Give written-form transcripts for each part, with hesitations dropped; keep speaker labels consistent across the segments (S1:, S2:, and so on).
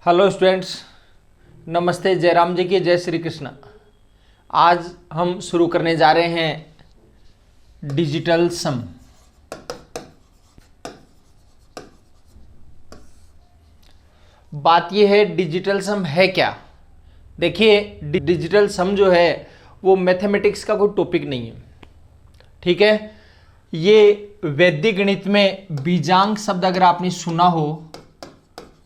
S1: Hello students, नमस्ते। जयराम जी की जय श्री कृष्ण। आज हम शुरू करने जा रहे हैं डिजिटल सम। बात यह है डिजिटल सम है क्या। देखिए, डिजिटल सम जो है वो मैथमेटिक्स का कोई टॉपिक नहीं है, ठीक है। ये वैदिक गणित में बीजांक शब्द अगर आपने सुना हो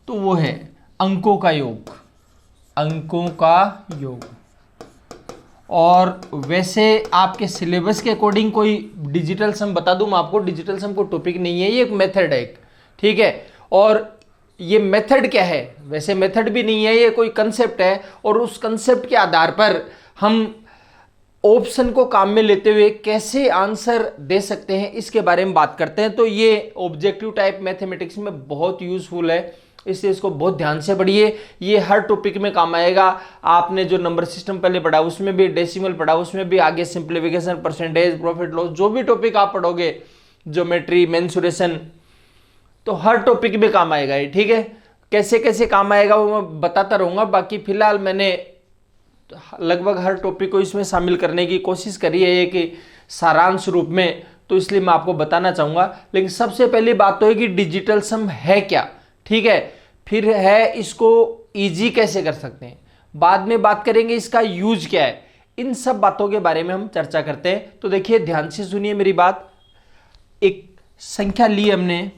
S1: तो वो है अंकों का योग, अंकों का योग। और वैसे आपके सिलेबस के अकॉर्डिंग कोई डिजिटल सम बता दूं मैं आपको, डिजिटल सम को टॉपिक नहीं है, ये एक मेथड है, ठीक है। और ये मेथड क्या है, वैसे मेथड भी नहीं है, ये कोई कंसेप्ट है। और उस कंसेप्ट के आधार पर हम ऑप्शन को काम में लेते हुए कैसे आंसर दे सकते हैं इसके बारे में बात करते हैं। तो ये ऑब्जेक्टिव टाइप मैथमेटिक्स में बहुत यूजफुल है, इसलिए इसको बहुत ध्यान से पढ़िए। ये हर टॉपिक में काम आएगा। आपने जो नंबर सिस्टम पहले पढ़ा उसमें भी, डेसिमल पढ़ा उसमें भी, आगे सिंप्लीफिकेशन, परसेंटेज, प्रॉफिट लॉस, जो भी टॉपिक आप पढ़ोगे, ज्योमेट्री, मेंसुरेशन, तो हर टॉपिक में काम आएगा ये, ठीक है। कैसे कैसे काम आएगा वो मैं बताता रहूंगा। बाकी फिलहाल मैंने लगभग हर टॉपिक को इसमें शामिल करने की कोशिश करी है कि सारांश रूप में, तो इसलिए मैं आपको बताना चाहूंगा। लेकिन सबसे पहली बात तो है कि डिजिटल सम है क्या, ठीक है। फिर है इसको इजी कैसे कर सकते हैं, बाद में बात करेंगे इसका यूज क्या है। इन सब बातों के बारे में हम चर्चा करते हैं। तो देखिए, ध्यान से सुनिए मेरी बात। एक संख्या ली हमने,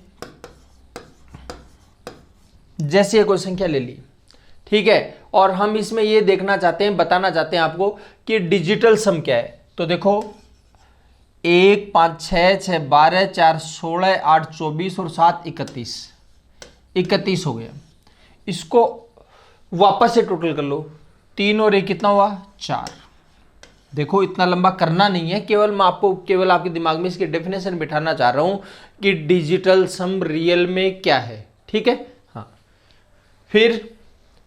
S1: जैसे कोई संख्या ले ली, ठीक है। और हम इसमें ये देखना चाहते हैं, बताना चाहते हैं आपको कि डिजिटल सम क्या है। तो देखो, 1 5 6 6 12 4 16 8 24 और 7 31 हो गया। इसको वापस से टोटल कर लो, 3 और 1 कितना हुआ, 4। देखो, इतना लंबा करना नहीं है, केवल मैं आपको केवल आपके दिमाग में इसकी डेफिनेशन बिठाना चाह रहा हूं कि डिजिटल सम रियल में क्या है, ठीक है। हाँ, फिर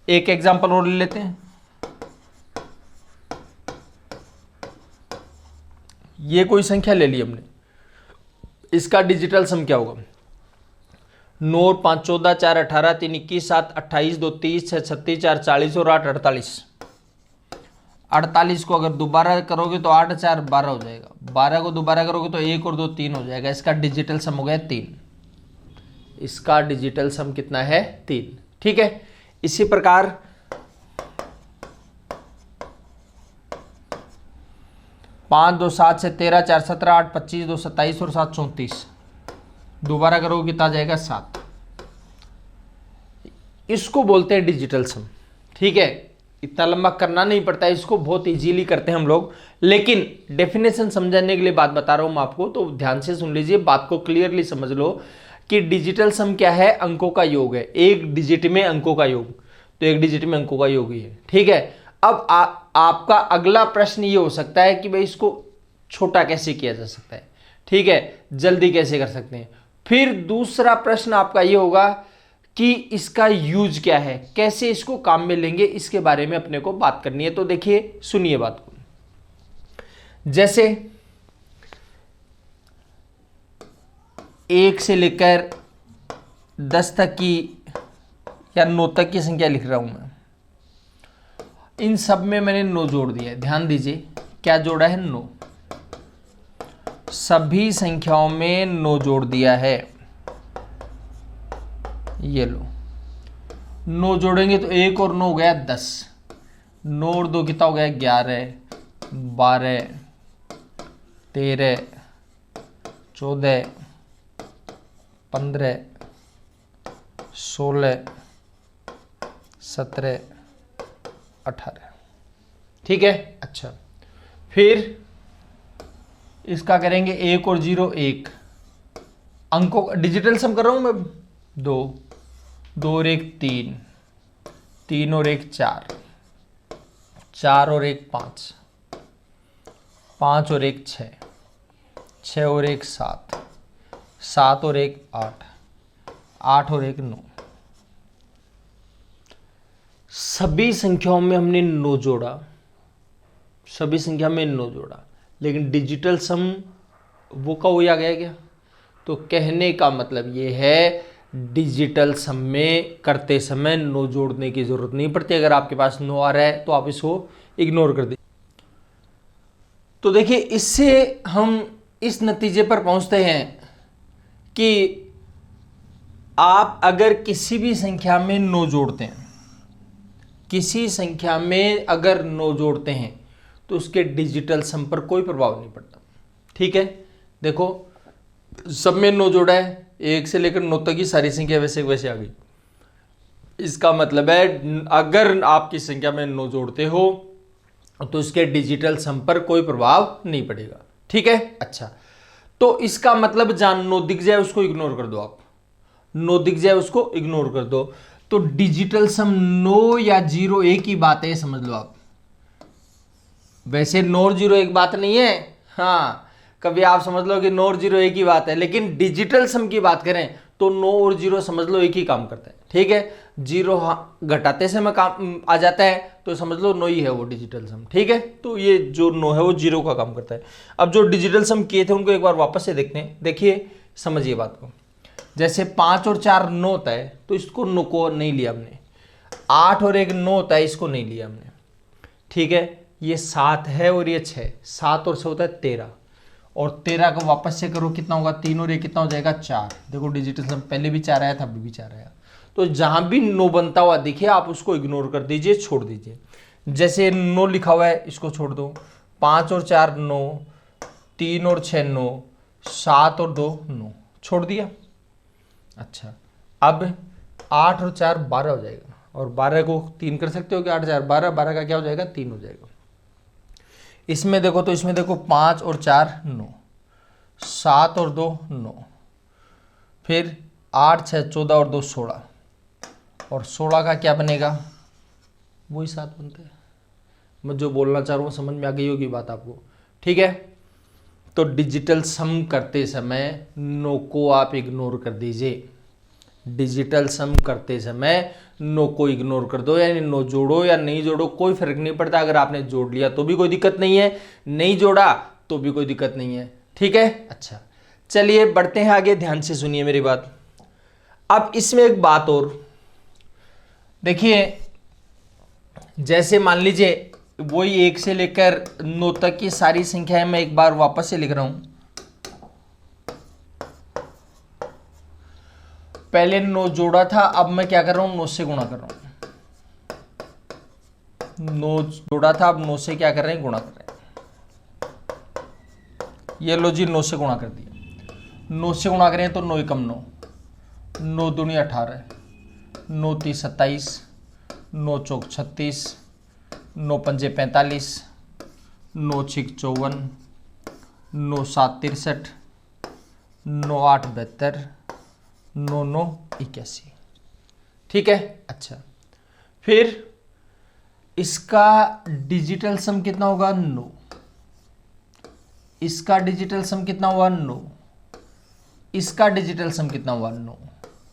S1: एक एग्जांपल और ले लेते हैं। ये कोई संख्या ले ली हमने, इसका डिजिटल सम क्या होगा। 9 और 5 14 4 18 3 21 7 28 2 30 6 36 4 40 और 8 48। 48 को अगर दोबारा करोगे तो 8 4 12 हो जाएगा। 12 को दोबारा करोगे तो 1 और 2 3 हो जाएगा। इसका डिजिटल सम हो गया 3। इसका डिजिटल सम कितना है, 3, ठीक है। इसी प्रकार 5 2 7 6 13 4 17 8 25 2 27 और 7 34। दोबारा करोगे कितना जाएगा, 7। इसको बोलते हैं डिजिटल सम, ठीक है। इतना लंबा करना नहीं पड़ता है, इसको बहुत इजीली करते हैं हम लोग। लेकिन डेफिनेशन समझाने के लिए बात बता रहा हूं मैं आपको, तो ध्यान से सुन लीजिए, बात को क्लियरली समझ लो कि डिजिटल सम क्या है। अंकों का योग है, एक डिजिट में अंकों का योग, तो एक डिजिट में अंकों का योग ही है, ठीक है। अब आपका अगला प्रश्न ये हो सकता है कि भाई इसको छोटा कैसे किया जा सकता है, ठीक है, जल्दी कैसे कर सकते हैं। फिर दूसरा प्रश्न आपका ये होगा कि इसका यूज क्या है, कैसे इसको काम में लेंगे, इसके बारे में अपने को बात करनी है। तो देखिए, सुनिए बात को। जैसे 1 से लेकर 10 तक की या 9 तक की संख्या लिख रहा हूं मैं। इन सब में मैंने 9 जोड़ दिया है। ध्यान दीजिए, क्या जोड़ा है, 9। सभी संख्याओं में 9 जोड़ दिया है। ये लो, 9 जोड़ेंगे तो 1 और 9 हो गया 10। 9 और 2 कितना हो गया, 11 12 13 14 15 16 17 18, ठीक है। अच्छा, फिर इसका करेंगे 1 और 0 1। अंकों का डिजिटल सम कर रहा हूं मैं। 2 2 और 1 3, 3 और 1 4, 4 और 1 5, 5 और 1 6, 6 और 1 7, 7 और 1 8, 8 और 1 9। सभी संख्याओं में हमने 9 जोड़ा, सभी संख्या में 9 जोड़ा। लेकिन डिजिटल सम वो का हो गया क्या। तो कहने का मतलब ये है डिजिटल सम में करते समय नो जोड़ने की जरूरत नहीं पड़ती। अगर आपके पास नो आ रहा है तो आप इसको इग्नोर कर दीजिए। तो देखिए, इससे हम इस नतीजे पर पहुंचते हैं कि आप अगर किसी भी संख्या में नो जोड़ते हैं, किसी संख्या में अगर नो जोड़ते हैं तो उसके डिजिटल सम पर कोई प्रभाव नहीं पड़ता। ठीक है, देखो सब में नो जोड़ा है, 1 से लेकर 9 तक की सारी संख्या वैसे वैसे आ गई। इसका मतलब है अगर आप किस संख्या में नो जोड़ते हो तो इसके डिजिटल सम पर कोई प्रभाव नहीं पड़ेगा। ठीक है, अच्छा, तो इसका मतलब जहां नो दिख जाए उसको इग्नोर कर दो। आप नो दिख जाए उसको इग्नोर कर दो। तो डिजिटल सम नो या 0 एक ही बात है, समझ लो आप। वैसे नो और 0 एक बात नहीं है, हाँ, कभी आप समझ लो कि नो और 0 एक ही बात है, लेकिन डिजिटल सम की बात करें तो नो और 0 समझ लो एक ही काम करता है। ठीक है, 0 घटाते समय काम आ जाता है तो समझ लो नो ही है वो डिजिटल सम। ठीक है, तो ये जो नो है वो 0 का काम करता है। अब जो डिजिटल सम किए थे उनको एक बार वापस से देखते हैं। देखिए, समझिए बात को। जैसे 5 और 4 9 होता है तो इसको नो को नहीं लिया हमने। 8 और 1 9 होता है, इसको नहीं लिया हमने। ठीक है, ये 7 है और ये 6, 7 और 6 होता है 13, और 13 को वापस से करो कितना होगा, 3 और ये कितना हो जाएगा 4। देखो डिजिटल सम पहले भी 4 आया था, अभी भी 4 आया। तो जहां भी नो बनता हुआ दिखे आप उसको इग्नोर कर दीजिए, छोड़ दीजिए। जैसे नो लिखा हुआ है इसको छोड़ दो। 5 और 4 9, 3 और 6 9, 7 और 2 9, छोड़ दिया। अच्छा, अब 8 और 4 12 हो जाएगा, और 12 को 3 कर सकते हो कि 8 4 12, 12 का क्या हो जाएगा 3 हो जाएगा। इसमें देखो तो इसमें देखो 5 और 4 9, 7 और 2 9, फिर 8 6 14 और 2 16, और 16 का क्या बनेगा, वही 7 बनता है। मैं जो बोलना चाह रहा हूँ समझ में आ गई होगी बात आपको। ठीक है, तो डिजिटल सम करते समय नो को आप इग्नोर कर दीजिए। डिजिटल सम करते समय नो को इग्नोर कर दो, यानी नो जोड़ो या नहीं जोड़ो कोई फर्क नहीं पड़ता। अगर आपने जोड़ लिया तो भी कोई दिक्कत नहीं है, नहीं जोड़ा तो भी कोई दिक्कत नहीं है। ठीक है, अच्छा, चलिए बढ़ते हैं आगे, ध्यान से सुनिए मेरी बात। अब इसमें एक बात और देखिए, जैसे मान लीजिए वही 1 से लेकर 9 तक की सारी संख्याएं मैं एक बार वापस से लिख रहा हूं। पहले 9 जोड़ा था, अब मैं क्या कर रहा हूं 9 से गुणा कर रहा हूं। 9 जोड़ा था, अब 9 से क्या कर रहे हैं गुणा कर रहे हैं। ये लो जी 9 से गुणा कर दिया। 9 से गुणा करें तो 9 एकम 9, 9 दूनी 18, 9 तीस 27, 9 चौक 36, 9 पंजे 45, 9 छिक 54, 9 7 63, 9 8 72, 9 9 81। ठीक है, अच्छा, फिर इसका डिजिटल सम कितना होगा 9, इसका डिजिटल सम कितना हुआ 9, इसका डिजिटल सम कितना हुआ 9,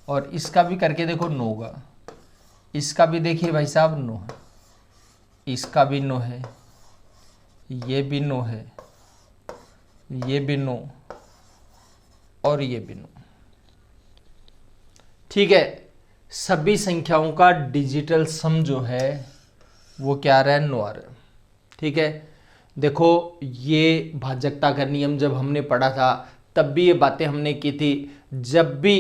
S1: और इसका भी करके देखो 9 होगा। इसका भी देखिए भाई साहब 9 है, इसका भी 9 है, ये भी 9 है, ये भी 9, और ये भी 9। ठीक है, सभी संख्याओं का डिजिटल सम जो है वो क्या आ रहा है 9 आ रहा है। ठीक है, देखो ये भाजकता का नियम जब हमने पढ़ा था तब भी ये बातें हमने की थी। जब भी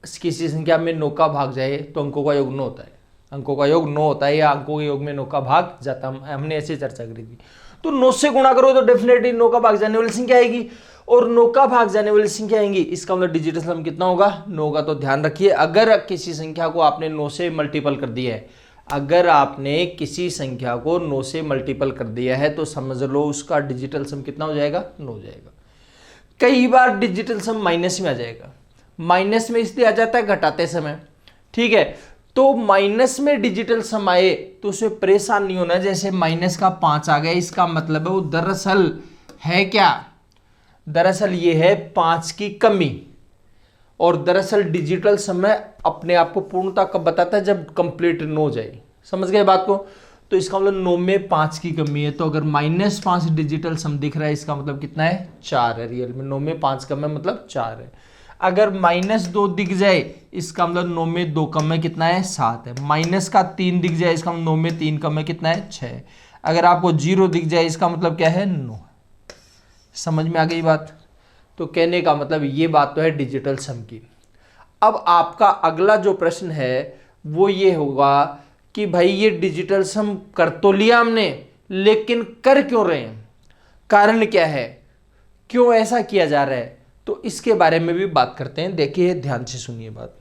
S1: किसी संख्या में 9 का भाग जाए तो अंकों का योग 9 होता है, अंकों का योग 9 होता है, या अंकों के योग में 9 का भाग जाता है, हमने ऐसे चर्चा करी थी। तो 9 से गुणा करो तो डेफिनेटली 9 का भाग जाने वाली संख्या आएगी, और 9 का भाग जाने वाली संख्या आएंगी, इसका मतलब डिजिटल सम कितना होगा 9 का। तो ध्यान रखिए, अगर किसी संख्या को आपने 9 से मल्टीपल कर दिया है, अगर आपने किसी संख्या को 9 से मल्टीपल कर दिया है तो समझ लो उसका डिजिटल सम कितना हो जाएगा 9 हो जाएगा। कई बार डिजिटल सम माइनस में आ जाएगा, माइनस में इसलिए आ जाता है घटाते समय। ठीक है, तो माइनस में डिजिटल सम आए तो उसे परेशान नहीं होना। जैसे माइनस का 5 आ गया, इसका मतलब है वो दरअसल है क्या, दरअसल ये है 5 की कमी। और दरअसल डिजिटल समय अपने आप को पूर्णता कब बताता है, जब कंप्लीट 9 हो जाए। समझ गए बात को? तो इसका मतलब 9 में 5 की कमी है, तो अगर -5 डिजिटल सम दिख रहा है इसका मतलब कितना है 4 है। रियल में 9 में 5 कम है मतलब 4 है। अगर -2 दिख जाए इसका मतलब 9 में 2 कम है कितना है 7 है। माइनस का 3 दिख जाए इसका मतलब 9 में 3 कम है कितना है 6। अगर आपको 0 दिख जाए इसका मतलब क्या है 9। समझ में आ गई बात। तो कहने का मतलब ये बात तो है डिजिटल सम की। अब आपका अगला जो प्रश्न है वो ये होगा कि भाई ये डिजिटल सम कर तो लिया हमने, लेकिन कर क्यों रहे हैं, कारण क्या है, क्यों ऐसा किया जा रहा है, तो इसके बारे में भी बात करते हैं। देखिए ध्यान से सुनिए बात।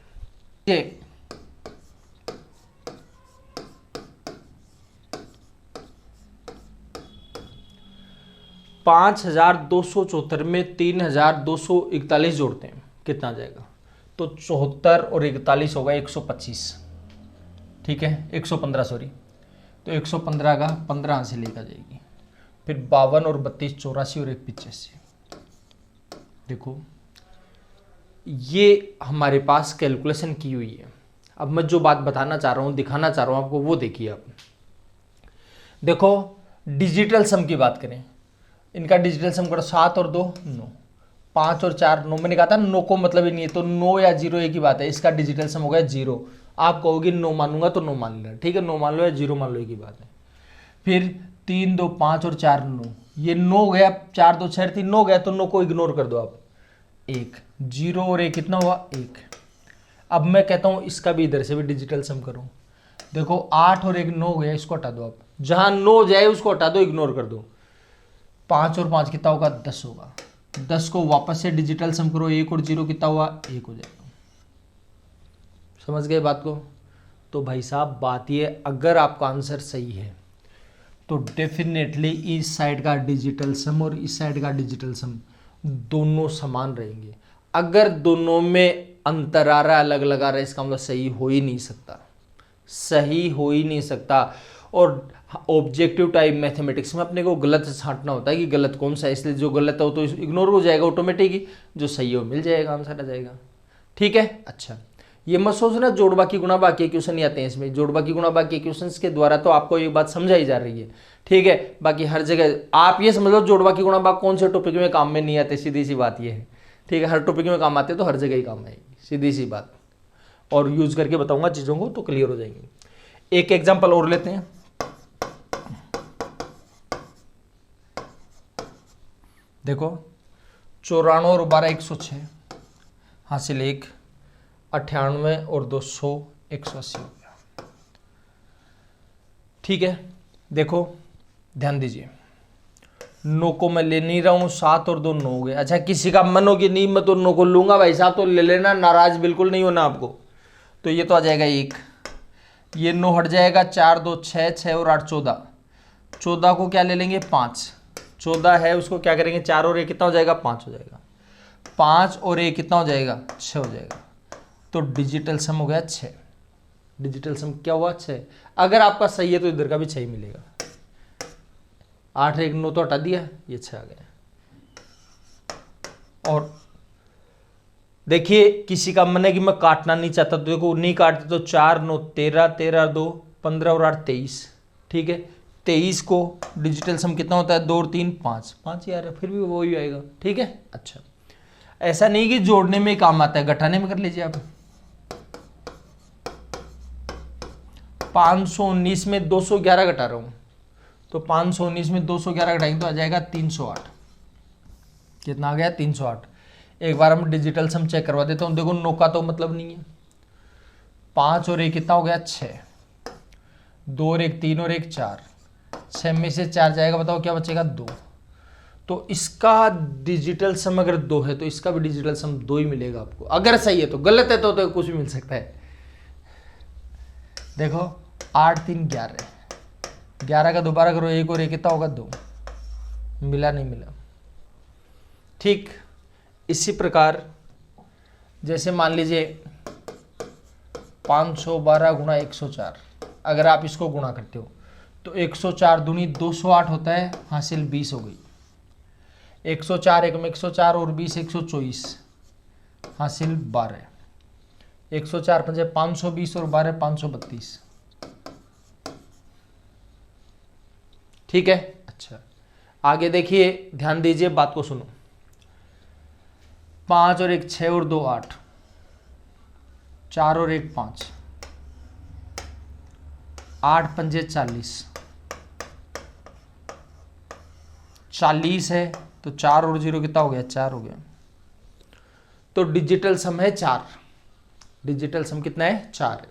S1: 5274 में 3241 जोड़ते हैं कितना आ जाएगा, तो 74 और 41 होगा 125। ठीक है 115 सॉरी, तो 115 का 15 यहाँ से लेकर जाएगी, फिर 52 और 32 84 और 1 85। देखो ये हमारे पास कैलकुलेशन की हुई है। अब मैं जो बात बताना चाह रहा हूँ दिखाना चाह रहा हूँ आपको वो देखिए आप। देखो डिजिटल सम की बात करें, इनका डिजिटल सम करो 7 और 2 9, 5 और 4 9। मैंने कहा था 9 को मतलब ही नहीं है, तो 9 या 0 एक ही बात है। इसका डिजिटल सम हो गया 0। आप कहोगे 9 मानूंगा तो 9 मान लेना, ठीक है 9 मान लो या 0 मान लो एक ही बात है। फिर 3 2 5 और 4 9, ये 9 गया, 4 2 6 3 9 गया, तो 9 को इग्नोर कर दो आप। 1 0 और 1 कितना हुआ 1। अब मैं कहता हूँ इसका भी इधर से भी डिजिटल सम करो। देखो 8 और 1 9 गया, इसको हटा दो आप, जहां 9 जाए उसको हटा दो, इग्नोर कर दो। 5 और 5 कितना होगा 10 होगा। 10 को वापस से डिजिटल सम करो, 1 और 0 कितना हुआ 1 हो जाएगा। समझ गए बात को। तो भाई साहब बात ये, अगर आपका आंसर सही है तो डेफिनेटली इस साइड का डिजिटल सम और इस साइड का डिजिटल सम दोनों समान रहेंगे। अगर दोनों में अंतर आ रहा है, अलग अलग आ रहा है, इसका मतलब सही हो ही नहीं सकता, सही हो ही नहीं सकता। और ऑब्जेक्टिव टाइप मैथमेटिक्स में अपने को गलत छांटना होता है कि गलत कौन सा है, इसलिए जो गलत हो तो इग्नोर हो जाएगा ऑटोमेटिक, जो सही हो मिल जाएगा, आंसर आ जाएगा। ठीक है अच्छा, ये मत सोचना जोड़ बाकी गुणा बाकी क्वेश्चन नहीं आते हैं इसमें। जोड़ बाकी गुणा बाकी क्वेश्चन के द्वारा तो आपको ये बात समझाई जा रही है, ठीक है। बाकी हर जगह आप ये समझ लो जोड़ बाकी गुणा बाकी कौन से टॉपिक में काम में नहीं आते, सीधी सी बात ये है, ठीक है। हर टॉपिक में काम आते तो हर जगह ही काम आएगी, सीधी सी बात। और यूज करके बताऊंगा चीज़ों को तो क्लियर हो जाएंगे। एक एग्जाम्पल और लेते हैं। देखो 94 और 12 106 हासिल 1, 98 और 200 180 हो गया। ठीक है देखो ध्यान दीजिए, 9 को मैं ले नहीं रहा हूँ, 7 और 2 9 हो गए। अच्छा किसी का मन हो कि नहीं मैं तो 9 को लूंगा भाई साहब, तो ले लेना, नाराज बिल्कुल नहीं होना आपको। तो ये तो आ जाएगा 1, ये 9 हट जाएगा, 4 2 6 6 और 8 14। 14 को क्या ले लेंगे 5, 14 है उसको क्या करेंगे 4 और 1 कितना हो जाएगा 5 हो जाएगा। 5 और 1 कितना हो जाएगा 6 हो जाएगा। तो डिजिटल सम हो गया 6। डिजिटल सम क्या हुआ 6। अगर आपका सही है तो इधर का भी 6 ही मिलेगा। 8 1 9 तो हटा दिया, ये 6 आ गया। और देखिए किसी का मन है कि मैं काटना नहीं चाहता, तो देखो नहीं काटते तो 4 9 13 13 2 15 और 8 23। ठीक है 23 को डिजिटल सम कितना होता है 2 और 3 5 5 यार, फिर भी वो ही आएगा। ठीक है अच्छा, ऐसा नहीं कि जोड़ने में काम आता है, घटाने में कर लीजिए आप। 519 में 211 घटा रहा हूं, तो 519 में 211 घटाएंगे तो आ जाएगा 308। कितना आ गया 308। एक बार हम डिजिटल सम चेक करवा देता हूं। देखो 9 का तो मतलब नहीं है, 5 और 1 कितना हो गया 6, 2 और 1 3 और 1 4, 6 में से 4 जाएगा, बताओ क्या बचेगा 2। तो इसका डिजिटल सम अगर 2 है तो इसका भी डिजिटल सम 2 ही मिलेगा आपको, अगर सही है तो। गलत है तो कुछ भी मिल सकता है। देखो 8 3 11, 11 का दोबारा करो, 1 और 1 कितना होगा 2, मिला नहीं मिला। ठीक इसी प्रकार जैसे मान लीजिए 512 गुणा 104, अगर आप इसको गुणा करते हो तो 104 दूनी 208 होता है, हासिल 20 हो गई। 104 एक में 104 और 20 124, हासिल 12। 104 पंजे 520 और 12 532। ठीक है अच्छा, आगे देखिए ध्यान दीजिए, बात को सुनो। 5 और 1 6 और 2 8, 4 और 1 5, 8 पंजे 40, 40 है तो 4 और 0 कितना हो गया, 4 हो गया। तो डिजिटल सम है 4, डिजिटल सम कितना है, 4 है।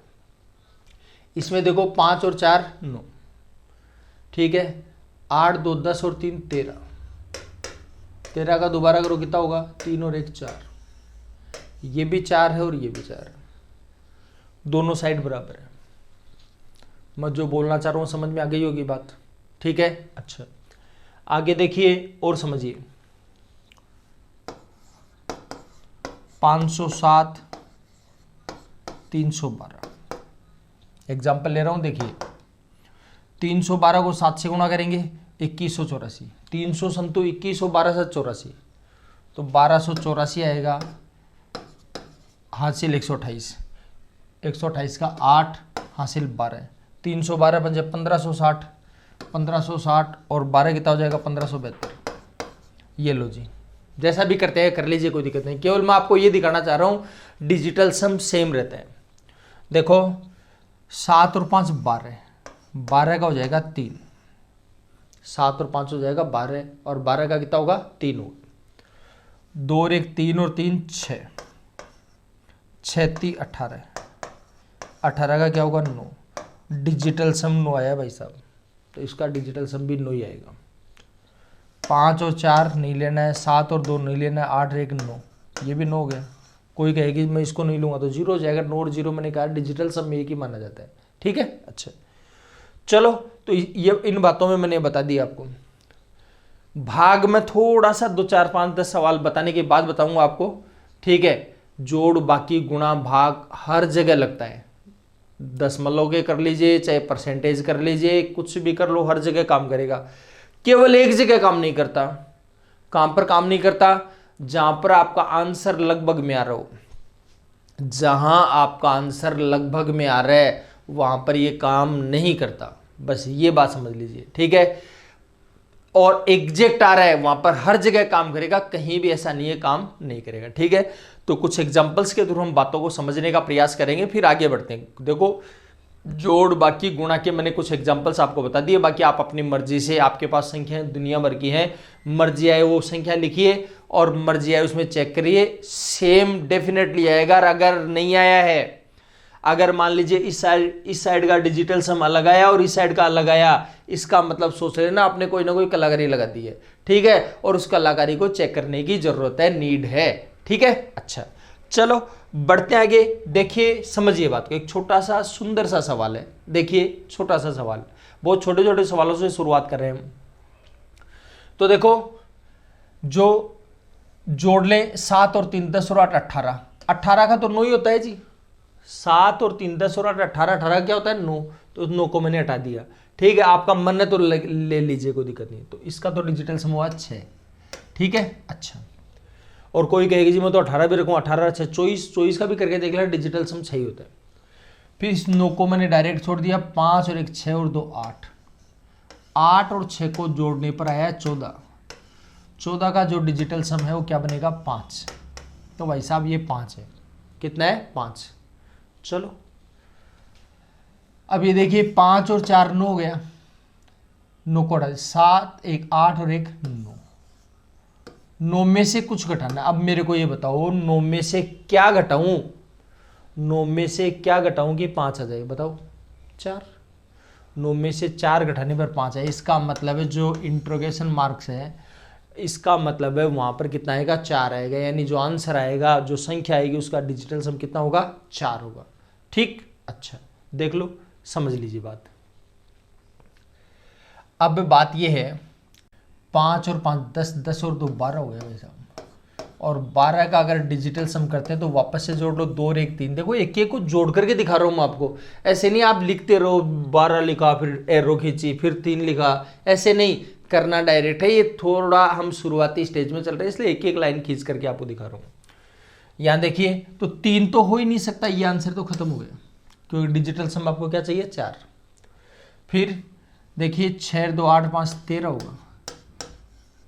S1: इसमें देखो 5 और 4 9, ठीक है, 8 2 10 और 3 13, 13 का दोबारा करो कितना होगा, 3 और 1 4, ये भी 4 है और ये भी 4 है, दोनों साइड बराबर है। मैं जो बोलना चाह रहा हूँ समझ में आ गई होगी बात, ठीक है। अच्छा आगे देखिए और समझिए, 507 312 एग्जाम्पल ले रहा हूं। देखिए 312 को 7 से गुणा करेंगे 2184, 300 संतु 21 और 12 से 84, तो 1284 आएगा, हासिल 128, 128 का 8 हासिल 12, 312 पंजे 1560, 1560 और 12 कितना हो जाएगा 1572। ये लो जी, जैसा भी करते हैं कर लीजिए, कोई दिक्कत नहीं, केवल मैं आपको ये दिखाना चाह रहा हूं डिजिटल सम सेम रहता है। देखो 7 और 5 12, 12 का हो जाएगा 3, 7 और 5 हो जाएगा 12 और 12 का कितना होगा 3 होगा, 2 और 1 3 और 3 6, 6 3 18, 18 का क्या होगा 9, डिजिटल सम 9 आया भाई साहब, तो इसका डिजिटल सम भी 9 ही आएगा। 5 और 4 नहीं लेना है, 7 और 2 नहीं लेना है, 8 और 1 9, ये भी 9 हो गया। कोई कहेगी मैं इसको नहीं लूंगा तो 0 हो जाएगा, 9 और 0 मैंने कहा डिजिटल सम में एक ही माना जाता है, ठीक है। अच्छा चलो, तो ये इन बातों में मैंने बता दिया आपको। भाग में थोड़ा सा 2 4 5 10 सवाल बताने के बाद बताऊंगा आपको, ठीक है। जोड़ बाकी गुणा भाग हर जगह लगता है, दशमलव के कर लीजिए चाहे परसेंटेज कर लीजिए, कुछ भी कर लो, हर जगह काम करेगा। केवल एक जगह काम नहीं करता, काम पर काम नहीं करता जहां पर आपका आंसर लगभग में आ रहा हो, जहां आपका आंसर लगभग में आ रहा है वहां पर ये काम नहीं करता, बस ये बात समझ लीजिए, ठीक है। और एग्जैक्ट आ रहा है वहां पर हर जगह काम करेगा, कहीं भी ऐसा नहीं है काम नहीं करेगा, ठीक है। तो कुछ एग्जांपल्स के थ्रू हम बातों को समझने का प्रयास करेंगे, फिर आगे बढ़ते हैं। देखो जोड़ बाकी गुणा के मैंने कुछ एग्जांपल्स आपको बता दिए, बाकी आप अपनी मर्जी से, आपके पास संख्या दुनिया भर की है, मर्जी आए वो संख्या लिखिए और मर्जी आए उसमें चेक करिए, सेम डेफिनेटली आएगा। अगर नहीं आया है, अगर मान लीजिए इस साइड का डिजिटल सम अलग आया और इस साइड का अलग आया, इसका मतलब सोच लेना आपने कोई ना कोई कलाकारी लगा दी है, ठीक है, और उस कलाकारी को चेक करने की जरूरत है, नीड है, ठीक है। अच्छा चलो बढ़ते आगे, देखिए समझिए बात को। एक छोटा सा सुंदर सा सवाल है, देखिए छोटा सा सवाल, बहुत छोटे छोटे सवालों से शुरुआत कर रहे हैं हम। तो देखो जो जोड़ लें 7 और 3 10 और 8 18, 18 का तो 9 ही होता है जी, 7 और 3 10 और 8 18, 18 क्या होता है 9, तो 9 को मैंने हटा दिया, ठीक है। आपका मन है तो ले लीजिए, कोई दिक्कत नहीं। तो इसका तो डिजिटल सम हुआ 6, ठीक है। अच्छा, और कोई कहेगी जी मैं तो 18 भी रखूँ, 18 6 24 का भी करके देख लेना, डिजिटल सम 6 ही होता है। फिर इस 9 को मैंने डायरेक्ट छोड़ दिया, 5 और 1 6 और 2 8, 8 और 6 को जोड़ने पर आया 14, 14 का जो डिजिटल सम है वो क्या बनेगा 5, तो भाई साहब ये 5 है, कितना है 5। चलो अब ये देखिए 5 और 4 9 हो गया, 9 को हटा 7 1 8 और 1 9, 9 में से कुछ घटाना। अब मेरे को ये बताओ 9 में से क्या घटाऊं, 9 में से क्या घटाऊं कि 5 आ जाए, बताओ 4, 9 में से 4 घटाने पर 5 है, इसका मतलब है जो इंट्रोगेशन मार्क्स है, इसका मतलब है वहां पर कितना आएगा 4 आएगा, यानी जो आंसर आएगा, जो संख्या आएगी उसका डिजिटल सम कितना होगा 4 होगा, ठीक। अच्छा देख लो, समझ लीजिए बात। अब बात यह है 5 और 5 10, 10 और 2 12 हो गया भाई साहब, और 12 का अगर डिजिटल सम करते हैं तो वापस से जोड़ लो, 2 और 1 3, देखो एक एक को जोड़ करके दिखा रहा हूं मैं आपको, ऐसे नहीं आप लिखते रहो 12 लिखा फिर एरो खींची फिर 3 लिखा, ऐसे नहीं करना, डायरेक्ट है ये, थोड़ा हम शुरुआती स्टेज में चल रहे हैं इसलिए एक एक लाइन खींच करके आपको दिखा रहा हूँ। यहाँ देखिए तो 3 तो हो ही नहीं सकता, ये आंसर तो खत्म हो गया, क्योंकि डिजिटल सम आपको क्या चाहिए 4। फिर देखिए 6 2 8 5 13 होगा,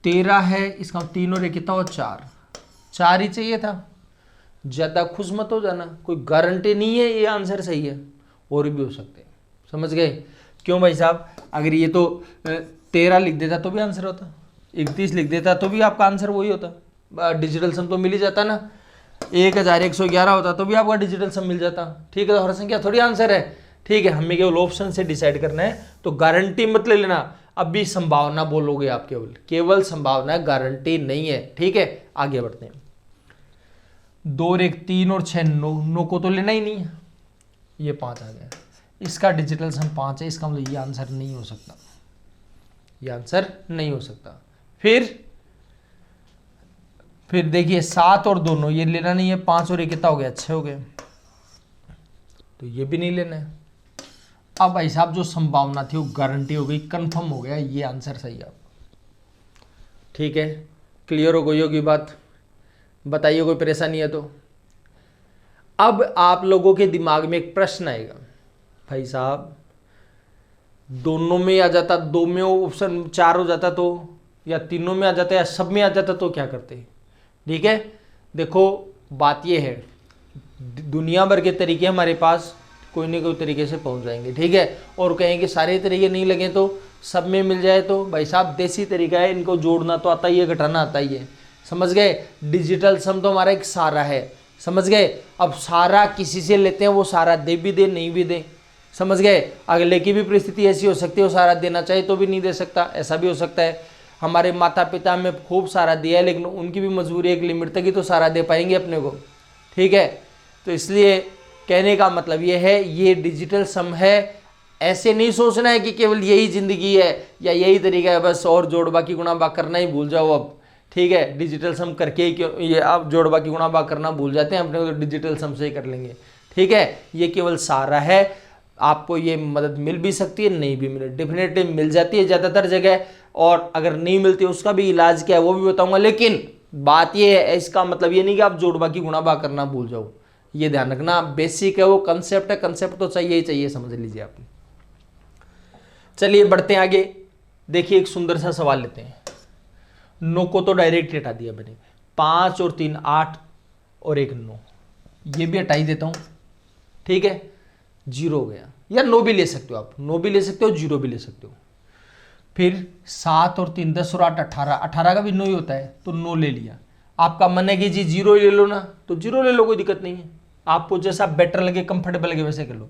S1: 13 है, इसका 3 और 1 कितना हो 4, 4 ही चाहिए था। ज़्यादा खुश मत हो जाना, कोई गारंटी नहीं है ये आंसर सही है, और भी हो सकते हैं। समझ गए? क्यों भाई साहब? अगर ये तो 13 लिख देता तो भी आंसर होता, 31 लिख देता तो भी आपका आंसर वही होता। डिजिटल सम तो मिल ही जाता ना। 1111 होता तो भी आपका डिजिटल सम मिल जाता। ठीक है, तो हर संख्या थोड़ी आंसर है। ठीक है, हमें केवल ऑप्शन से डिसाइड करना है, तो गारंटी मत ले लेना। अभी संभावना बोलोगे आप, केवल संभावना, गारंटी नहीं है। ठीक है, आगे बढ़ते हैं। 2 और 1 3 और 6 9, 9 को तो लेना ही नहीं है, ये 5 आ गया। इसका डिजिटल सम 5 है, इसका मतलब ये आंसर नहीं हो सकता, ये आंसर नहीं हो सकता। फिर देखिए 7 और 2 9, ये लेना नहीं है। 5 और 1 कितना हो गया? 6 हो गए, तो ये भी नहीं लेना है। अब भाई साहब जो संभावना थी वो गारंटी हो गई, कंफर्म हो गया, ये आंसर सही है। ठीक है, क्लियर हो गई होगी बात? बताइए, कोई परेशानी है तो। अब आप लोगों के दिमाग में एक प्रश्न आएगा, भाई साहब दोनों में आ जाता, 2 में ऑप्शन 4 हो जाता तो, या तीनों में आ जाता, या सब में आ जाता तो क्या करते? ठीक है, देखो बात ये है, दुनिया भर के तरीके हमारे पास कोई ना कोई तरीके से पहुंच जाएंगे। ठीक है, और कहेंगे सारे तरीके नहीं लगे तो सब में मिल जाए, तो भाई साहब देसी तरीका है, इनको जोड़ना तो आता ही है, घटाना आता ही है। समझ गए? डिजिटल सम तो हमारा एक सारा है। समझ गए? अब सारा किसी से लेते हैं, वो सारा दे भी दे नहीं भी दे। समझ गए? अगले की भी परिस्थिति ऐसी हो सकती है, वो सारा देना चाहिए तो भी नहीं दे सकता, ऐसा भी हो सकता है। हमारे माता पिता में खूब सारा दिया है, लेकिन उनकी भी मजबूरी एक लिमिट तक ही तो सारा दे पाएंगे अपने को। ठीक है, तो इसलिए कहने का मतलब ये है, ये डिजिटल सम है। ऐसे नहीं सोचना है कि केवल यही जिंदगी है या यही तरीका है, बस और जोड़ बाकी गुणा भाग करना ही भूल जाओ अब। ठीक है, डिजिटल सम करके ही क्यों, ये आप जोड़ बाकी गुणा भाग करना भूल जाते हैं, अपने को डिजिटल सम से ही कर लेंगे। ठीक है, ये केवल सारा है। आपको ये मदद मिल भी सकती है, नहीं भी मिले, डेफिनेटली मिल जाती है ज़्यादातर जगह, और अगर नहीं मिलती उसका भी इलाज क्या है वो भी बताऊंगा। लेकिन बात ये है, इसका मतलब ये नहीं कि आप जोड़ बाकी गुणा भाग करना भूल जाओ, ये ध्यान रखना। बेसिक है वो, कंसेप्ट है, कंसेप्ट तो चाहिए ही चाहिए, समझ लीजिए आप। चलिए बढ़ते हैं आगे। देखिए एक सुंदर सा सवाल लेते हैं। 9 को तो डायरेक्ट हटा दिया मैंने, 5 और 3 8 और 1 9, ये भी हटा ही देता हूं। ठीक है, 0 हो गया, या 9 भी ले सकते हो आप, 9 भी ले सकते हो, 0 भी ले सकते हो। फिर 7 और 3 10 और 8 18, 18 का भी 9 ही होता है, तो 9 ले लिया। आपका मन है कि जी 0 ले लो ना, तो 0 ले लो, कोई दिक्कत नहीं है, आपको जैसा बेटर लगे, कंफर्टेबल लगे वैसे कर लो।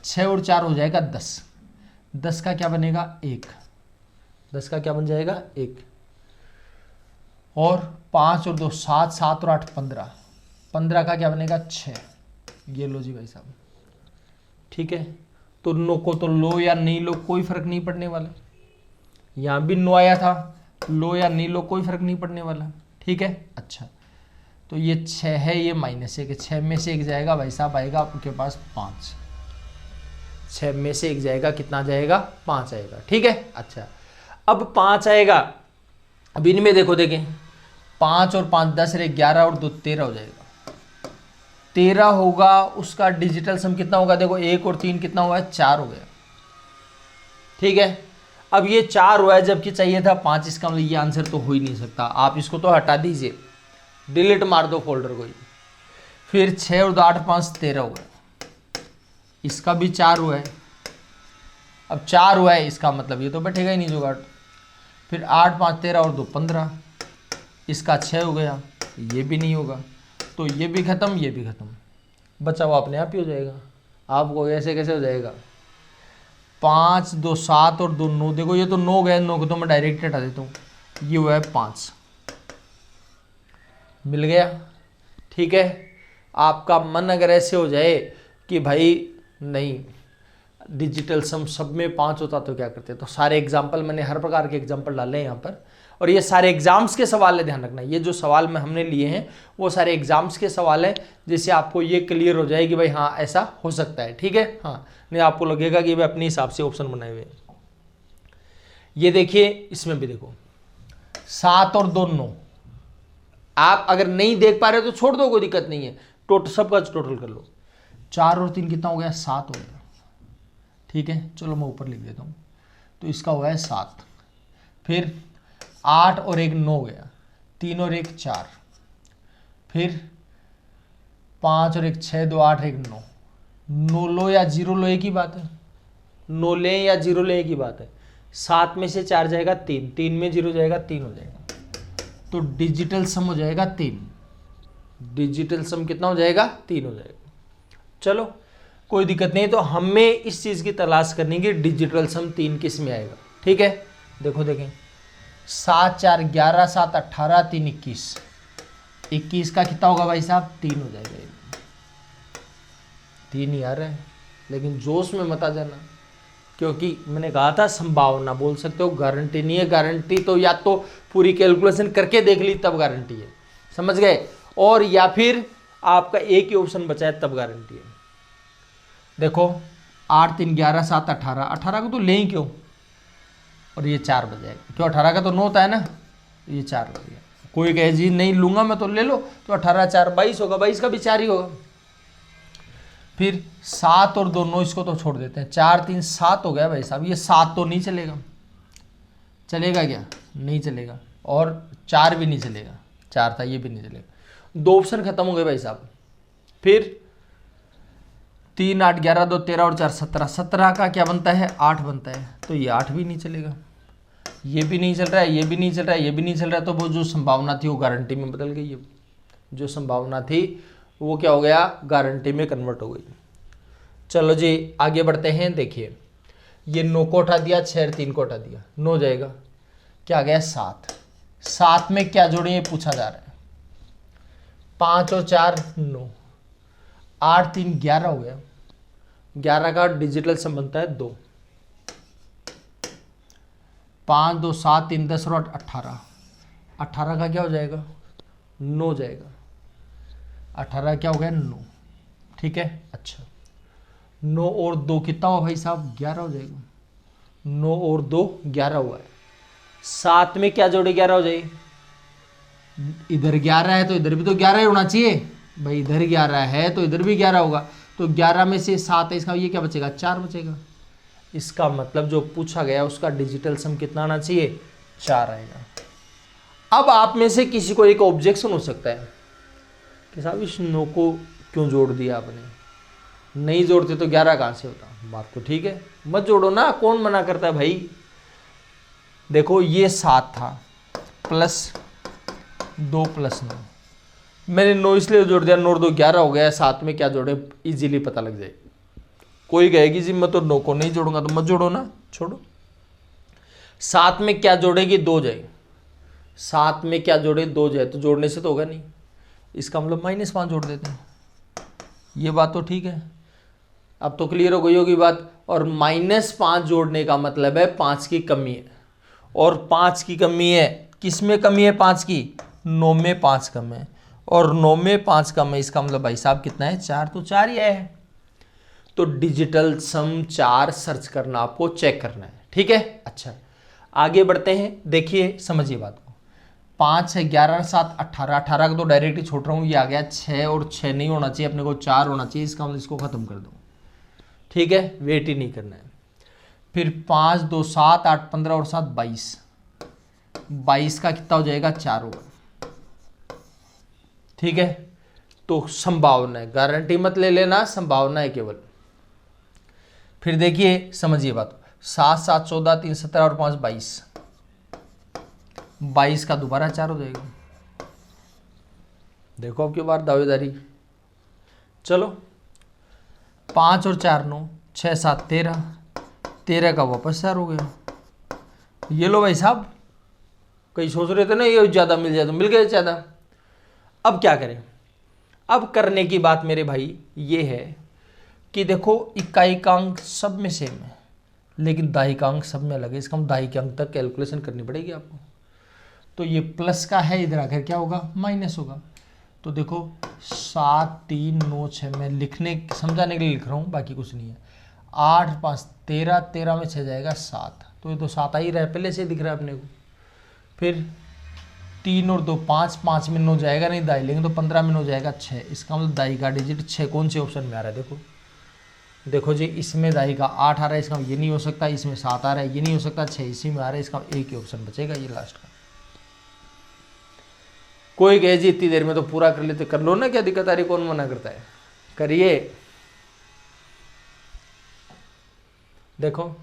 S1: 6 और 4 हो जाएगा 10, 10 का क्या बनेगा? 1, 10 का क्या बन जाएगा? 1। और 5 और 2 7, 7 और 8 15, 15 का क्या बनेगा? 6। ये लो जी भाई साहब। ठीक है, तो 9 को तो लो या नहीं लो कोई फर्क नहीं पड़ने वाला, यहां भी 9 आया था, लो या नहीं लो कोई फर्क नहीं पड़ने वाला। ठीक है, अच्छा तो ये 6 है, ये -1, 6 में से 1 जाएगा भाई साहब, आएगा आपके पास 5। 6 में से 1 जाएगा, कितना जाएगा? 5 आएगा। ठीक है, अच्छा अब 5 आएगा। अब इनमें देखो, देखें 5 और 5 10 रे 11 और 2 13 हो जाएगा। 13 होगा, उसका डिजिटल सम कितना होगा? देखो 1 और 3 कितना हुआ है? 4 हो गया। ठीक है, अब ये 4 हुआ है, जबकि चाहिए था 5, इसका मतलब ये आंसर तो हो ही नहीं सकता। आप इसको तो हटा दीजिए, डिलीट मार दो फोल्डर को। फिर 6 और 2 8 5 13 हो गया, इसका भी 4 हुआ है। अब 4 हुआ है, इसका मतलब ये तो बैठेगा ही नहीं जुगाड़। फिर 8 5 13 और 2 15, इसका 6 हो गया, ये भी नहीं होगा, तो ये भी खत्म, ये भी खत्म, बचा हुआ अपने आप ही हो जाएगा। आपको ऐसे कैसे हो जाएगा? 5 2 7 और 2 9, देखो ये तो 9 गए, 9 को तो मैं डायरेक्ट हटा देता हूँ, ये हुआ है 5, मिल गया। ठीक है, आपका मन अगर ऐसे हो जाए कि भाई नहीं डिजिटल सम सब में 5 होता तो क्या करते, तो सारे एग्जाम्पल मैंने हर प्रकार के एग्जाम्पल डाले हैं यहाँ पर, और ये सारे एग्जाम्स के सवाल है, ध्यान रखना। ये जो सवाल में हमने लिए हैं वो सारे एग्जाम्स के सवाल है, जिससे आपको ये क्लियर हो जाए कि भाई हाँ ऐसा हो सकता है। ठीक है, हाँ नहीं आपको लगेगा कि भाई अपने हिसाब से ऑप्शन बनाए हुए। ये देखिए, इसमें भी देखो 7 और 2 9, आप अगर नहीं देख पा रहे हो तो छोड़ दो, कोई दिक्कत नहीं है, टोटल सबका टोटल कर लो। 4 और 3 कितना हो गया? 7 हो गया। ठीक है, चलो मैं ऊपर लिख देता हूँ, तो इसका हुआ है 7। फिर 8 और 1 9 गया, 3 और 1 4, फिर 5 और 1 6, 2 8, 1 9। 9 लो या 0 लो एक ही बात है, 9 लें या 0 लें एक ही बात है। 7 में से 4 जाएगा 3, 3 में 0 जाएगा 3 हो जाएगा। तो डिजिटल सम हो जाएगा 3। डिजिटल सम कितना हो जाएगा? 3 हो जाएगा। चलो कोई दिक्कत नहीं। तो हमें इस चीज की तलाश करनी है डिजिटल सम 3 किस में आएगा। ठीक है, देखो देखें, 7 4 11, 7 18, 3 21। 21 का कितना होगा भाई साहब? 3 हो जाएगा। 3 ही आ रहा है, लेकिन जोश में मत आ जाना, क्योंकि मैंने कहा था संभावना बोल सकते हो, गारंटी नहीं है। गारंटी तो या तो पूरी कैलकुलेशन करके देख ली तब गारंटी है, समझ गए, और या फिर आपका एक ही ऑप्शन बचा है तब गारंटी है। देखो 8 3 11 7 18, 18 को तो ले ही क्यों, और ये 4 बच जाएगा, क्यों 18 का तो 9 होता है ना, ये 4 बच गया। कोई कहे जी नहीं लूंगा मैं तो ले लो, तो 18 4 22 होगा, 22 का भी 4 ही होगा। फिर 7 और 2 9, इसको तो छोड़ देते हैं। 4 3 7 हो गया भाई साहब, ये 7 तो नहीं चलेगा। चलेगा क्या? नहीं चलेगा। और 4 भी नहीं चलेगा, 4 था ये भी नहीं चलेगा। 2 ऑप्शन खत्म हो गए भाई साहब। फिर 3 8 11 2 13 और 4 17, 17 का क्या बनता है? 8 बनता है, तो ये 8 भी नहीं चलेगा। ये भी नहीं चल रहा है, ये भी नहीं चल रहा है, ये भी नहीं चल रहा है। तो वो जो संभावना थी वो गारंटी में बदल गई है। जो संभावना थी वो क्या हो गया? गारंटी में कन्वर्ट हो गई। चलो जी आगे बढ़ते हैं। देखिए ये 9 को उठा दिया, 6 और 3 को उठा दिया, 9 जाएगा, क्या आ गया? 7। 7 में क्या जोड़े ये पूछा जा रहा है। 5 और 4 9, 8 3 11 हो गया। 11 का डिजिटल सम बनता है 2। 5 2 7 3 10 और 18, 18 का क्या हो जाएगा? 9 जाएगा। 18 क्या हो गया? 9। ठीक है, अच्छा 9 और 2 कितना हुआ भाई साहब? 11 हो जाएगा। 9 और 2 11 हुआ है। 7 में क्या जोड़े 11 हो जाएगी? इधर 11 है तो इधर भी तो 11 ही होना चाहिए भाई, इधर 11 है तो इधर भी 11 होगा। तो 11 में से 7 है, इसका ये क्या बचेगा? 4 बचेगा। इसका मतलब जो पूछा गया उसका डिजिटल सम कितना आना चाहिए? 4 आएगा। अब आप में से किसी को एक ऑब्जेक्शन हो सकता है कि साहब इस 9 को क्यों जोड़ दिया आपने, नहीं जोड़ते तो 11 कहाँ से होता? बात तो ठीक है, मत जोड़ो ना, कौन मना करता है भाई। देखो ये 7 था प्लस 2 प्लस 9, मैंने 9 इसलिए जोड़ दिया, 9 और 2 11 हो गया। 7 में क्या जोड़े इजीली पता लग जाएगी। कोई कहेगी जी मैं तो 9 को नहीं जोड़ूंगा, तो मत जोड़ो ना, छोड़ो। 7 में क्या जोड़ेगी? 2 जाए। 7 में क्या जोड़े? 2 जाए, तो जोड़ने से तो होगा नहीं, इसका मतलब -5 जोड़ देते हैं। ये बात तो ठीक है, अब तो क्लियर हो गई होगी बात। और -5 जोड़ने का मतलब है 5 की कमी है, और 5 की कमी है, किस में कमी है 5 की? 9 में 5 कम है, और 9 में 5 कम है, इसका मतलब भाई साहब कितना है? 4। तो 4 ही है। तो डिजिटल सम 4 सर्च करना, आपको चेक करना है। ठीक है, अच्छा आगे बढ़ते हैं। देखिए समझिए बात को। 5 है 11 7 18, 18 को तो डायरेक्ट ही छोड़ रहा हूँ, ये आ गया 6, और 6 नहीं होना चाहिए अपने को, 4 होना चाहिए। इसका मतलब इसको खत्म कर दो। ठीक है, वेट ही नहीं करना है। फिर 5 2 7 8 15 और 7 22, 22 का कितना हो जाएगा? 4 होगा। ठीक है, तो संभावना है, गारंटी मत ले लेना, संभावना है केवल। फिर देखिए समझिए बात। 7 7 14 3 17 और 5 22, 22 का दोबारा 4 हो जाएगा। देखो अब की बार दावेदारी। चलो 5 और 4 9, 6 7 13, 13 का वापस 4 हो गया। ये लो भाई साहब, कई सोच रहे थे ना ये ज़्यादा मिल जाए, तो मिल गया ज़्यादा। अब क्या करें? अब करने की बात मेरे भाई ये है कि देखो इकाई का अंक सब में सेम है, लेकिन दाई का अंक सब में अलग है। इसका हम दाई के अंक तक कैलकुलेशन करनी पड़ेगी आपको। तो ये प्लस का है, इधर आकर क्या होगा? माइनस होगा। तो देखो 7 3 9 6, मैं लिखने समझाने के लिए लिख रहा हूँ, बाकी कुछ नहीं है। 8 5 13, 13 में 6 जाएगा 7, तो ये तो 7 आ ही रहा है, पहले से दिख रहा है अपने को। फिर 3 और 2 5, 5 में 9 जाएगा नहीं, दाई लेंगे तो 15 में 9 जाएगा 6। इसका मतलब दाई का डिजिट 6 कौन से ऑप्शन में आ रहा है? देखो देखो जी, इसमें दाई का 8 आ रहा है, इसका ये नहीं हो सकता। इसमें 7 आ रहा है, ये नहीं हो सकता। 6 इसी में आ रहा है, इसका एक ही ऑप्शन बचेगा, ये लास्ट का। कोई कहे जी इतनी देर में तो पूरा कर लेते, कर लो ना, क्या दिक्कत आ रही, कौन मना करता है, करिए। देखो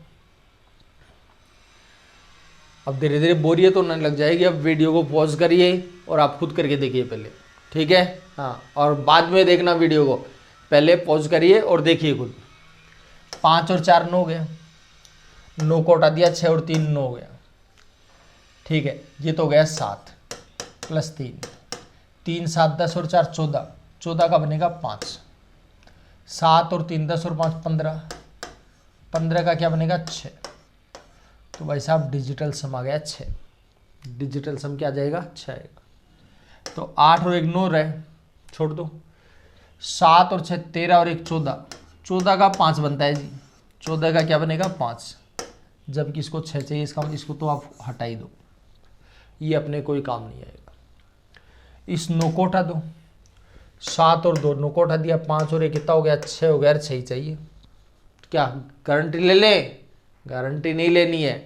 S1: अब धीरे धीरे बोरियत होने लग जाएगी। अब वीडियो को पॉज करिए और आप खुद करके देखिए पहले, ठीक है। हाँ, और बाद में देखना वीडियो को, पहले पॉज करिए और देखिए खुद। 5 और 4 9 हो गया, 9 को हटा दिया, 6 और 3 9 हो गया, ठीक है। ये तो हो गया 7 प्लस 3, 3 7 10 और 4 14, 14 का बनेगा 5, 7 और 3 10 और 5 15, 15 का क्या बनेगा 6। तो भाई साहब डिजिटल सम आ गया 6, डिजिटल सम क्या आ जाएगा 6 आएगा। तो 8 और 1 9 रहे, छोड़ दो। 7 और 6 13 और 1 14, 14 का 5 बनता है जी, 14 का क्या बनेगा 5, जबकि इसको 6 चाहिए, इसका इसको तो आप हटा ही दो, ये अपने कोई काम नहीं आएगा। इस 9 को हटा दो, 7 और 2 9 को हटा दिया, 5 और 1 कितना हो गया 6 हो गया, 6 ही चाहिए। क्या गारंटी ले ले, गारंटी नहीं लेनी है।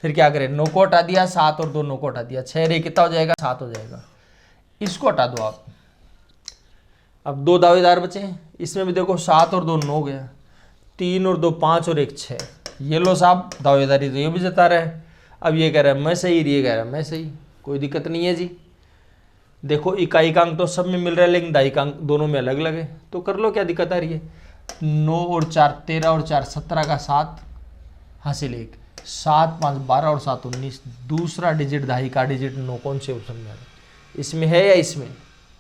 S1: फिर क्या करें, 9 को हटा दिया, 7 और 2 9 को हटा दिया, 6 रे कितना हो जाएगा 7 हो जाएगा। इसको हटा दो आप। अब 2 दावेदार बचे, इसमें भी देखो 7 और 2 9 गया, 3 और 2 5 और 1 6, ये लो साहब दावेदारी तो ये भी जता रहा है। अब ये कह रहा है मैं सही, ये कह रहा है मैं सही, कोई दिक्कत नहीं है जी। देखो इकाइकांक तो सब में मिल रहा है, लेकिन दायिकांक दोनों में अलग अलग है, तो कर लो, क्या दिक्कत आ रही है। 9 और 4 13 और 4 17 का 7 हासिल 1, 7 5 12 और 7 19, दूसरा डिजिट दाही का डिजिट 9 कौन से ऑप्शन में आ रहा है, इसमें है या इसमें,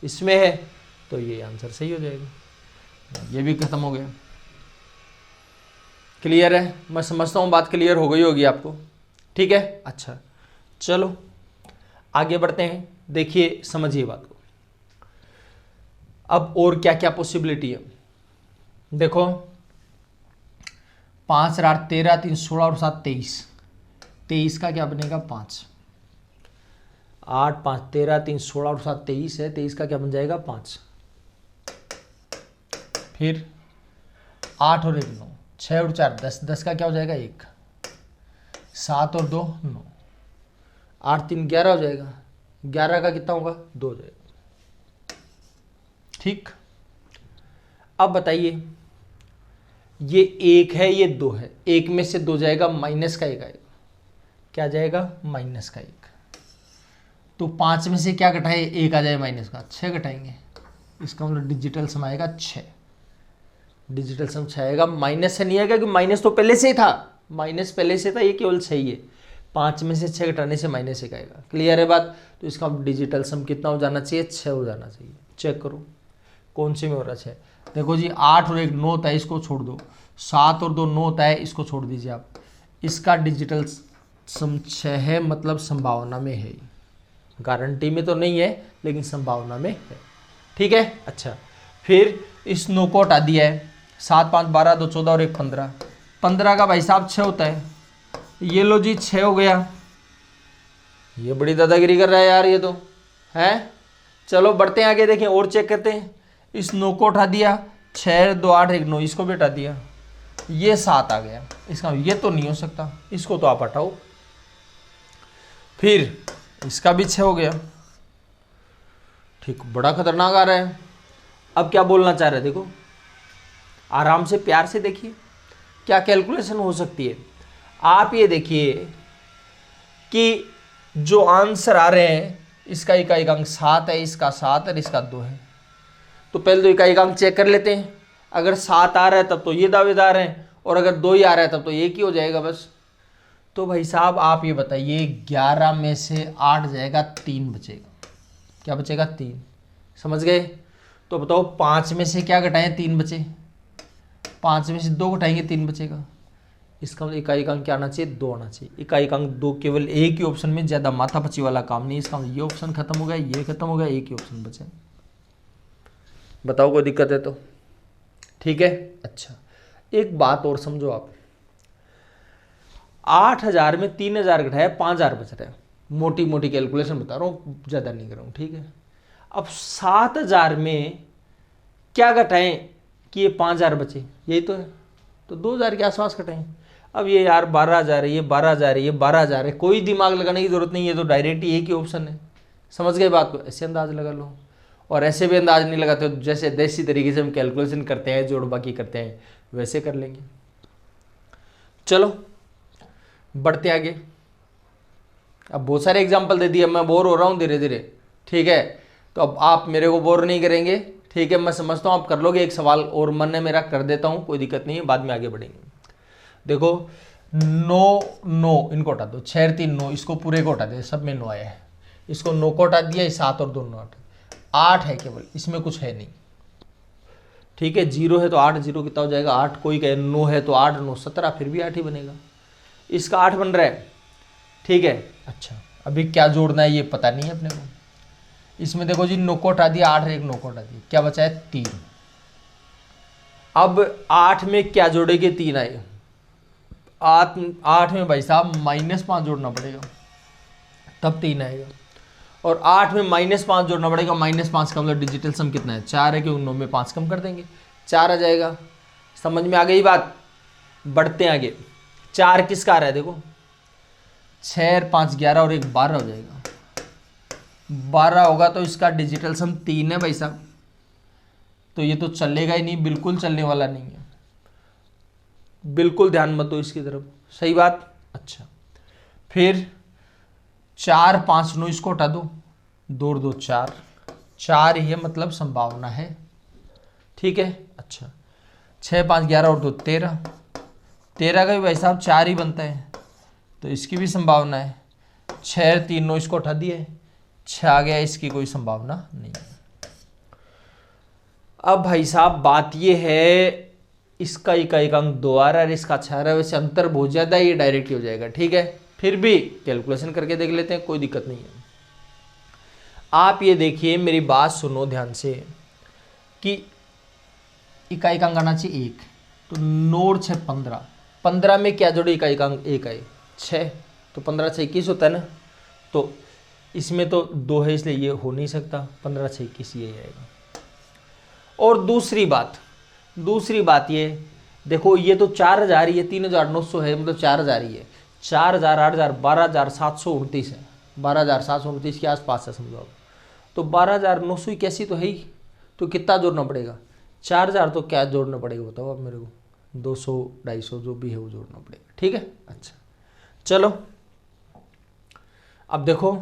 S1: इसमें है, तो ये आंसर सही हो जाएगा। ये भी खत्म हो गया। क्लियर है, मैं समझता हूँ बात क्लियर हो गई होगी आपको, ठीक है। अच्छा चलो आगे बढ़ते हैं, देखिए समझिए बात को। अब और क्या क्या पॉसिबिलिटी है, देखो 5 8 13 3 16 और 7 23, 23 का क्या बनेगा 5, 8 5 13 3 16 और 7 23 है, 23 का क्या बन जाएगा 5। फिर 8 और 1 9, 6 और 4 10, 10 का क्या हो जाएगा 1, 7 और 2 9, 8 3 11 हो जाएगा, 11 का कितना होगा 2 हो जाएगा, ठीक। अब बताइए ये 1 है, ये 2 है, 1 में से 2 जाएगा, माइनस का 1 आएगा, क्या जाएगा माइनस का 1। तो 5 में से क्या घटाए, 1 आ जाए माइनस का, 6 घटाएंगे, इसका मतलब डिजिटल सम आएगा 6, डिजिटल सम 6 आएगा, माइनस से नहीं आएगा, क्योंकि माइनस तो पहले से ही था, माइनस पहले से था, ये केवल 6 ही है, 5 में से 6 घटाने से माइनस 1 आएगा। क्लियर है बात, तो इसका डिजिटल सम कितना हो जाना चाहिए 6 हो जाना चाहिए। चेक करो कौन से में हो रहा है 6, देखो जी 8 और 1 9 होता है, इसको छोड़ दो, 7 और 2 9 होता है, इसको छोड़ दीजिए आप, इसका डिजिटल सम 6 है, मतलब संभावना में है, गारंटी में तो नहीं है लेकिन संभावना में है, ठीक है। अच्छा फिर इस 9 को हटा दिया है, 7 5 12 2 14 और 1 15, 15 का भाई साहब 6 होता है, ये लो जी 6 हो गया। ये बड़ी दादागिरी कर रहा है यार ये तो है। चलो बढ़ते हैं आगे, देखें और चेक करते हैं। इस 9 को उठा दिया, 6 2 8 1 9, इसको भी हटा दिया, ये 7 आ गया, इसका ये तो नहीं हो सकता, इसको तो आप हटाओ। फिर इसका भी 6 हो गया, ठीक, बड़ा खतरनाक आ रहा है। अब क्या बोलना चाह रहे हैं, देखो आराम से प्यार से देखिए क्या कैलकुलेशन हो सकती है। आप ये देखिए कि जो आंसर आ रहे हैं, इसका इकाइकांक 7 है, इसका 7 और इसका 2 है, तो पहले तो इकाइकांक चेक कर लेते हैं। अगर 7 आ रहा है तब तो ये दावेदार हैं, और अगर 2 ही आ रहा है तब तो एक ही हो जाएगा बस। तो भाई साहब आप ये बताइए, 11 में से 8 जाएगा, 3 बचेगा, क्या बचेगा 3, समझ गए। तो बताओ 5 में से क्या घटाएं, 3 बचे, 5 में से 2 घटाएंगे 3 बचेगा, इसका मतलब इकाइकांक क्या आना चाहिए 2 आना चाहिए। इकाइकांक 2 केवल एक ही ऑप्शन में, ज़्यादा माथापच्ची वाला काम नहीं, इसका मतलब ये ऑप्शन खत्म हो गया, ये खत्म हो गया, एक ही ऑप्शन बचा। बताओ कोई दिक्कत है तो, ठीक है। अच्छा एक बात और समझो आप, 8000 में 3000 घटाया, 5000 बच रहा है, मोटी मोटी कैलकुलेशन बता रहा हूँ, ज़्यादा नहीं कर रहा हूँ, ठीक है। अब 7000 में क्या घटाएं कि ये 5000 बचे, यही तो है, तो 2000 के आसपास घटाएं। अब ये यार 12000 है, ये 12000 है, ये 12000 है, कोई दिमाग लगाने की जरूरत नहीं है, तो डायरेक्ट एक ही ऑप्शन है, समझ गए बात को? ऐसे अंदाज लगा लो, और ऐसे भी अंदाज नहीं लगाते तो जैसे देसी तरीके से हम कैलकुलेशन करते हैं, जोड़ बाकी करते हैं, वैसे कर लेंगे। चलो बढ़ते आगे। अब बहुत सारे एग्जाम्पल दे दिए, मैं बोर हो रहा हूँ धीरे धीरे, ठीक है, तो अब आप मेरे को बोर नहीं करेंगे, ठीक है, मैं समझता हूँ आप कर लोगे। एक सवाल और मन है मेरा, कर देता हूँ, कोई दिक्कत नहीं है, बाद में आगे बढ़ेंगे। देखो 9 9 इनको हटा दो, 6 3 9, इसको पूरे को हटा दे, सब में 9 आया है, इसको 9 को हटा दिया, 7 और 2 9 8 है केवल, इसमें कुछ है नहीं, ठीक है। 0 है तो 8, 0 कितना हो जाएगा 8, कोई कहे 9 है तो 8 9 17, फिर भी 8 ही बनेगा, इसका 8 बन रहा है, ठीक है। अच्छा अभी क्या जोड़ना है ये पता नहीं है अपने को, इसमें देखो जी 9 को हटा दिया, 8 और 1 9 को हटा दिया, क्या बचा है 3। अब 8 में क्या जोड़ेंगे, 3 आए, 8 में भाई साहब -5 जोड़ना पड़ेगा, तब 3 आएगा, और 8 में -5 जोड़ना पड़ेगा, -5 का मतलब डिजिटल सम कितना है 4 है, क्योंकि 9 में 5 कम कर देंगे, 4 आ जाएगा। समझ में आ गई बात? बढ़ते हैं आगे। 4 किसका आ रहा है देखो, 6 5 11 और 1 12 हो जाएगा, 12 होगा तो इसका डिजिटल सम 3 है भाई साहब, तो ये तो चलेगा ही नहीं, बिल्कुल चलने वाला नहीं है, बिल्कुल ध्यान मत दो इसकी तरफ, सही बात। अच्छा फिर 4 5 9, इसको हटा दो, 2 2 4, 4 ही है मतलब संभावना है, ठीक है। अच्छा 6 5 11 और 2 13, 13 का भी भाई साहब 4 ही बनता है, तो इसकी भी संभावना है, 6 3 9, इसको हटा दिए, 6 आ गया, इसकी कोई संभावना नहीं है। अब भाई साहब बात ये है, इसका इकाई अंक 2 आ रहा है, इसका 6 आ रहा है, वैसे अंतर बहुत ज़्यादा है, ये डायरेक्ट हो जाएगा, ठीक है। फिर भी कैलकुलेशन करके देख लेते हैं, कोई दिक्कत नहीं है। आप ये देखिए, मेरी बात सुनो ध्यान से, कि इकाई का अंक आना चाहिए 1, तो 9 और 6 15, 15 में क्या जोड़े, इकाई का अंक 1 आए 6, तो 15 6 21 होता है ना, तो इसमें तो 2 है इसलिए ये हो नहीं सकता, 15 6 21 ये आएगा। और दूसरी बात ये देखो, ये तो 4000 ही है, 3900 है, मतलब 4000 ही है, 4000 8000 12729 है, 12729 के आसपास है समझो आप, तो 12981 तो है ही, तो कितना जोड़ना पड़ेगा 4000, तो क्या जोड़ना पड़ेगा बताओ आप मेरे को, 200 250 जो भी है वो जोड़ना पड़ेगा, ठीक है। अच्छा चलो अब देखो,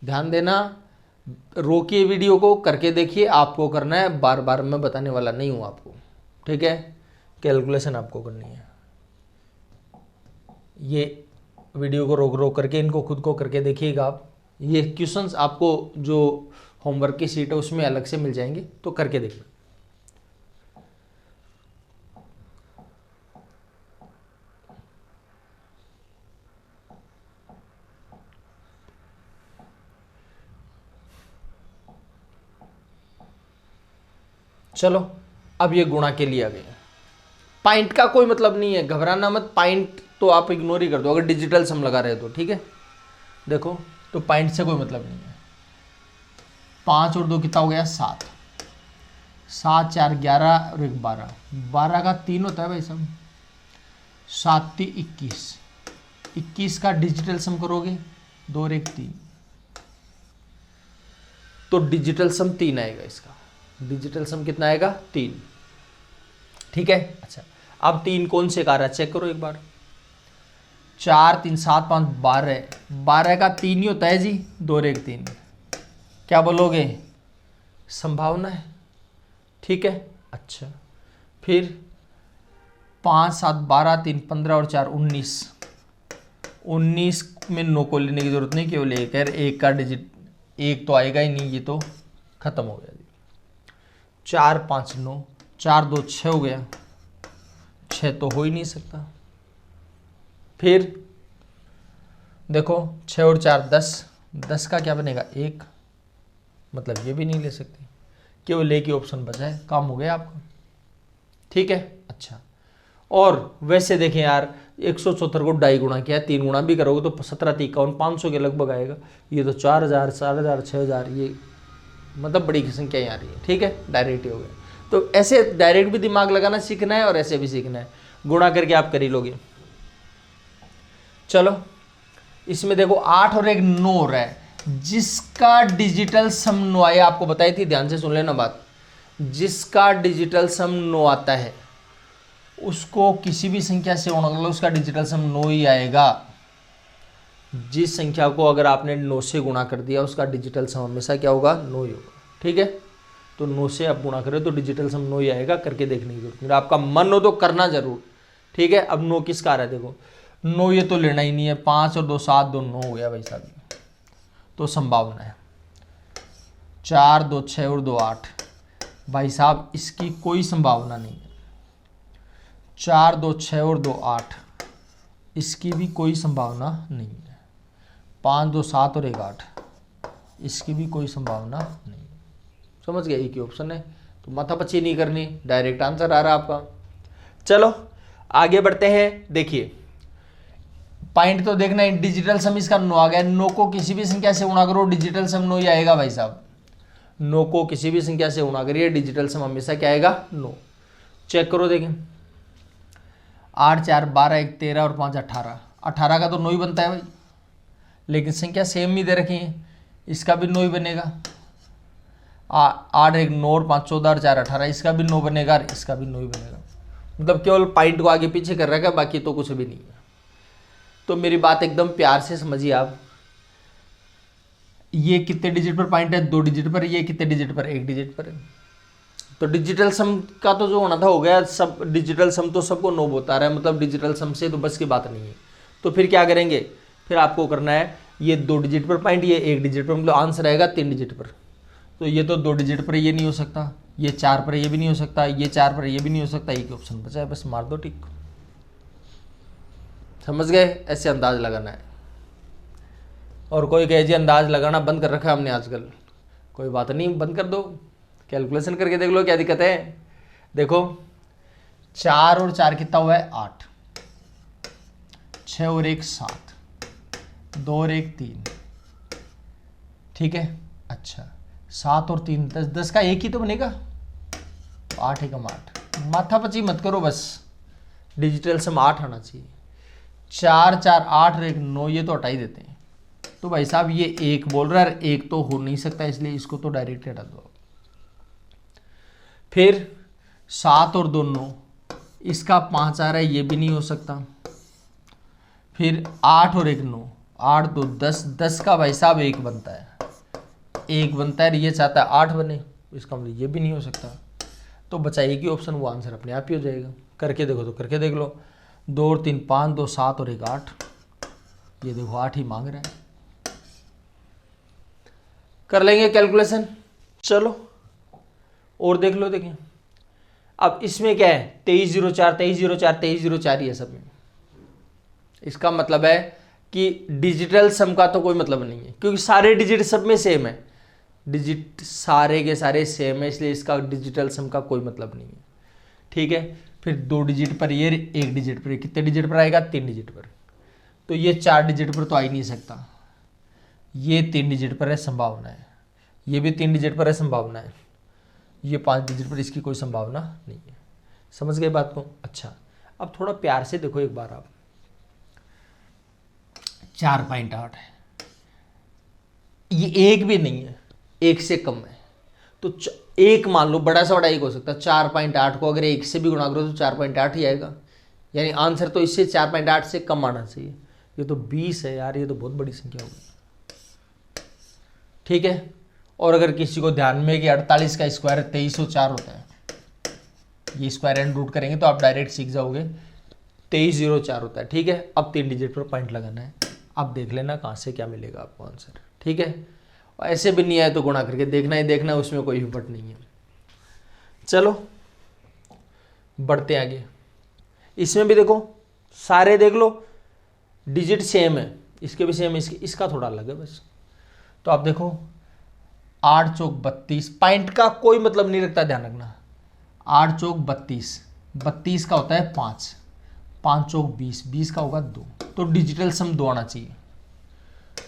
S1: ध्यान देना, रोकिए वीडियो को, करके देखिए, आपको करना है, बार बार मैं बताने वाला नहीं हूँ आपको, ठीक है, कैलकुलेशन आपको करनी है। ये वीडियो को रोक रोक करके इनको खुद को करके देखिएगा आप, ये क्वेश्चंस आपको जो होमवर्क की शीट है उसमें अलग से मिल जाएंगे, तो करके देखिए। चलो अब ये गुणा के लिए आ गया, पॉइंट का कोई मतलब नहीं है, घबराना मत, पॉइंट तो आप इग्नोर ही कर दो अगर डिजिटल सम लगा रहे हो तो, ठीक है। देखो तो पॉइंट से कोई मतलब नहीं है, 5 और 2 कितना हो गया 7, 7 4 11 और 1 12, 12 का 3 होता है भाई साहब, 7 3 21, 21 का डिजिटल सम करोगे 2 और 1 3, तो डिजिटल सम 3 आएगा, इसका डिजिटल सम कितना आएगा 3, ठीक है। अच्छा अब 3 कौन से का रहा है चेक करो एक बार, 4 3 7 5 12, 12 का 3 ही होता है जी, 2 और 1 3, क्या बोलोगे संभावना है, ठीक है। अच्छा फिर 5 7 12 3 15 और 4 19, 19 में 9 को लेने की जरूरत नहीं, केवल 1 है, 1 का डिजिट 1 तो आएगा ही नहीं, ये तो खत्म हो गया जी। 4 5 9, 4 2 6 हो गया, 6 तो हो ही नहीं सकता। फिर देखो 6 और 4 10, 10 का क्या बनेगा 1, मतलब ये भी नहीं ले सकते, केवल एक ही ऑप्शन बचा है, काम हो गया आपका, ठीक है। अच्छा और वैसे देखें यार, 174 को 2.5 गुणा किया, 3 गुणा भी करोगे तो 17 3 51 500 के लगभग आएगा, ये तो 4000 4000 6000, ये मतलब बड़ी संख्या ही आ रही है, ठीक है, डायरेक्ट ही हो गया। तो ऐसे डायरेक्ट भी दिमाग लगाना सीखना है और ऐसे भी सीखना है, गुणा करके आप कर ही लोगे। चलो इसमें देखो 8 और 1 9 हो रहा है, जिसका डिजिटल सम 9 आया, आपको बताई थी, ध्यान से सुन लेना बात, जिसका डिजिटल सम 9 आता है उसको किसी भी संख्या से गुणा कर लो, उसका डिजिटल सम 9 ही आएगा। जिस संख्या को अगर आपने 9 से गुणा कर दिया उसका डिजिटल सम हमेशा क्या होगा, 9 ही होगा। ठीक है, तो 9 से आप गुणा करें तो डिजिटल सम 9 ही आएगा, करके देखने की जरूरत नहीं, आपका मन हो तो करना जरूर। ठीक है, अब 9 किसका आ रहा है, देखो 9 ये तो लेना ही नहीं है, 5 और 2 7, 2 9 हो गया भाई साहब, तो संभावना है 4 2 6 और 2 8, भाई साहब इसकी कोई संभावना नहीं है। 4 2 6 और 2 8, इसकी भी कोई संभावना नहीं है। 5 2 7 और 1 8, इसकी भी कोई संभावना नहीं है। समझ गए, एक ही ऑप्शन है, तो माथापच्ची नहीं करनी, डायरेक्ट आंसर आ रहा है आपका। चलो आगे बढ़ते हैं। देखिए पॉइंट तो देखना है, डिजिटल सम इसका 9 आ गया, 9 को किसी भी संख्या से गुणा करो डिजिटल सम 9 ही आएगा भाई साहब। 9 को किसी भी संख्या से गुणा करिए डिजिटल सम हमेशा क्या आएगा, 9। चेक करो देखें, 8 4 12 1 13 और 5 18, 18 का तो 9 ही बनता है भाई, लेकिन संख्या सेम ही दे रखी है, इसका भी 9 ही बनेगा। 8 1 9 और 5 14 और 4 18, इसका भी 9 बनेगा और इसका भी 9 ही बनेगा। मतलब केवल पॉइंट को आगे पीछे कर रखा है, बाकी तो कुछ भी नहीं है। तो मेरी बात एकदम प्यार से समझिए आप, ये कितने डिजिट पर पॉइंट है, 2 डिजिट पर, ये कितने डिजिट पर, 1 डिजिट पर है। तो डिजिटल सम का तो जो होना था हो गया, सब डिजिटल सम तो सबको 9 बता रहा है, मतलब डिजिटल सम से तो बस की बात नहीं है। तो फिर क्या करेंगे, फिर आपको करना है ये 2 डिजिट पर पॉइंट, ये 1 डिजिट पर, मतलब आंसर आएगा 3 डिजिट पर। तो ये तो 2 डिजिट पर ये नहीं हो सकता, ये 4 पर ये भी नहीं हो सकता, ये 4 पर ये भी नहीं हो सकता, एक ऑप्शन बचा है, बस मार दो टिक। समझ गए, ऐसे अंदाज लगाना है। और कोई कहे जी अंदाज लगाना बंद कर रखा है हमने आजकल, कोई बात नहीं, बंद कर दो, कैलकुलेशन करके देख लो क्या दिक्कत है। देखो 4 और 4 कितना हुआ है, 8, 6 और 1 7, 2 और 1 3, ठीक है। अच्छा 7 और 3 10, 10 का एक ही तो बनेगा, 8 एकम 8, माथापच्ची मत करो, बस डिजिटल सम 8 आना चाहिए। 4 4 8 और 1 9, ये तो हटा ही देते हैं। तो भाई साहब ये 1 बोल रहा है, 1 तो हो नहीं सकता, इसलिए इसको तो डायरेक्ट हटा दो। फिर 7 और 2 9, इसका 5 आ रहा है, ये भी नहीं हो सकता। फिर 8 और 1 9, 8 2 10, 10 का भाई साहब 1 बनता है, 1 बनता है, ये चाहता है 8 बने, इसका मतलब ये भी नहीं हो सकता। तो बचा एक ही ऑप्शन, वो आंसर अपने आप ही हो जाएगा। करके देखो तो करके देख लो, 2 और 3 5, 2 7 और 1 8, ये देखो 8 ही मांग रहा है। कर लेंगे कैलकुलेशन, चलो और देख लो। देखिए अब इसमें क्या है, 23 0 4 23 0 4 23 0 4 ही है सब में। इसका मतलब है कि डिजिटल सम का तो कोई मतलब नहीं है, क्योंकि सारे डिजिट सब में सेम है, डिजिट सारे के सारे सेम है, इसलिए इसका डिजिटल सम का कोई मतलब नहीं है। ठीक है, फिर 2 डिजिट पर ये, 1 डिजिट पर, कितने डिजिट पर आएगा, 3 डिजिट पर। तो ये 4 डिजिट पर तो आ ही नहीं सकता, ये 3 डिजिट पर है, संभावना है। ये भी 3 डिजिट पर है, संभावना है। ये 5 डिजिट पर, इसकी कोई संभावना नहीं है। समझ गए बात को। अच्छा अब थोड़ा प्यार से देखो एक बार आप, 4.8 है, ये 1 भी नहीं है, 1 से कम है, तो 1 मान लो, बड़ा से बड़ा 1 हो सकता है। 4.8 को अगर 1 से भी गुणा करो तो 4.8 ही आएगा, यानी आंसर तो इससे 4.8 से कम आना चाहिए। ये तो 20 है यार, ये तो बहुत बड़ी संख्या होगी। ठीक है, और अगर किसी को ध्यान में कि 48 का स्क्वायर 2304 होता है, ये स्क्वायर एंड रूट करेंगे तो आप डायरेक्ट सीख जाओगे, 2304 होता है। ठीक है, अब 3 डिजिट पर पॉइंट लगाना है, अब देख लेना कहाँ से क्या मिलेगा आपको आंसर। ठीक है, और ऐसे भी नहीं आए तो गुणा करके देखना ही देखना है, उसमें कोई हिम्मत नहीं है। चलो बढ़ते आगे। इसमें भी देखो सारे देख लो डिजिट सेम है, इसके भी सेम है, इसका थोड़ा अलग है बस। तो आप देखो 8 चौक 32, पॉइंट का कोई मतलब नहीं रखता, ध्यान रखना। 8 चौक 32, 32 का होता है 5, 5 चौक 20, 20 का होगा 2, तो डिजिटल सम 2 आना चाहिए।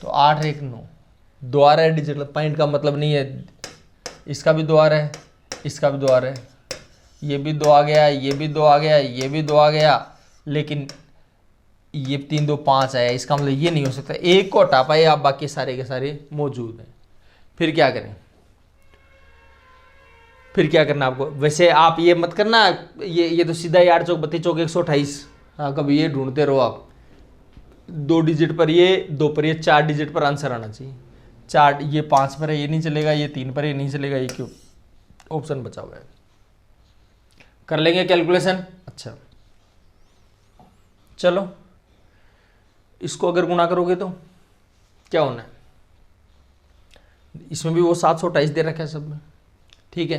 S1: तो 8 1 9, 2 आ रहा है डिजिटल, पॉइंट का मतलब नहीं है, इसका भी 2 आ रहा है, इसका भी 2 आ रहा है, ये भी 2 आ गया, ये भी 2 आ गया, ये भी 2 आ गया, लेकिन ये 3 2 5 आया, इसका मतलब ये नहीं हो सकता, एक को हटा पाए आप, बाकी सारे के सारे मौजूद हैं। फिर क्या करें, फिर क्या करना आपको, वैसे आप ये मत करना, ये तो सीधा ही 8 चौक 32 चौक 128, हाँ कभी ये ढूंढते रहो आप, 2 डिजिट पर ये, 2 पर ये, 4 डिजिट पर आंसर आना चाहिए। 4, ये 5 पर है ये नहीं चलेगा, ये 3 पर ये नहीं चलेगा, ये क्यों ऑप्शन बचा हुआ है। कर लेंगे कैलकुलेशन। अच्छा चलो, इसको अगर गुणा करोगे तो क्या होना है, इसमें भी वो 728 दे रखा है सब में, ठीक है।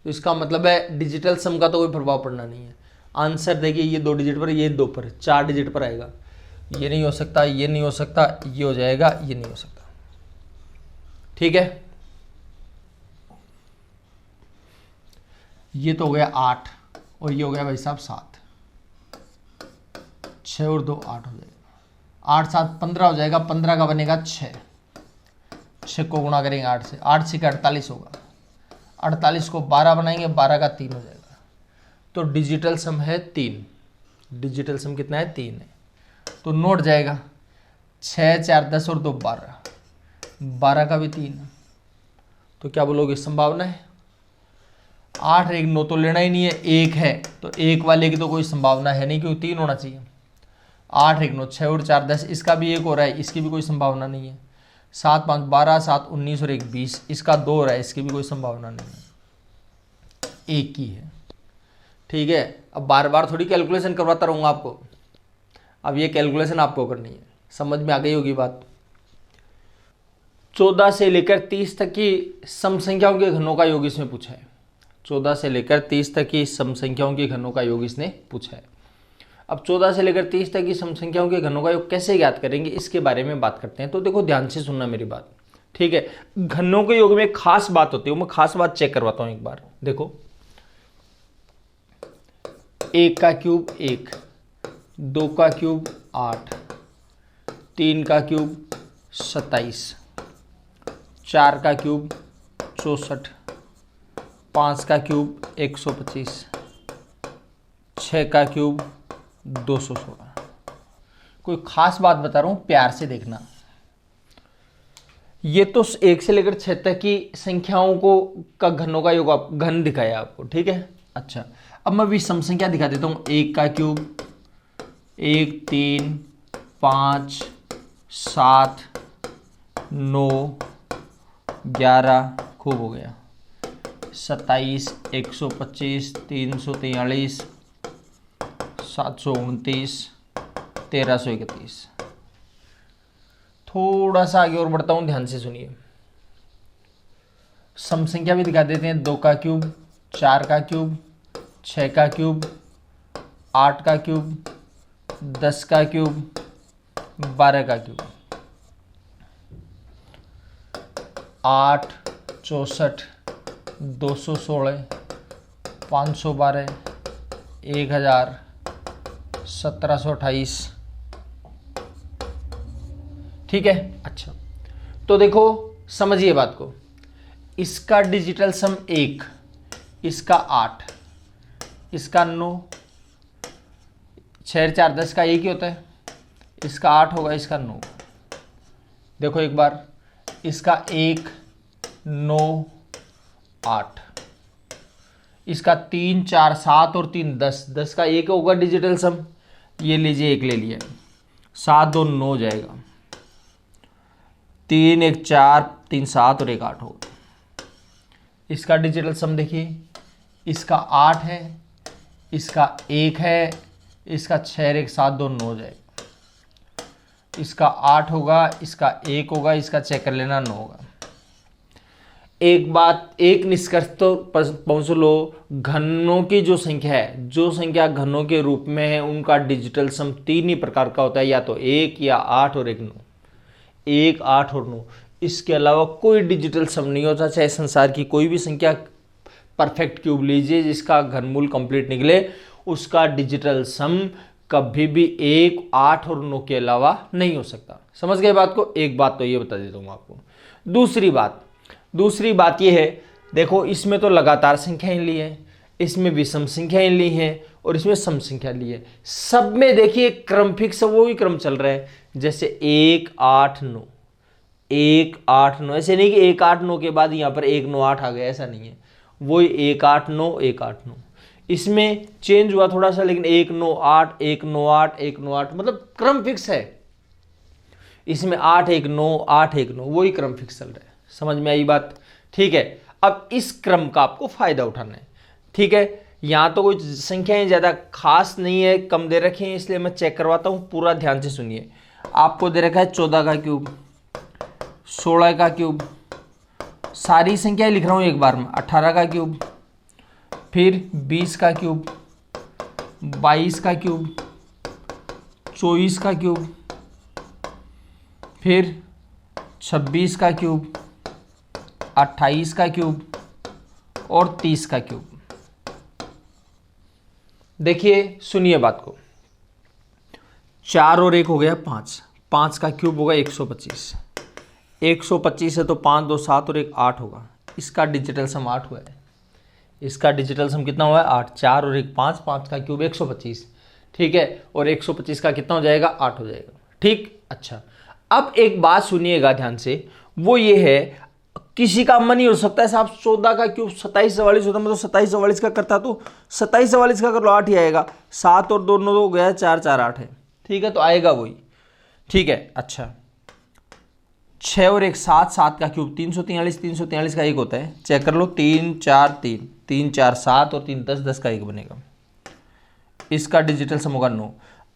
S1: तो इसका मतलब है डिजिटल सम का तो कोई प्रभाव पड़ना नहीं है। आंसर देखिए, ये 2 डिजिट पर, ये 2 पर, 4 डिजिट पर आएगा, ये नहीं हो सकता, ये नहीं हो सकता, ये हो जाएगा, ये नहीं हो सकता, ठीक है। ये तो हो गया 8 और ये हो गया भाई साहब 7, 6 और 2 8 हो जाएगा, 8 7 15 हो जाएगा, 15 का बनेगा 6, 6 को गुणा करेंगे 8 से, 8 6 का 48 होगा, 48 को 12 बनाएंगे, 12 का 3 हो जाएगा। तो डिजिटल सम है 3, डिजिटल सम कितना है 3 है, तो नोट जाएगा 6 4 10 और 2 12, 12 का भी 3, तो क्या बोलोगे संभावना है। 8 1 9 तो लेना ही नहीं है, 1 है तो 1 वाले की तो कोई संभावना है नहीं, क्योंकि 3 होना चाहिए। 8 1 9 6 और 4 10, इसका भी 1 हो रहा है, इसकी भी कोई संभावना नहीं है। 7 5 12 7 19 और 1 20, इसका 2 हो रहा है, इसकी भी कोई संभावना नहीं है, एक ही है, ठीक है। अब बार बार थोड़ी कैलकुलेशन करवाता रहूँगा आपको, अब ये कैलकुलेशन आपको करनी है, समझ में आ गई होगी बात। 14 से लेकर 30 तक की सम संख्याओं के घनों का योग इसमें पूछा है। 14 से लेकर 30 तक की सम संख्याओं के घनों का योग इसने पूछा है। अब 14 से लेकर 30 तक की सम संख्याओं के घनों का योग कैसे ज्ञात करेंगे, इसके बारे में बात करते हैं। तो देखो ध्यान से सुनना मेरी बात, ठीक है। घनों के योग में एक खास बात होती है, मैं खास बात चेक करवाता हूं एक बार। देखो 1 का क्यूब 1, 2 का क्यूब 8, 3 का क्यूब 27, 4 का क्यूब 64, 5 का क्यूब 125, 6 का क्यूब 216। कोई खास बात बता रहा हूं, प्यार से देखना। ये तो 1 से लेकर 6 तक की संख्याओं को का घनों का योग घन दिखाया आपको, ठीक है। अच्छा, अब मैं भी सम संख्या दिखा देता हूं। 1 का क्यूब 1 3 5 7 9 11, खूब हो गया, 27 125 343 729 1331। थोड़ा सा आगे और बढ़ता हूं, ध्यान से सुनिए। सम संख्या भी दिखा देते हैं। 2 का क्यूब 4 का क्यूब 6 का क्यूब 8 का क्यूब 10 का क्यूब 12 का क्यूब। 8 64 216 512 1000 1728, ठीक है। अच्छा, तो देखो समझिए बात को। इसका डिजिटल सम 1, इसका 8, इसका 9, 6 4 10 का 1 ही होता है, इसका 8 होगा, इसका 9। देखो एक बार, इसका 1 9 8, इसका 3 4 7 और 3 10, 10 का 1 होगा डिजिटल सम। ये लीजिए 1 ले लिया, 7 2 9 जाएगा, 3 1 4 3 7 और 1 8 होगा। इसका डिजिटल सम देखिए, इसका 8 है, इसका 1 है, इसका 6 1 7 2 9 जाएगा, इसका 8 होगा, इसका 1 होगा, इसका चेक कर लेना 9 होगा। एक बात, एक निष्कर्ष तो पहुंच लो, घनों की जो संख्या है, जो संख्या घनों के रूप में है, उनका डिजिटल सम 3 ही प्रकार का होता है, या तो 1 या 8 और 1 9, 1 8 और 9। इसके अलावा कोई डिजिटल सम नहीं होता, चाहे संसार की कोई भी संख्या परफेक्ट क्यूब लीजिए जिसका घनमूल कंप्लीट निकले, उसका डिजिटल सम कभी भी 1 8 और 9 के अलावा नहीं हो सकता। समझ गए बात को। एक बात तो ये बता देता हूँ आपको। दूसरी बात ये है, देखो इसमें तो लगातार संख्याएं ली है, इसमें विषम संख्याएं ली हैं और इसमें सम संख्या ली है। सब में देखिए क्रम फिक्स, वो ही क्रम चल रहा है, जैसे 1 8 9 1 8 9, ऐसे नहीं कि 1 8 9 के बाद यहाँ पर 1 9 8 आ गया, ऐसा नहीं है, वही 1 8 9 1 8 9। इसमें चेंज हुआ थोड़ा सा, लेकिन 1 9 8 1 9 8 1 9 8, मतलब क्रम फिक्स है। इसमें 8 1 9 8 1 9, वही क्रम फिक्स चल रहा है। समझ में आई बात? ठीक है, अब इस क्रम का आपको फायदा उठाना है। ठीक है, यहां तो कोई संख्याएं ज्यादा खास नहीं है, कम दे रखी हैं, इसलिए मैं चेक करवाता हूं, पूरा ध्यान से सुनिए। आपको दे रखा है 14 का क्यूब, 16 का क्यूब, सारी संख्याएं लिख रहा हूं एक बार में, 18 का क्यूब, फिर 20 का क्यूब, 22 का क्यूब, 24 का क्यूब, फिर 26 का क्यूब, 28 का क्यूब और 30 का क्यूब। देखिए सुनिए बात को, 4 और 1 हो गया 5, 5 का क्यूब होगा 125, 125 है तो 5 2 7 और 1 8 होगा, इसका डिजिटल सम 8 हुआ है। इसका डिजिटल सम कितना हुआ है? 8। 4 और 1 5, 5 का क्यूब 125, ठीक है, और 125 का कितना हो जाएगा? 8 हो जाएगा। ठीक, अच्छा, अब एक बात सुनिएगा ध्यान से, वो ये है, किसी का मन ही हो सकता है साहब 14 का क्यूब 27 44 होता, मतलब 27 44 का करता, तो 27 44 का कर लो 8 ही आएगा। 7 और 2 9 हो गया, 4 4 8 है, ठीक है, तो आएगा वही। ठीक है, अच्छा, 6 और 1 7, 7 का क्यूब 343, 343 का 1 होता है, चेक कर लो, 3 4 3, 3 4 7 और 3 10, 10 का 1 बनेगा। इसका डिजिटल सम होगा 9।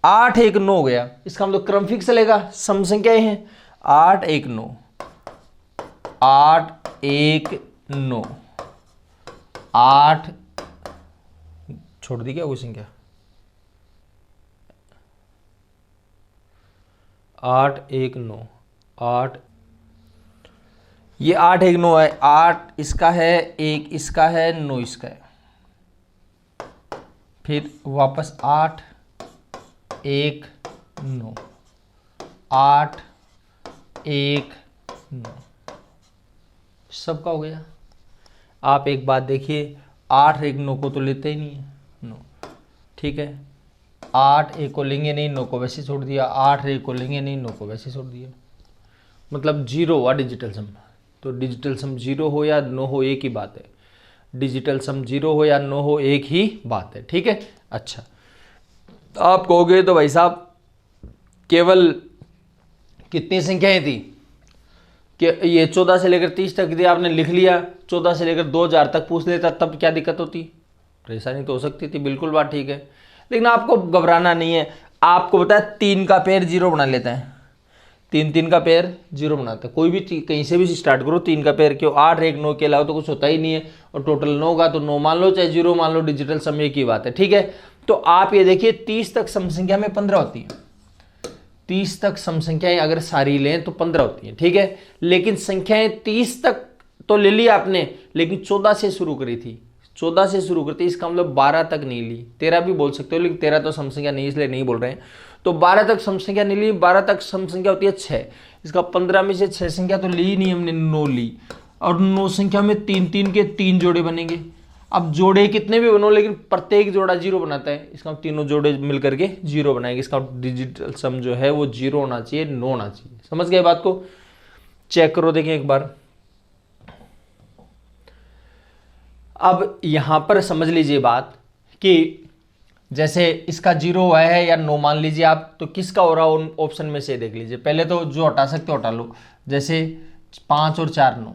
S1: 8 1 9 हो गया, इसका मतलब क्रम फिक्स चलेगा, सम संख्याएं हैं। 8 1 9, 8 1 9, 8 छोड़ दी क्या कोई संख्या? 8 1 9, 8, ये 8 1 9 है, 8 इसका है, 1 इसका है, 9 इसका है, फिर वापस 8 1 9, 8 1 9, सबका हो गया। आप एक बात देखिए, 8 1 9 को तो लेते ही नहीं है, 9, ठीक है, 8 1 को लेंगे नहीं, 9 को वैसे छोड़ दिया, 8 1 को लेंगे नहीं, 9 को वैसे छोड़ दिया, मतलब 0 हुआ डिजिटल सम। तो डिजिटल सम 0 हो या 9 हो, एक ही बात है, डिजिटल सम 0 हो या 9 हो, एक ही बात है। ठीक है, अच्छा, आप कहोगे तो भाई साहब केवल कितनी संख्याएं थी कि ये 14 से लेकर 30 तक दिया, आपने लिख लिया, 14 से लेकर 2000 तक पूछ लेता, तब क्या दिक्कत होती? परेशानी तो हो सकती थी, बिल्कुल बात ठीक है, लेकिन आपको घबराना नहीं है। आपको पता है 3 का पेयर 0 बना लेता है, 3 3 का पेयर 0 बनाता है, कोई भी कहीं से भी स्टार्ट करो, 3 का पेयर क्यों? 8 1 9 के अलावा तो कुछ होता ही नहीं है, और टोटल 9 का तो 9 मान लो चाहे 0 मान लो, डिजिटल सम एक ही बात है। ठीक है, तो आप ये देखिए 30 तक सम संख्या में 15 होती है, 30 तक सम संख्याएं अगर सारी लें तो 15 होती हैं, ठीक है, लेकिन संख्याएं 30 तक तो ले ली आपने, लेकिन 14 से शुरू करी थी, 14 से शुरू करती, इसका मतलब 12 तक नहीं ली, 13 भी बोल सकते हो, लेकिन 13 तो सम संख्या नहीं, इसलिए नहीं बोल रहे हैं, तो 12 तक सम संख्या नहीं ली। 12 तक सम संख्या होती है 6, इसका 15 में से 6 संख्या तो ली ही नहीं हमने, 9 ली, और 9 संख्या में 3 3 के 3 जोड़े बनेंगे। अब जोड़े कितने भी बनो, लेकिन प्रत्येक जोड़ा 0 बनाता है, इसका तीनों जोड़े मिल करके 0 बनाएंगे, इसका डिजिटल सम जो है वो 0 होना चाहिए, 9 होना चाहिए। समझ गए बात को? चेक करो, देखें एक बार। अब यहां पर समझ लीजिए बात कि जैसे इसका 0 हुआ है या 9 मान लीजिए आप, तो किसका हो रहा है उन ऑप्शन में से देख लीजिए। पहले तो जो हटा सकते हो हटा लो, जैसे 5 और 4 9,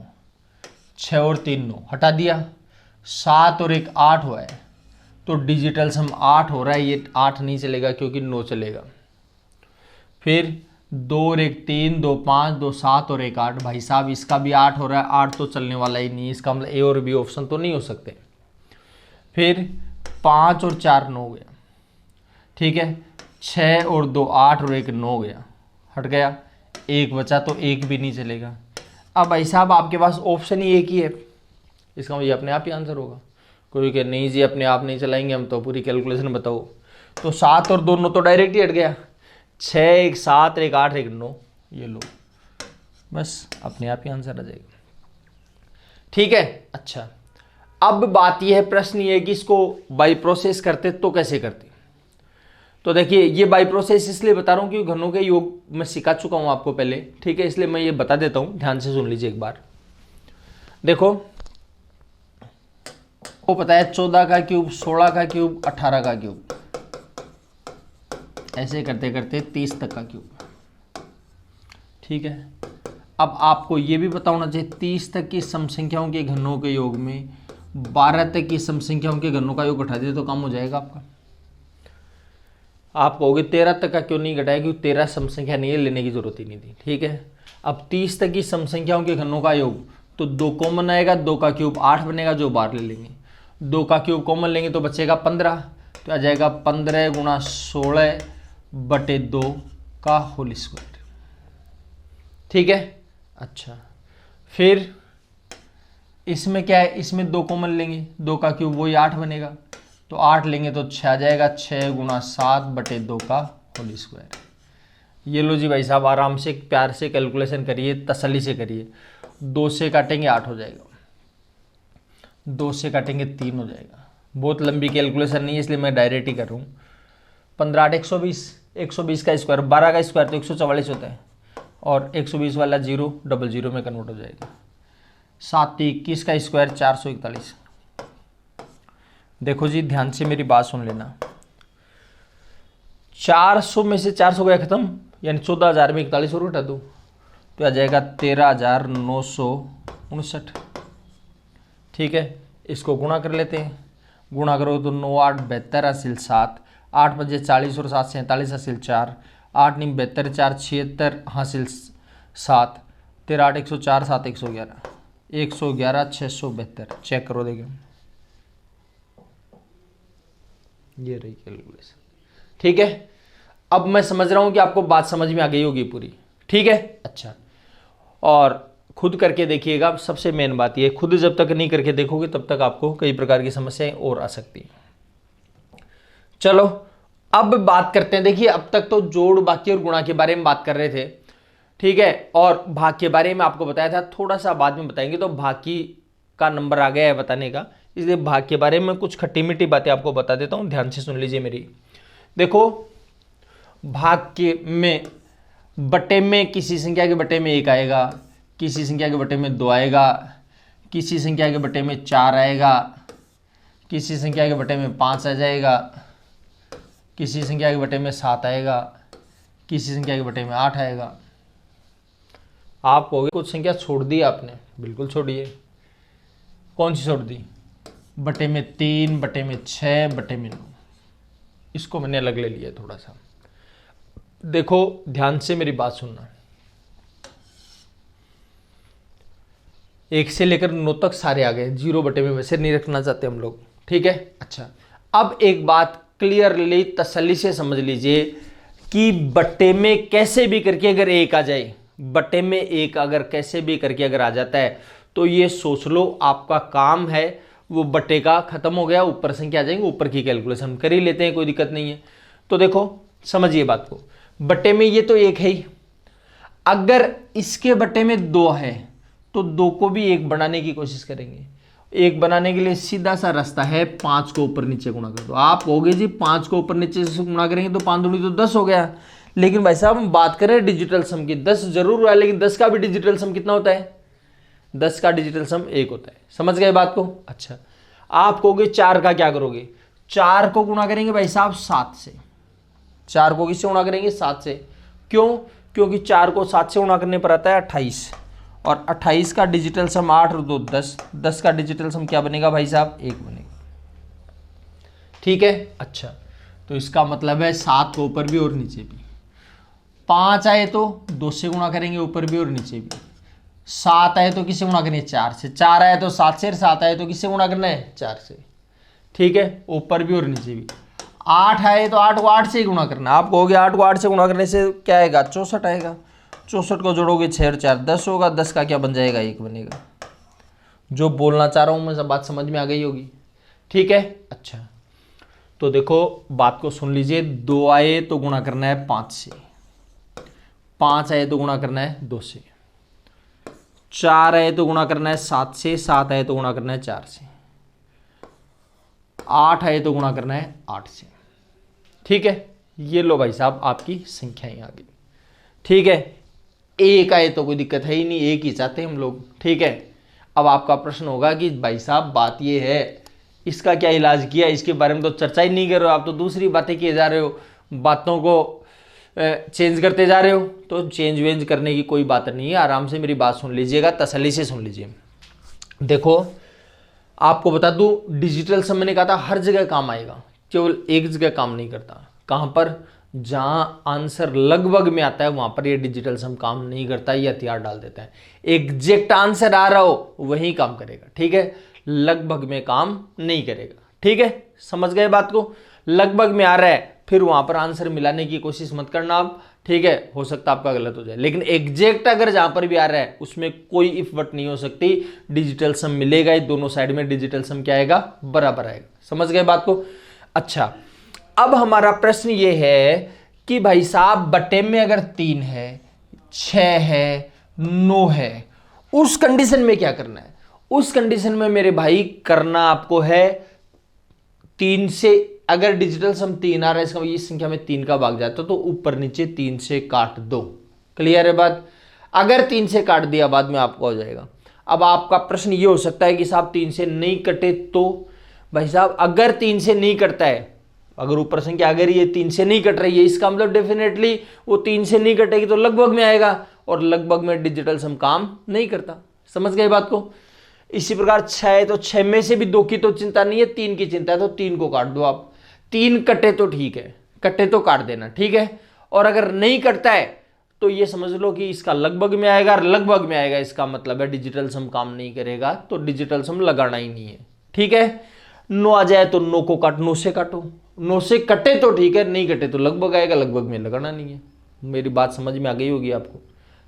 S1: 6 और 3 9, हटा दिया। 7 और 1 8 हुआ है, तो डिजिटल सम 8 हो रहा है, ये 8 नहीं चलेगा क्योंकि 9 चलेगा। फिर 2 और 1 3, 2 5, 2 7 और 1 8, भाई साहब इसका भी 8 हो रहा है, 8 तो चलने वाला ही नहीं, इसका मतलब ए और बी ऑप्शन तो नहीं हो सकते। फिर 5 और 4 9 गया, ठीक है, 6 और 2 8 और 1 9 गया, हट गया, 1 बचा, तो 1 भी नहीं चलेगा। अब भाई साहब आपके पास ऑप्शन ही एक ही है, इसका मतलब ये अपने आप ही आंसर होगा। कोई कहे नहीं जी अपने आप नहीं चलाएंगे हम, तो पूरी कैलकुलेशन बताओ, तो 7 और 2 9 तो डायरेक्ट ही हट गया, 6 1 7 1 8 1 9, ये लो, बस अपने आप ही आंसर आ जाएगा। ठीक है, अच्छा, अब बात यह है, प्रश्न ये है कि इसको बाई प्रोसेस करते तो कैसे करते। तो देखिए ये बाई प्रोसेस इसलिए बता रहा हूँ कि घनों के योग मैं सिखा चुका हूँ आपको पहले, ठीक है, इसलिए मैं ये बता देता हूँ, ध्यान से सुन लीजिए एक बार। देखो वो पता है 14 का क्यूब, 16 का क्यूब, 18 का क्यूब, ऐसे करते करते 30 तक का क्यूब, ठीक है। अब आपको ये भी पता होना चाहिए 30 तक की सम संख्याओं के घनों के योग में 12 तक की सम संख्याओं के घनों का योग घटा दे तो काम हो जाएगा आपका। आप कहोगे 13 तक का क्यों नहीं घटाया, क्योंकि 13 सम संख्या नहीं है, लेने की जरूरत ही नहीं थी, ठीक है। अब 30 तक की सम संख्याओं के घनों का योग, तो 2 कॉमन आएगा, 2 का क्यूब 8 बनेगा, जो 12 ले लेंगे, 2 का क्यूब कॉमन लेंगे तो बचेगा 15, तो आ जाएगा 15 गुणा 16 बटे 2 का होल स्क्वायर, ठीक है। अच्छा फिर इसमें क्या है, इसमें 2 कॉमन लेंगे, 2 का क्यूब वही 8 बनेगा, तो 8 लेंगे तो 6 आ जाएगा, 6 गुणा 7 बटे 2 का होल स्क्वायर। ये लो जी भाई साहब, आराम से प्यार से कैलकुलेशन करिए, तसल्ली से करिए। 2 से काटेंगे 8 हो जाएगा, 2 से काटेंगे 3 हो जाएगा। बहुत लंबी कैलकुलेशन नहीं है इसलिए मैं डायरेक्ट ही कर रहा हूँ। 15 8 120, 120 का स्क्वायर, 12 का स्क्वायर तो 144 होता है, और 120 वाला 0 डबल 0 में कन्वर्ट हो जाएगा। 7 21 का स्क्वायर 441। देखो जी ध्यान से मेरी बात सुन लेना, 400 में से 400 गया खत्म, यानी 14,000 में 41 और घटा दो तो आ जाएगा 13,959, ठीक है। इसको गुणा कर लेते हैं, गुणा करो तो 9 8 72 हासिल 7, 8 5 40 और 7 47 हासिल 4, 8 9 72 4 76 हासिल 7, 13 8 104 7 111, 111 672। चेक करो देखिए, ये रही कैलकुलेशन, ठीक है। अब मैं समझ रहा हूं कि आपको बात समझ में आ गई होगी पूरी, ठीक है। अच्छा, और खुद करके देखिएगा, सबसे मेन बात ये, खुद जब तक नहीं करके देखोगे तब तक आपको कई प्रकार की समस्याएं और आ सकती हैं। चलो अब बात करते हैं, देखिए अब तक तो जोड़ बाकी और गुणा के बारे में बात कर रहे थे, ठीक है, और भाग के बारे में आपको बताया था, थोड़ा सा बाद में बताएंगे, तो भागी का नंबर आ गया है बताने का, इसलिए भाग के बारे में कुछ खट्टी मीठी बातें आपको बता देता हूं, ध्यान से सुन लीजिए मेरी। देखो भाग के में बटे में किसी संख्या के बटे में 1 आएगा, किसी संख्या के बटे में 2 आएगा, किसी संख्या के बटे में 4 आएगा, किसी संख्या के बटे में 5 आ जाएगा, किसी संख्या के बटे में 7 आएगा, किसी संख्या के बटे में 8 आएगा। आप कहोगे कुछ संख्या छोड़ दी आपने, बिल्कुल छोड़िए। कौन सी छोड़ दी? बटे में 3, बटे में 6, बटे में 9, इसको मैंने अलग ले लिया थोड़ा सा। देखो ध्यान से मेरी बात सुनना, 1 से लेकर 9 तक सारे आ गए, 0 बटे में वैसे नहीं रखना चाहते हम लोग, ठीक है। अच्छा अब एक बात क्लियरली तसल्ली से समझ लीजिए कि बटे में कैसे भी करके अगर 1 आ जाए, बटे में 1 अगर कैसे भी करके अगर आ जाता है तो ये सोच लो आपका काम है वो बटे का खत्म हो गया, ऊपर संख्या आ जाएंगे, ऊपर की कैलकुलेशन कर ही लेते हैं, कोई दिक्कत नहीं है। तो देखो समझिए बात को, बटे में ये तो 1 है ही, अगर इसके बटे में 2 है तो 2 को भी 1 बनाने की कोशिश करेंगे। 1 बनाने के लिए सीधा सा रास्ता है, 5 को ऊपर नीचे गुणा कर दो। आप कहोगे जी 5 को ऊपर नीचे से गुणा करेंगे तो 5 दूनी तो 10 हो गया, लेकिन भाई साहब हम बात करें डिजिटल सम की, 10 जरूर हुआ, लेकिन 10 का भी डिजिटल सम कितना होता है? 10 का डिजिटल सम 1 होता है। समझ गए बात को? अच्छा आप कहोगे 4 का क्या करोगे? 4 को गुणा करेंगे भाई साहब 7 से। 4 को किससे गुणा करेंगे? 7 से। क्यों? क्योंकि 4 को 7 से गुणा करने पर आता है 28, और 28 का डिजिटल सम 8 और 2 10, 10 का डिजिटल सम क्या बनेगा भाई साहब? 1 बनेगा, ठीक है। अच्छा तो इसका मतलब है 7 को ऊपर भी और नीचे भी। 5 आए तो 2 से गुणा करेंगे, ऊपर भी और नीचे भी। 7 आए तो किससे गुणा करेंगे? 4 से। 4 आए तो 7 से, 7 आए तो किससे गुणा करना है? 4 से, ठीक है, ऊपर भी और नीचे भी। 8 आए तो 8 को 8 से ही गुणा करना। आप कहोगे 8 को 8 से गुणा करने से क्या आएगा? 64 आएगा। 64 को जोड़ोगे 6 और 4 10 होगा, 10 का क्या बन जाएगा? 1 बनेगा। जो बोलना चाह रहा हूं मैं सब बात समझ में आ गई होगी, ठीक है। अच्छा तो देखो बात को सुन लीजिए, 2 आए तो गुणा करना है 5 से, 5 आए तो गुणा करना है 2 से, 4 आए तो गुणा करना है 7 से, 7 आए तो गुणा करना है 4 से, 8 आए तो गुणा करना है 8 से। ठीक है, ये लो भाई साहब आपकी संख्याएं आ गई। ठीक है, एक आए तो कोई दिक्कत है ही नहीं, एक ही चाहते हैं हम लोग। ठीक है, अब आपका प्रश्न होगा कि भाई साहब बात ये है इसका क्या इलाज किया, इसके बारे में तो चर्चा ही नहीं कर रहे हो, आप तो दूसरी बातें किए जा रहे हो, बातों को चेंज करते जा रहे हो। तो चेंज वेंज करने की कोई बात नहीं है, आराम से मेरी बात सुन लीजिएगा, तसल्ली से सुन लीजिए। देखो आपको बता दूं, डिजिटल सम मैंने कहा था हर जगह काम आएगा, केवल एक जगह काम नहीं करता। कहां पर? जहां आंसर लगभग में आता है वहां पर ये डिजिटल सम काम नहीं करता, ये हथियार डाल देता है। एग्जैक्ट आंसर आ रहा हो वही काम करेगा। ठीक है, लगभग में काम नहीं करेगा। ठीक है, समझ गए बात को? लगभग में आ रहा है फिर वहां पर आंसर मिलाने की कोशिश मत करना आप। ठीक है, हो सकता है आपका गलत हो जाए, लेकिन एग्जैक्ट अगर जहां पर भी आ रहा है उसमें कोई इफ वट नहीं हो सकती, डिजिटल सम मिलेगा ही। दोनों साइड में डिजिटल सम क्या आएगा? बराबर आएगा। समझ गए बात को? अच्छा, अब हमारा प्रश्न ये है कि भाई साहब बटे में अगर 3 है, 6 है, 9 है, उस कंडीशन में क्या करना है? उस कंडीशन में मेरे भाई करना आपको है 3 से, अगर डिजिटल सम 3 आ रहा है इसका इस संख्या में 3 का भाग जाता तो ऊपर नीचे 3 से काट दो। क्लियर है बात? अगर 3 से काट दिया बाद में आपको हो जाएगा। अब आपका प्रश्न ये हो सकता है कि साहब 3 से नहीं कटे तो? भाई साहब अगर 3 से नहीं कटता है, अगर ऊपर संख्या अगर ये 3 से नहीं कट रही है, इसका मतलब डेफिनेटली वो 3 से नहीं कटेगी तो लगभग में आएगा, और लगभग में डिजिटल सम काम नहीं करता। समझ गए बात को? इसी प्रकार 6 है तो 6 में से भी 2 की तो चिंता नहीं है, 3 की चिंता है, तो 3 को काट दो आप। 3 कटे तो ठीक है, कटे तो काट देना। ठीक है, और अगर नहीं कटता है तो ये समझ लो कि इसका लगभग में आएगा, लगभग में आएगा इसका मतलब है डिजिटल सम काम नहीं करेगा, तो डिजिटल सम लगाना ही नहीं है। ठीक है, 9 आ जाए तो 9 को काट, 9 से काटो, 9 से कटे तो ठीक है, नहीं कटे तो लगभग आएगा, लगभग में लगाना नहीं है। मेरी बात समझ में आ गई होगी आपको?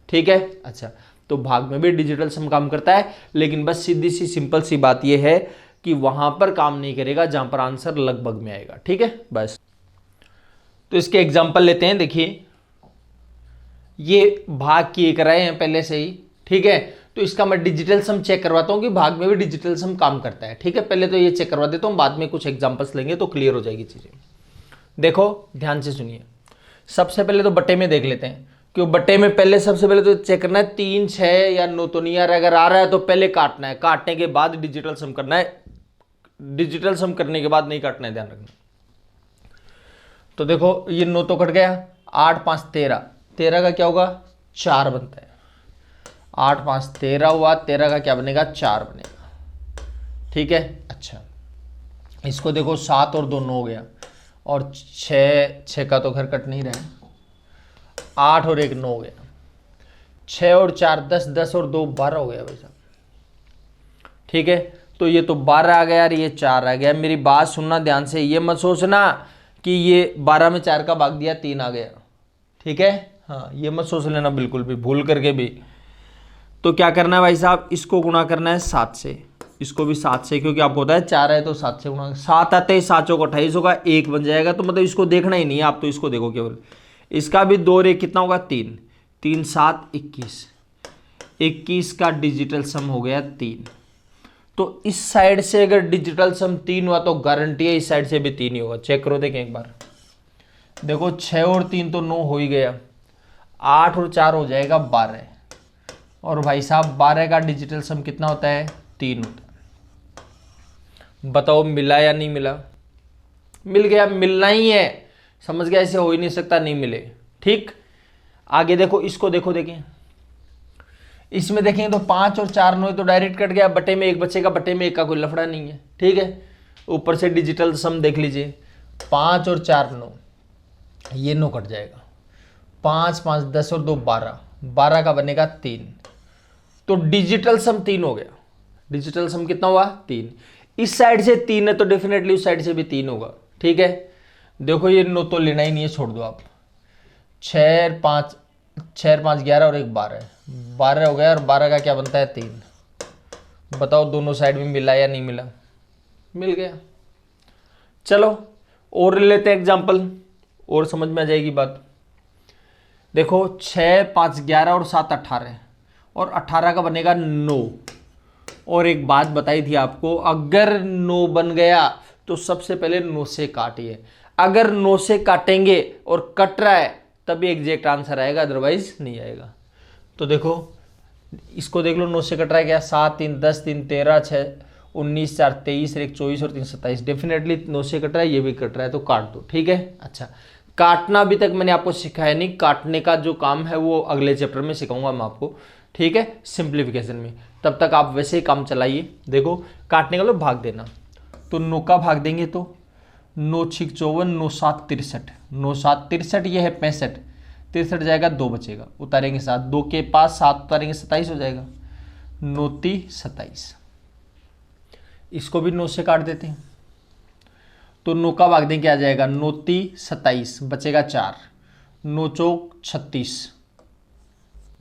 S1: ठीक है, अच्छा, तो भाग में भी डिजिटल सम काम करता है, लेकिन बस सीधी सी सिंपल सी बात यह है कि वहां पर काम नहीं करेगा जहां पर आंसर लगभग में आएगा। ठीक है, बस। तो इसके एग्जांपल लेते हैं। देखिए ये भाग किए कराए हैं पहले से ही। ठीक है, तो इसका मैं डिजिटल सम चेक करवाता हूं कि भाग में भी डिजिटल सम काम करता है। ठीक है, पहले तो ये चेक करवा देता हूं, बाद में कुछ एग्जांपल्स लेंगे तो क्लियर हो जाएगी चीजें। देखो ध्यान से सुनिए, सबसे पहले तो बटे में देख लेते हैं, क्यों बटे में पहले सबसे पहले तो चेक करना है 3, 6 या 9 तो नहीं आ रहा है। अगर आ रहा है तो पहले काटना है, काटने के बाद डिजिटल सम करना है, डिजिटल सम करने के बाद नहीं काटना है, ध्यान रखना। तो देखो ये 9 तो कट गया, 8 5 13, 13 का क्या होगा? 4 बनता है। 8 5 13 हुआ, 13 का क्या बनेगा? 4 बनेगा। ठीक है, अच्छा इसको देखो 7 और 2 9 हो गया, और 6 का तो घर कट नहीं रहा है, 8 और 1 9 हो गया, 6 और 4 10, 10 और 2 12 हो गया भाई साहब। ठीक है, तो ये तो 12 आ गया और ये 4 आ गया। मेरी बात सुनना ध्यान से, ये मत सोचना कि ये 12 में 4 का भाग दिया 3 आ गया। ठीक है, हाँ ये मत सोच लेना बिल्कुल भी, भूल करके भी। तो क्या करना है भाई साहब, इसको गुणा करना है 7 से, इसको भी 7 से, क्योंकि आपको होता है 4 है तो 7 से गुणा, 7 आते ही 7 चौक 28 होगा, 1 बन जाएगा। तो मतलब इसको देखना ही नहीं है आप, तो इसको देखो केवल। इसका भी 2 और 1 कितना होगा? 3, 3 7 21, 21 का डिजिटल सम हो गया 3। तो इस साइड से अगर डिजिटल सम 3 हुआ तो गारंटी है इस साइड से भी 3 ही होगा। चेक करो देखें एक बार, देखो 6 और 3 तो 9 हो ही गया, 8 और 4 हो जाएगा 12, और भाई साहब 12 का डिजिटल सम कितना होता है? 3 होता है। बताओ मिला या नहीं मिला? मिल गया, मिलना ही है, समझ गया, ऐसे हो ही नहीं सकता नहीं मिले। ठीक, आगे देखो, इसको देखो, देखें इसमें देखेंगे तो 5 और 4 9 तो डायरेक्ट कट गया, बटे में 1 बचेगा, बटे में 1 का कोई लफड़ा नहीं है। ठीक है, ऊपर से डिजिटल सम देख लीजिए, 5 और 4 9, ये 9 कट जाएगा, 5 5 10 और 2 12, 12 का बनेगा 3, तो डिजिटल सम 3 हो गया। डिजिटल सम कितना हुआ? 3। इस साइड से 3 है तो डेफिनेटली उस साइड से भी 3 होगा। ठीक है, देखो ये 9 तो लेना ही नहीं है, छोड़ दो आप। 6 5 11 और 1 12, 12 हो गया, और 12 का क्या बनता है? 3। बताओ दोनों साइड में मिला या नहीं मिला? मिल गया। चलो और लेते हैं एग्जांपल, और समझ में आ जाएगी बात। देखो 6 5 11 और 7 18, और 18 का बनेगा 9। और एक बात बताई थी आपको, अगर 9 बन गया तो सबसे पहले 9 से काटिए। अगर 9 से काटेंगे और कट रहा है तभी एग्जैक्ट आंसर आएगा, अदरवाइज नहीं आएगा। तो देखो इसको देख लो, 9 से कट रहा है क्या, 7 3 10 3 13 6 19 4 23 1 24 और 3 27, डेफिनेटली 9 से कट रहा है, ये भी कट रहा है, तो काट दो। ठीक है। अच्छा, काटना अभी तक मैंने आपको सिखाया नहीं, काटने का जो काम है वो अगले चैप्टर में सिखाऊंगा मैं आपको। ठीक है, सिंप्लीफिकेशन में। तब तक आप वैसे ही काम चलाइए। देखो काटने का लो भाग देना, तो 9 का भाग देंगे तो 9 6 54, 9 7 63, 9 7 63, ये है 65, 63 जाएगा, 2 बचेगा, उतारेंगे 7, 2 के पास 7 उतारेंगे 27 हो जाएगा, 9 3 27। इसको भी 9 से काट देते हैं, तो 9 का भाग दें क्या आ जाएगा, 9 3 27, बचेगा 4, 9 चौक 36,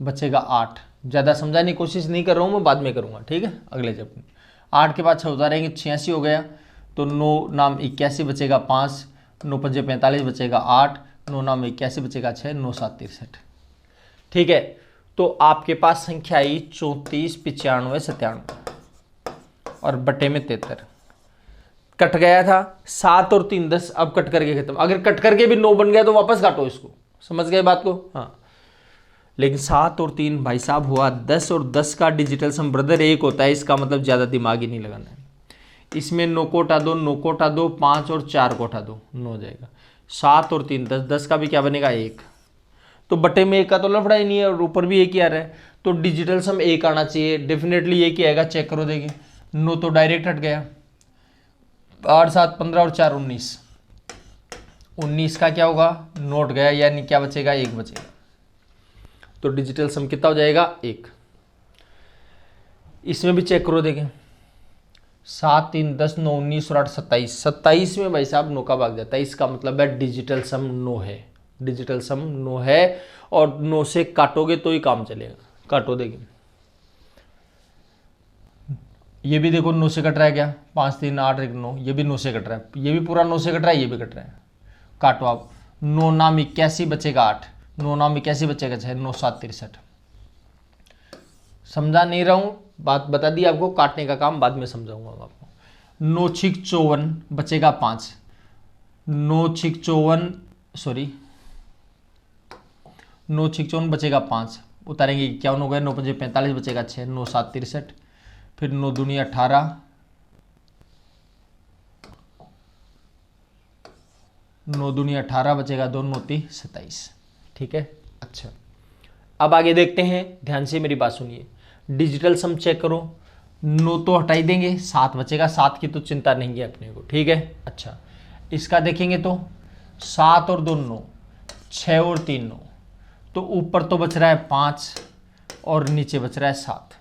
S1: बचेगा 8। ज़्यादा समझाने की कोशिश नहीं कर रहा हूँ मैं, बाद में करूँगा। ठीक है, अगले चैप्टर में। 8 के बाद 6 उतारेंगे 86 हो गया, तो 9 नाम 81 बचेगा 5, 9 5 45 बचेगा 8, 9 नाम 81 बचेगा 6, 9 7 63। ठीक है, तो आपके पास संख्या आई 34 95 97 और बटे में 73। कट गया था 7 और 3 10, अब कट करके खत्म। अगर कट करके भी 9 बन गया तो वापस काटो इसको, समझ गए बात को। हाँ, लेकिन 7 और 3 भाई साहब हुआ 10, और 10 का डिजिटल सम ब्रदर 1 होता है, इसका मतलब ज़्यादा दिमाग ही नहीं लगाना है। इसमें 9 को उठा दो, 9 को उठा दो, 5 और 4 को उठा दो, 9 हो जाएगा। 7 और 3 10, 10 का भी क्या बनेगा 1, तो बटे में 1 का तो लफड़ा ही नहीं है, और ऊपर भी 1 ही आ रहा है, तो डिजिटल सम 1 आना चाहिए, डेफिनेटली 1 ही आएगा। चेक करो, देखिए 9 तो डायरेक्ट हट गया, 8 7 15 और 4 19, 19 का क्या होगा, नोट गया, यानी क्या बचेगा, 1 बचेगा। तो डिजिटल सम कितना हो जाएगा, 1। इसमें भी चेक करो, देखें 7 3 10 9 19 और 8 27, 27 में भाई साहब 9 का भाग जाता है, इसका मतलब है डिजिटल सम 9 है, डिजिटल सम 9 है, और 9 से काटोगे तो ही काम चलेगा। काटो, देखिए ये भी देखो 9 से कट रहा है क्या, 5 3 8 1 9, ये भी 9 से कट रहा है, ये भी पूरा 9 से कट रहा है, ये भी कट रहा है। काटो आप, 9 नाम 81 बचेगा 8, 9 नाम 81 बचेगा 6, 9 7 63। समझा नहीं रहा हूँ, बात बता दी आपको, काटने का काम बाद में समझाऊंगा आपको। 9 6 54 बचेगा 5, 9 6 54 सॉरी 9 6 54 बचेगा 5, उतारेंगे 51 हो गया, 9 5 45 बचेगा 6, 9 7 63, फिर 9 दूनी 18, 9 दूनी 18 बचेगा 2, 9 3 27। ठीक है। अच्छा, अब आगे देखते हैं, ध्यान से मेरी बात सुनिए। डिजिटल सम चेक करो, 9 तो हटा ही देंगे, 7 बचेगा, 7 की तो चिंता नहीं है अपने को। ठीक है। अच्छा, इसका देखेंगे तो 7 और 2 9, 6 और 3 9, तो ऊपर तो बच रहा है 5 और नीचे बच रहा है 7।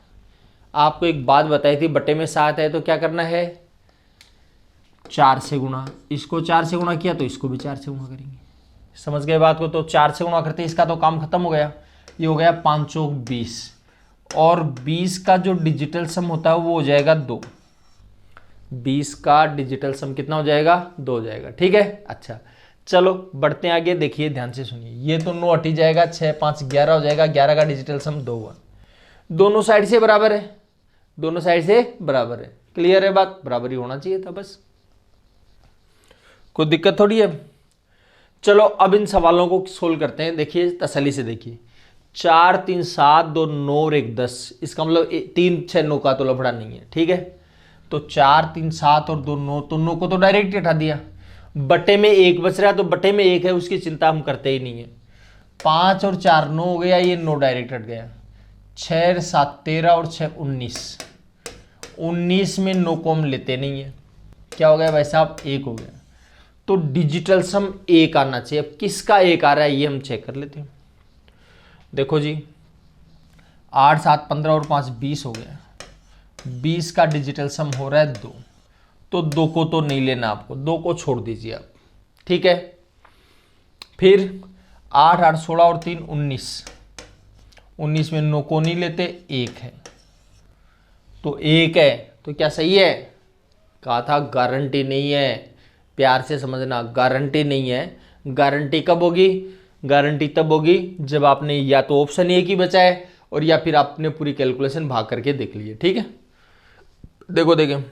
S1: आपको एक बात बताई थी, बटे में 7 है तो क्या करना है, 4 से गुणा, इसको 4 से गुणा किया तो इसको भी 4 से गुणा करेंगे। समझ गए बात को, तो 4 से गुणा करते इसका तो काम खत्म हो गया। ये हो गया 5 चौक 20, और 20 का जो डिजिटल सम होता है वो हो जाएगा 2। 20 का डिजिटल सम कितना हो जाएगा, 2 हो जाएगा। ठीक है। अच्छा, चलो बढ़ते हैं आगे, देखिए ध्यान से सुनिए। ये तो 9 हट ही जाएगा, 6 5 11 हो जाएगा, 11 का डिजिटल सम 2 हुआ। दोनों साइड से बराबर है, दोनों साइड से बराबर है। क्लियर है बात, बराबर ही होना चाहिए था, बस कोई दिक्कत थोड़ी है। चलो अब इन सवालों को सोल्व करते हैं। देखिए तसल्ली से देखिए, 4 3 7 2 9 और 1 10, इसका मतलब 3 6 9 का तो लफड़ा नहीं है। ठीक है, तो 4 3 7 और 2 9, तो 9 को तो डायरेक्ट हटा दिया, बटे में 1 बच रहा है, तो बटे में 1 है, उसकी चिंता हम करते ही नहीं है। 5 और 4 9 हो गया, ये 9 डायरेक्ट हट गया। 6 7 13 और 6 19, 19 में 9 को हम लेते नहीं है, क्या हो गया भाई साहब, 1 हो गया। तो डिजिटल सम 1 आना चाहिए। अब किसका 1 आ रहा है ये हम चेक कर लेते हैं। देखो जी, 8 7 15 और 5 20 हो गया, 20 का डिजिटल सम हो रहा है 2, तो 2 को तो नहीं लेना आपको, 2 को छोड़ दीजिए आप। ठीक है, फिर 8 8 16 और 3 19, 19 में 9 को नहीं लेते, 1 है, तो 1 है, तो क्या सही है, कहा था गारंटी नहीं है, प्यार से समझना, गारंटी नहीं है। गारंटी कब होगी, गारंटी तब होगी जब आपने या तो ऑप्शन 1 ही बचा है, और या फिर आपने पूरी कैलकुलेशन भाग करके देख ली है। ठीक है, देखो देखें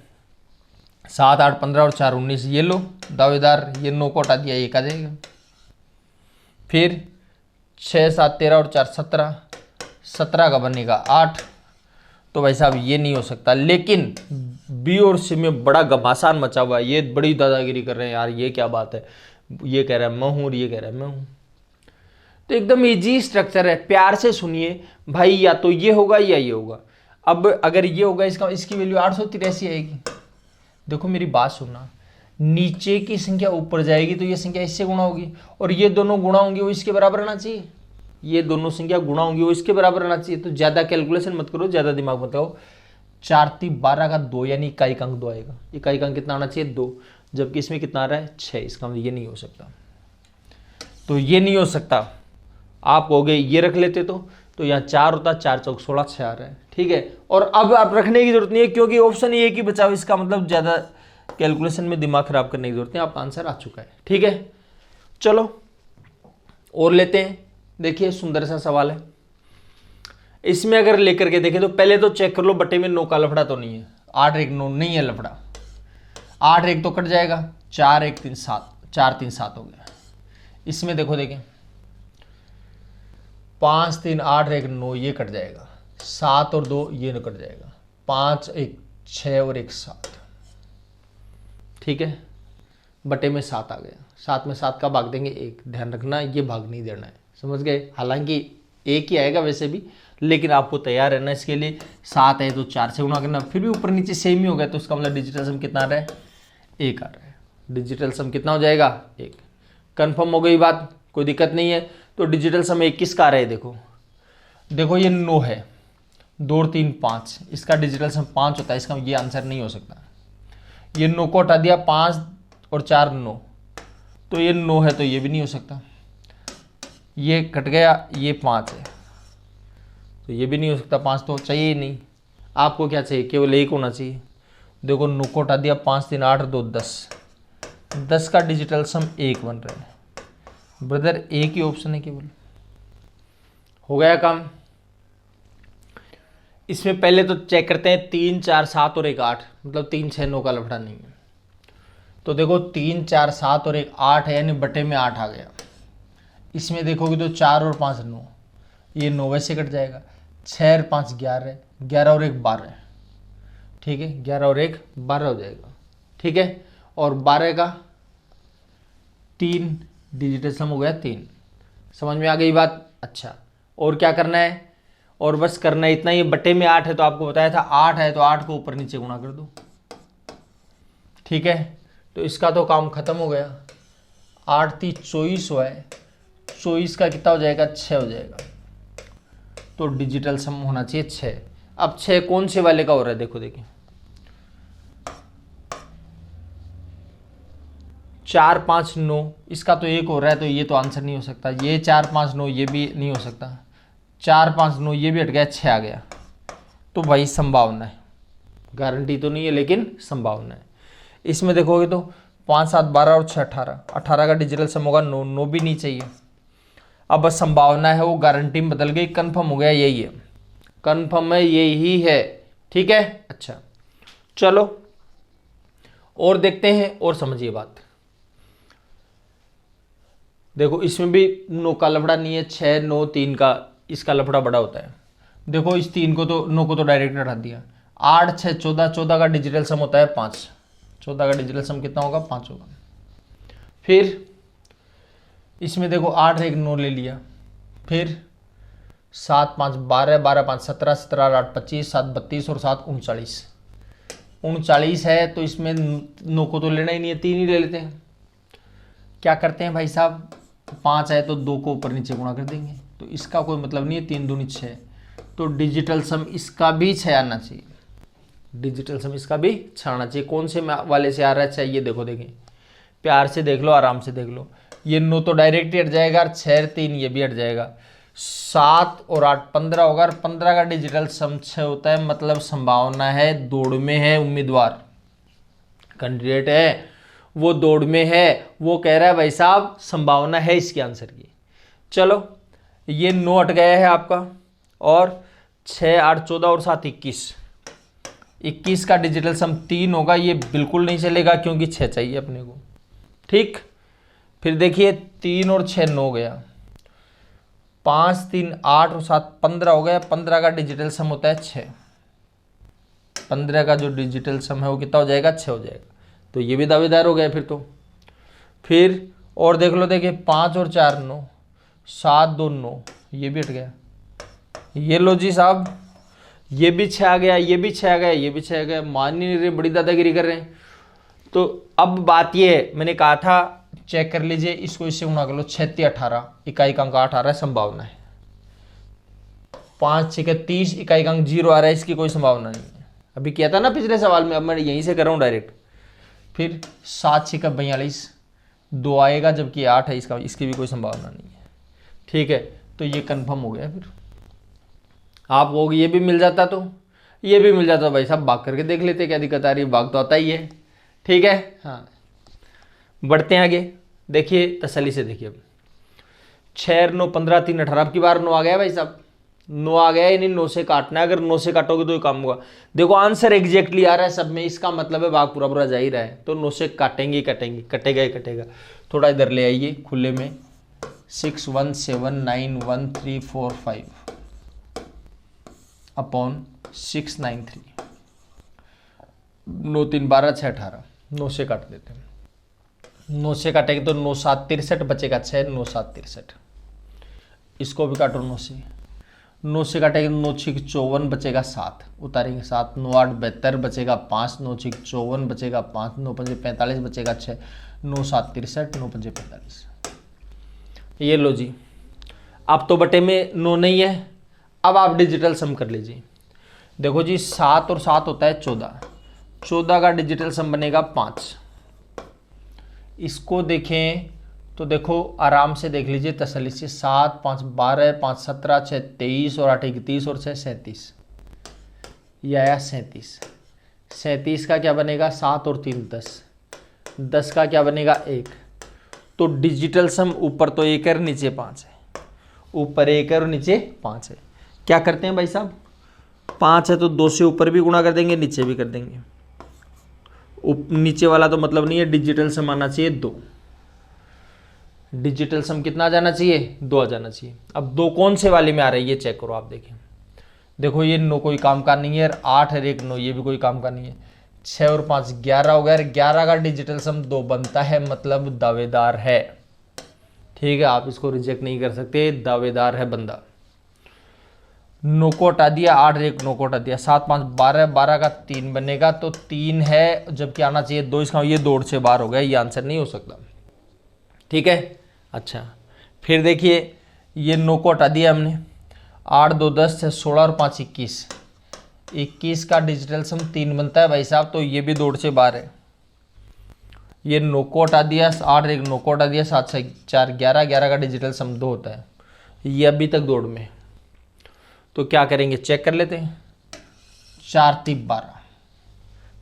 S1: 7 8 15 और 4 19, ये लो दावेदार, ये 9 को हटा दिया, 1 आ जाएगा। फिर 6 7 13 और 4 17, 17 का बनेगा 8। तो भाई साहब ये नहीं हो सकता, लेकिन बी और सी में बड़ा घमासान मचा हुआ है, ये बड़ी दादागिरी कर रहे हैं यार, ये क्या बात है, ये कह रहा है मैं हूं और ये कह रहा है मैं हूं। तो एकदम इजी स्ट्रक्चर है, प्यार से सुनिए भाई, या तो ये होगा या ये होगा। अब अगर ये होगा, इसकी वैल्यू 883 आएगी। देखो मेरी बात सुनना, नीचे की संख्या ऊपर जाएगी तो ये संख्या इससे गुणा होगी, और ये दोनों गुणा होंगे वो इसके बराबर आना चाहिए, ये दोनों संख्या गुणा होंगी वो इसके बराबर आना चाहिए। तो ज्यादा कैलकुलेशन मत करो, ज्यादा दिमाग मत लगाओ। 4 3 12 का 2 यानी इकाई अंक 2 आएगा, इकाई अंक कितना आना चाहिए 2, जबकि इसमें कितना आ रहा है 6, इसका मतलब ये नहीं हो सकता। तो ये नहीं हो सकता, आप कहोगे ये रख लेते तो यहाँ 4 होता, 4 चौक 16, 6 आ रहा है, ठीक है। और अब आप रखने की जरूरत नहीं है, क्योंकि ऑप्शन एक ही बचा हुआ, इसका मतलब ज्यादा कैलकुलेशन में दिमाग खराब करने की जरूरत नहीं, आपका आंसर आ चुका है, ठीक है। चलो और लेते हैं, देखिए सुंदर सा सवाल है। इसमें अगर लेकर के देखें तो पहले तो चेक कर लो बटे में 9 का लफड़ा तो नहीं है, 8 1 9 नहीं है लफड़ा, 8 1 तो कट जाएगा, 4 1 3 7, 4 3 7 हो गया। इसमें देखो देखें 5 3 8 1 9 ये कट जाएगा, 7 और 2 ये कट जाएगा, 5 1 6 और 1 7, ठीक है। बटे में 7 आ गया, 7 में 7 का भाग देंगे 1, ध्यान रखना ये भाग नहीं देना है, समझ गए। हालांकि 1 ही आएगा वैसे भी, लेकिन आपको तैयार रहना इसके लिए। 7 है तो 4 से गुणा करना, फिर भी ऊपर नीचे सेम ही हो गया, तो उसका मतलब डिजिटल सम कितना आ रहा है 1 आ रहा है। डिजिटल सम कितना हो जाएगा 1, कन्फर्म हो गई बात, कोई दिक्कत नहीं है। तो डिजिटल सम 1 किसका आ रहा है, देखो ये 9 है, 2 और 3 5, इसका डिजिटल सम 5 होता है, इसका ये आंसर नहीं हो सकता। ये 9 को हटा दिया, 5 और 4 9, तो ये 9 है तो ये भी नहीं हो सकता, ये कट गया, ये 5 है तो ये भी नहीं हो सकता, 5 तो चाहिए ही नहीं। आपको क्या चाहिए, केवल 1 होना चाहिए। देखो 9 को हटा दिया, 5 3 8 2 10, 10 का डिजिटल सम 1 बन रहा है ब्रदर, एक ही ऑप्शन है केवल, हो गया काम। इसमें पहले तो चेक करते हैं 3 4 7 और 1 8, मतलब 3 6 9 का लफड़ा नहीं है। तो देखो 3 4 7 और 1 8 है, यानी बटे में 8 आ गया। इसमें देखोगे तो 4 और 5 9, ये 9 वैसे कट जाएगा, 6 और 5 11, 11 और 1 12, ठीक है, 11 और 1 12 हो जाएगा, ठीक है। और 12 का 3 डिजिटल सम हो गया 3, समझ में आ गई बात। अच्छा और क्या करना है, और बस करना है इतना ही। बटे में 8 है तो आपको बताया था 8 है तो 8 को ऊपर नीचे गुणा कर दो, ठीक है। तो इसका तो काम खत्म हो गया। 8 3 24 हुआ है, 24 का कितना हो जाएगा 6 हो जाएगा, तो डिजिटल सम होना चाहिए 6। अब 6 कौन से वाले का हो रहा है, देखो देखिए 4 5 9, इसका तो 1 हो रहा है, तो ये तो आंसर नहीं हो सकता। ये 4 5 9 ये भी नहीं हो सकता, 4 5 9 ये भी हट गया, 6 आ गया। तो भाई संभावना है, गारंटी तो नहीं है लेकिन संभावना है। इसमें देखोगे तो 5 7 12 और 6 18, 18 का डिजिटल सम होगा 9, 9 भी नहीं चाहिए। अब बस संभावना है वो गारंटी में बदल गई, कन्फर्म हो गया, यही है, कन्फर्म है यही है, ठीक है। अच्छा चलो और देखते हैं और समझिए बात। देखो इसमें भी 9 का लफड़ा नहीं है, 6 9 3 का इसका लफड़ा बड़ा होता है। देखो इस 3 को तो 9 को तो डायरेक्ट हटा दिया, 8 6 14, 14 का डिजिटल सम होता है 5, 14 का डिजिटल सम कितना होगा 5 होगा। फिर इसमें देखो 8 1 9 ले लिया, फिर 7 5 12, 12 5 17, 17 8 25, 7 32 और 7 39, 39 है तो इसमें 9 को तो लेना ही नहीं है, 3 ही ले लेते हैं। क्या करते हैं भाई साहब, 5 है तो 2 को ऊपर नीचे गुणा कर देंगे, तो इसका कोई मतलब नहीं है, 3 दूनी 6, तो डिजिटल सम इसका भी 6 आना चाहिए, डिजिटल सम इसका भी 6 आना चाहिए। कौन से वाले से आ रहा है 6, ये देखो देखें, प्यार से देख लो, आराम से देख लो। ये 9 तो डायरेक्ट ही हट जाएगा, 6 3 ये भी हट जाएगा, 7 और 8 15 होगा, और 15 का डिजिटल सम 6 होता है, मतलब संभावना है, दौड़ में है उम्मीदवार, कैंडिडेट है वो दौड़ में है, वो कह रहा है भाई साहब संभावना है इसके आंसर की। चलो ये 9 हट गया है आपका, और 6 8 14 और 7 21, 21 का डिजिटल सम 3 होगा, ये बिल्कुल नहीं चलेगा क्योंकि 6 चाहिए अपने को। ठीक, फिर देखिए 3 और 6 9 गया, 5 3 8 और 7 15 हो गया। 15 का डिजिटल सम होता है 6। 15 का जो डिजिटल सम है वो कितना हो जाएगा? 6 हो जाएगा। तो ये भी दावेदार हो गया फिर तो। फिर और देख लो, देखिए 5 और 4 9, 7 2 9, ये भी हट गया। ये लो जी साहब, ये भी 6 आ गया, ये भी 6 आ गया, ये भी 6 आ गया। मान ही नहीं रहे, बड़ी दादागिरी कर रहे हैं। तो अब बात ये है, मैंने कहा था चेक कर लीजिए, इसको इससे गुणा कर लो। 6 18, इकाई अंक 8 आ रहा है, संभावना है। 5 6 30, इकाई अंक 0 आ रहा है, इसकी कोई संभावना नहीं है। अभी किया था ना पिछले सवाल में, अब मैं यहीं से कर रहा हूँ डायरेक्ट। फिर 7 6 42, 2 आएगा, जबकि 8 है, इसकी भी कोई संभावना नहीं है। ठीक है, तो ये कन्फर्म हो गया। फिर आप कहोगे ये भी मिल जाता, तो ये भी मिल जाता भाई साहब, भाग करके देख लेते क्या दिक्कत आ रही है, भाग तो आता ही है। ठीक है, हाँ बढ़ते हैं आगे। देखिए तसल्ली से देखिए, अब 6 9 15 3 18, अब की बार 9 आ गया भाई साहब, 9 आ गया, यानी 9 से काटना है। अगर 9 से काटोगे तो ये काम होगा। देखो आंसर एग्जैक्टली आ रहा है सब में, इसका मतलब है भाग पूरा पूरा जा ही रहा है, तो 9 से काटेंगे ही काटेंगे, कटेगा ही कटेगा। थोड़ा इधर ले आइए खुले में, 6 1 7 9 1 3 4 5 अपॉन 6 9 3, 9 3 12 6 18, 9 से काट देते हैं। 9 से काटेंगे तो 9 7 63 बचेगा 6, 9 7 63। इसको भी काटो 9 से, 9 से काटेंगे 9 6 54 बचेगा 7, उतारेंगे 7, 9 8 72 बचेगा 5, 9 6 54 बचेगा 5, 9 5 45 बचेगा 6, 9 7 63, 9 5 45। ये लो जी, अब तो बटे में 9 नहीं है। अब आप डिजिटल सम कर लीजिए। देखो जी 7 और 7 होता है 14, 14 का डिजिटल सम बनेगा 5। इसको देखें तो देखो आराम से देख लीजिए तसल्ली से, 7 5 12, 5 17, 6 23 और 8 31 और 6 37, ये आया 37। 37 का क्या बनेगा? 7 और 3 10, 10 का क्या बनेगा? 1। तो डिजिटल सम ऊपर तो 1 है, नीचे 5 है। ऊपर 1 है और नीचे 5 है। क्या करते हैं भाई साहब, 5 है तो 2 से ऊपर भी गुणा कर देंगे, नीचे भी कर देंगे। नीचे वाला तो मतलब नहीं है, डिजिटल सम आना चाहिए 2। डिजिटल सम कितना आ जाना चाहिए? 2 आ जाना चाहिए। अब 2 कौन से वाले में आ रही है ये चेक करो आप। देखें, देखो ये 9 कोई काम का नहीं है, 8 है 1 9, ये भी कोई काम का नहीं है। 6 और 5 11 हो गया, 11 का डिजिटल सम 2 बनता है, मतलब दावेदार है। ठीक है, आप इसको रिजेक्ट नहीं कर सकते, दावेदार है बंदा। 9 को हटा दिया, 8 1 9 को हटा दिया, 7 5 12, 12 का 3 बनेगा, तो 3 है, जबकि आना चाहिए 2। इसका ये दौड़ से बाहर हो गया, ये आंसर नहीं हो सकता। ठीक है, अच्छा फिर देखिए ये 9 को हटा दिया हमने, 8 2 10 6 16 और 5 21, 21 का डिजिटल सम 3 बनता है भाई साहब, तो ये भी दौड़ से बाहर है। ये 9 को हटा दिया, 8 1 9 को हटा दिया, 7 6 4 11, 11 का डिजिटल सम 2 होता है, ये अभी तक दौड़ में। तो क्या करेंगे, चेक कर लेते हैं। 4 3 12,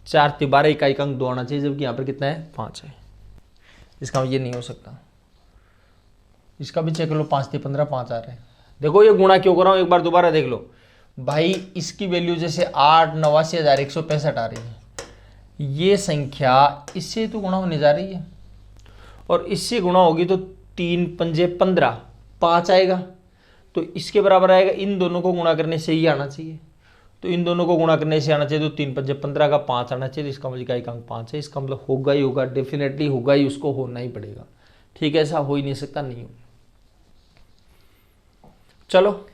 S1: 4 3 12, इकाई अंक 2 आना चाहिए, जबकि यहाँ पर कितना है? 5 है। इसका ये नहीं हो सकता। इसका भी चेक लो, 5 3 15, 5 आ रहे हैं। देखो ये गुणा क्यों कर रहा हूँ, एक बार दोबारा देख लो भाई। इसकी वैल्यू जैसे 8 89 165 आ रही है, ये संख्या इससे तो गुणा होने जा रही है, और इससे गुणा होगी तो 3 पंजे 15, 5 आएगा, तो इसके बराबर आएगा। इन दोनों को गुणा करने से ही आना चाहिए, तो इन दोनों को गुणा करने से आना चाहिए, तो 3 पंजे 15 का 5 आना चाहिए, तो इसका मतलब इकाई अंक 5 है। इसका मतलब होगा ही होगा, डेफिनेटली होगा ही, उसको होना ही पड़ेगा। ठीक है, ऐसा हो ही नहीं सकता नहीं हो। चलो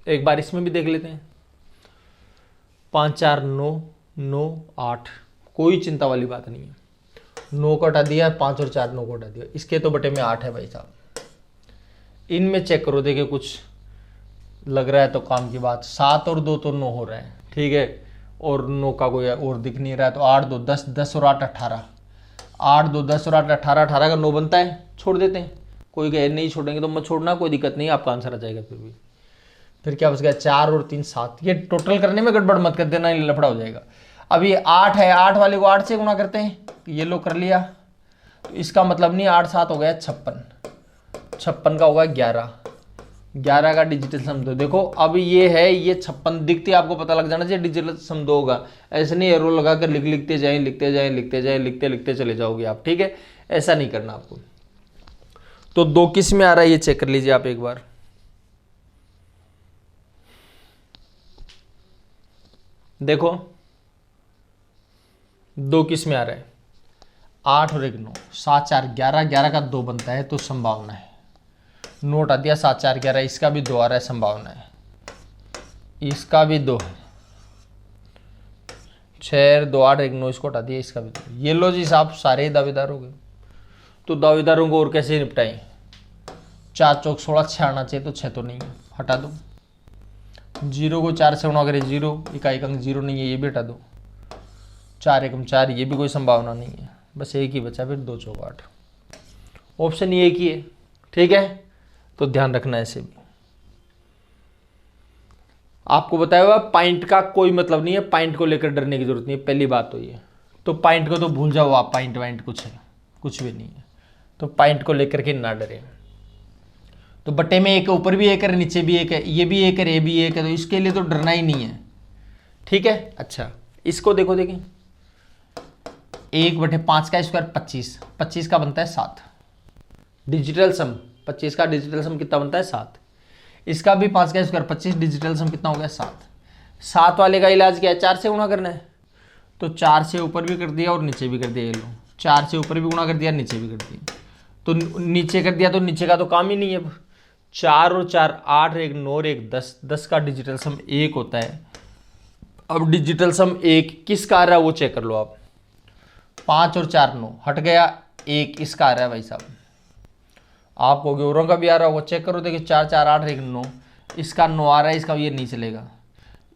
S1: एक बार इसमें भी देख लेते हैं। 5 4 9 9 8, कोई चिंता वाली बात नहीं है। 9 को हटा दिया, 5 और 4 9 को हटा दिया, इसके तो बटे में 8 है भाई साहब। इनमें चेक करो, देखिए कुछ लग रहा है तो काम की बात। 7 और 2 तो 9 हो रहा है, ठीक है, और 9 का कोई और दिख नहीं रहा है, तो 8 2 10, 10 और 8 18, 8 2 10 और 8 18, 18 का 9 बनता है। छोड़ देते हैं, कोई कहे नहीं छोड़ेंगे तो मत छोड़ना, कोई दिक्कत नहीं, आपका आंसर आ जाएगा। फिर क्या बच गया? 4 और 3 7। ये टोटल करने में गड़बड़ मत कर देना, ये लफड़ा हो जाएगा। अब ये 8 है, 8 वाले को 8 से गुणा करते हैं, ये लो कर लिया, तो इसका मतलब नहीं 8 7 हो गया 56, 56 का होगा 11, 11 का डिजिटल सम 2। देखो अब ये है, ये 56 दिखती है, आपको पता लग जाना चाहिए डिजिटल सम 2 होगा। ऐसे नहीं एरो लगा कर लिखते जाएं लिखते चले जाओगे आप, ठीक है, ऐसा नहीं करना आपको। तो 2 किस में आ रहा है ये चेक कर लीजिए आप एक बार। देखो 2 किस में आ रहा है, 8 और 1 9, 7 4 11, 11 का 2 बनता है तो संभावना है। नोट आ दिया 7 4 11, इसका भी 2 आ रहा है, संभावना है, इसका भी 2 है, 6 2 8 1 9, इसको हटा दिया, इसका भी 2। ये लो जी साहब, सारे ही दावेदार हो गए। तो दावेदारों को और कैसे निपटाएं, 4 चौक 16, 6 आना चाहिए तो 6 तो नहीं है, हटा दो। 0 को 4 से गुणा करें 0, इकाई अंक 0 नहीं है, ये भी हटा दो। 4 एकम 4, ये भी कोई संभावना नहीं है, बस एक ही बचा, फिर 2 चौक 8, ऑप्शन ये एक ही है, ठीक है। तो ध्यान रखना ऐसे भी। आपको बताया हुआ पॉइंट का कोई मतलब नहीं है, पॉइंट को लेकर डरने की जरूरत नहीं है, पहली बात तो ये। तो पॉइंट को तो भूल जाओ आप, पॉइंट वाइंट कुछ है, कुछ भी नहीं है, तो पॉइंट को लेकर के ना डरे। तो बट्टे में एक ऊपर भी एक है, नीचे भी एक है, ये भी एक है, ये भी एक है, तो इसके लिए तो डरना ही नहीं है, ठीक है। अच्छा इसको देखो, देखिए 1/5 का स्क्वायर 25, 25 का बनता है 7 डिजिटल सम, 25 का डिजिटल सम कितना बनता है 7। इसका भी 5 का स्क्वायर 25, डिजिटल सम कितना हो गया 7। 7 वाले का इलाज क्या है, 4 से गुणा करना है, तो 4 से ऊपर भी कर दिया और नीचे भी कर दिया, ये लो 4 से ऊपर भी गुणा कर दिया, नीचे भी कर दिया, तो नीचे कर दिया, तो नीचे का तो काम ही नहीं है। 4 और 4 8, 1 9 और 1 10, 10 का डिजिटल सम 1 होता है। अब डिजिटल सम 1 किसका आ रहा है वो चेक कर लो आप। 5 और 4 9, हट गया 1, इसका आ रहा है भाई साहब। आपको औरों का भी आ रहा होगा, चेक करो, देखिए 4 4 8 1 9, इसका 9 आ रहा है, इसका ये नहीं चलेगा।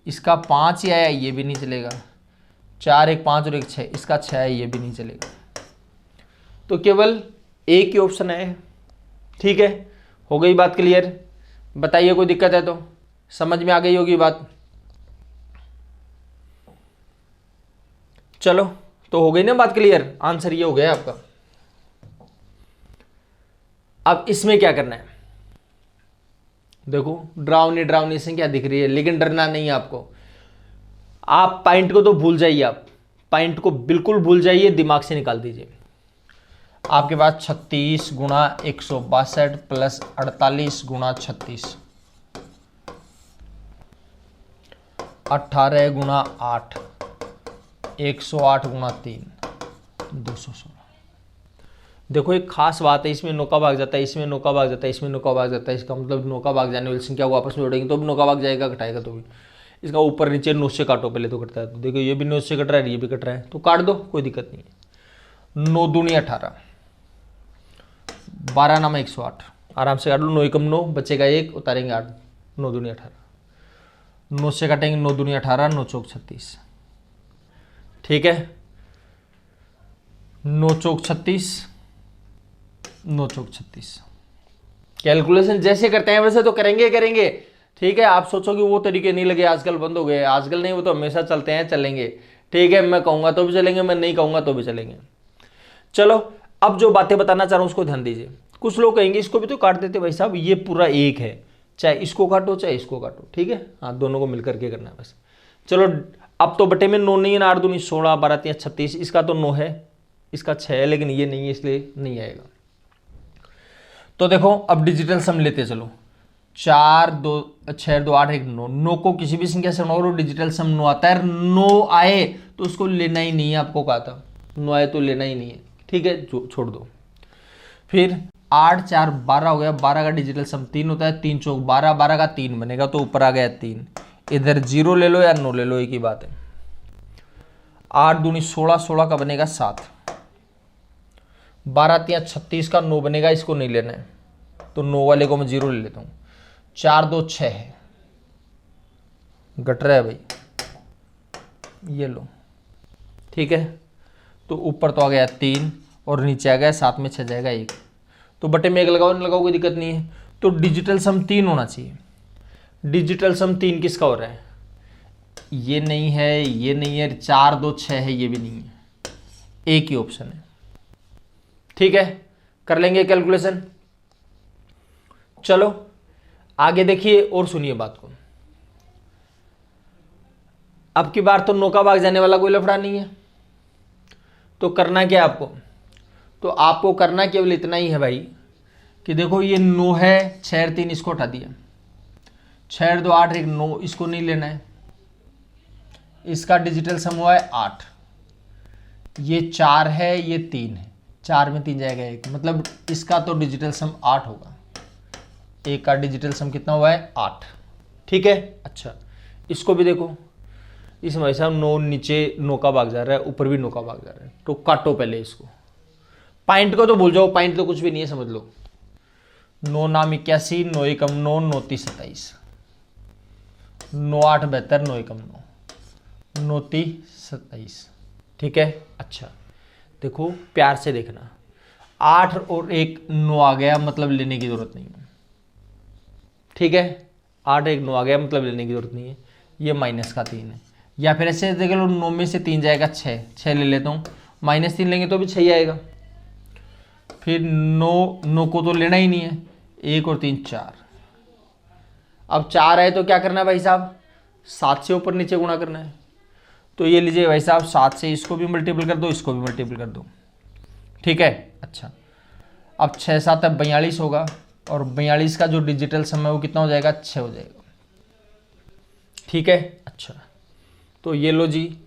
S1: इसका 5 ही आया, ये भी नहीं चलेगा। 4 1 5 और 1 6, इसका 6 है, ये भी नहीं चलेगा। तो केवल एक ही ऑप्शन है, ठीक है। हो गई बात क्लियर, बताइए कोई दिक्कत है तो, समझ में आ गई होगी बात। चलो तो हो गई ना बात क्लियर, आंसर ये हो गया आपका। अब इसमें क्या करना है, देखो ड्रावनी ड्रावनी से क्या दिख रही है, लेकिन डरना नहीं है आपको। आप पॉइंट को तो भूल जाइए, आप पॉइंट को बिल्कुल भूल जाइए, दिमाग से निकाल दीजिए। आपके पास 36 गुणा 162 प्लस 48 गुणा 36, 18 गुणा 8, 108 गुणा 3, 216। देखो एक खास बात है, इसमें नौका भाग जाता है, इसमें नौका भाग जाता है, इसमें नौका भाग जाता है, इसका मतलब नौका भाग जाने वाली संख्या को आपस में जोड़ेंगे तो भी नौका भाग जाएगा, घटाएगा तो भी। इसका ऊपर नीचे 9 से काटो पहले तो कटता है, तो देखो ये भी 9 से कट रहा है, ये भी कट रहा है, तो काट दो, कोई दिक्कत नहीं है। 9 दूनी 18, 12 नाम 108, आराम से काट लो। 9 एकम 9, बचेगा 1, उतारेंगे 8, 9 दूनी 18, 9 से काटेंगे 9 दूनी 18, 9 चौक 36, ठीक है। 9 चौक 36, 9 चौक 36। कैलकुलेशन जैसे करते हैं वैसे तो करेंगे, ठीक है। आप सोचो कि वो तरीके नहीं लगे, आजकल बंद हो गए, आजकल नहीं, वो तो हमेशा चलते हैं, चलेंगे, ठीक है। मैं कहूंगा तो भी चलेंगे, मैं नहीं कहूंगा तो भी चलेंगे। चलो अब जो बातें बताना चाह रहा हूं उसको ध्यान दीजिए। कुछ लोग कहेंगे इसको भी तो काट देते भाई साहब, ये पूरा एक है, चाहे इसको काटो चाहे इसको काटो, ठीक है। हाँ दोनों को मिलकर के करना है बस। चलो अब तो बटे में 9 नहीं है ना, 8 दूनी 16, 12 3 36, इसका तो 9 है, इसका 6 है, लेकिन ये नहीं है इसलिए नहीं आएगा। तो देखो अब डिजिटल सम लेते चलो, 4 2 6 2 8 1 9, 9 को किसी भी संख्या से गुणा डिजिटल सम 9 आता है। 9 आए तो उसको लेना ही नहीं है, आपको कहा था 9 आए तो लेना ही नहीं है, ठीक है, छोड़ दो। फिर 8 4 12 हो गया, 12 का डिजिटल सम 3 होता है, 3 चौक 12, 12 का 3 बनेगा, तो ऊपर आ गया 3, इधर 0 ले लो या 9 ले लो, एक ही बात है। 8 दूनी 16, 16 का बनेगा 7, 12 3 36 का 9 बनेगा, इसको नहीं लेना है तो 9 वाले को मैं 0 ले लेता हूँ। 4 2 6 है, घट रहा है भाई, ये लो, ठीक है। तो ऊपर तो आ गया 3 और नीचे आ गया 7 में 6 जाएगा 1, तो बटे में 1 लगाओ, नहीं लगाओ कोई दिक्कत नहीं है। तो डिजिटल सम 3 होना चाहिए। डिजिटल सम 3 किसका हो रहा है, ये नहीं है, ये नहीं है, 4 2 6 है, ये भी नहीं है, एक ही ऑप्शन है, ठीक है। कर लेंगे कैलकुलेशन। चलो आगे देखिए और सुनिए बात को। अब की बार तो 9 का भाग जाने वाला कोई लफड़ा नहीं है, तो करना क्या है आपको, तो आपको करना केवल इतना ही है भाई कि देखो ये 9 है, 6 और 3 इसको हटा दिया, 6 और 2 8 1 9, इसको नहीं लेना है। इसका डिजिटल सम हुआ है 8, ये 4 है, ये 3 है, 4 में 3 जाएगा 1, मतलब इसका तो डिजिटल सम 8 होगा। एक का डिजिटल सम कितना हुआ है 8, ठीक है। अच्छा इसको भी देखो, इस भाई साहब 9 नीचे 9 का भाग जा रहा है, ऊपर भी 9 का भाग जा रहा है, तो काटो पहले इसको। पॉइंट को तो भूल जाओ, पॉइंट तो कुछ भी नहीं है, समझ लो। 9 नाम 81, 9 एकम 9, 9 30 27, 9 8 72, 9 एकम 9, 9 30 27, ठीक है। अच्छा देखो प्यार से देखना, 8 और 1 9 आ गया, मतलब लेने की जरूरत नहीं है, ठीक है। 8 1 9 आ गया, मतलब लेने की जरूरत नहीं है। ये माइनस का 3 है, या फिर ऐसे देख लो 9 में से 3 जाएगा 6, 6 ले लेता हूँ, -3 लेंगे तो भी 6 ही आएगा। फिर 9 को तो लेना ही नहीं है, 1 और 3 4। अब 4 है तो क्या करना है भाई साहब, 7 से ऊपर नीचे गुणा करना है। तो ये लीजिए भाई साहब 7 से इसको भी मल्टीपल कर दो, इसको भी मल्टीपल कर दो, ठीक है। अच्छा अब 6 7 42 होगा, और 42 का जो डिजिटल सम है वो कितना हो जाएगा, 6 हो जाएगा, ठीक है। अच्छा तो ये लो जी,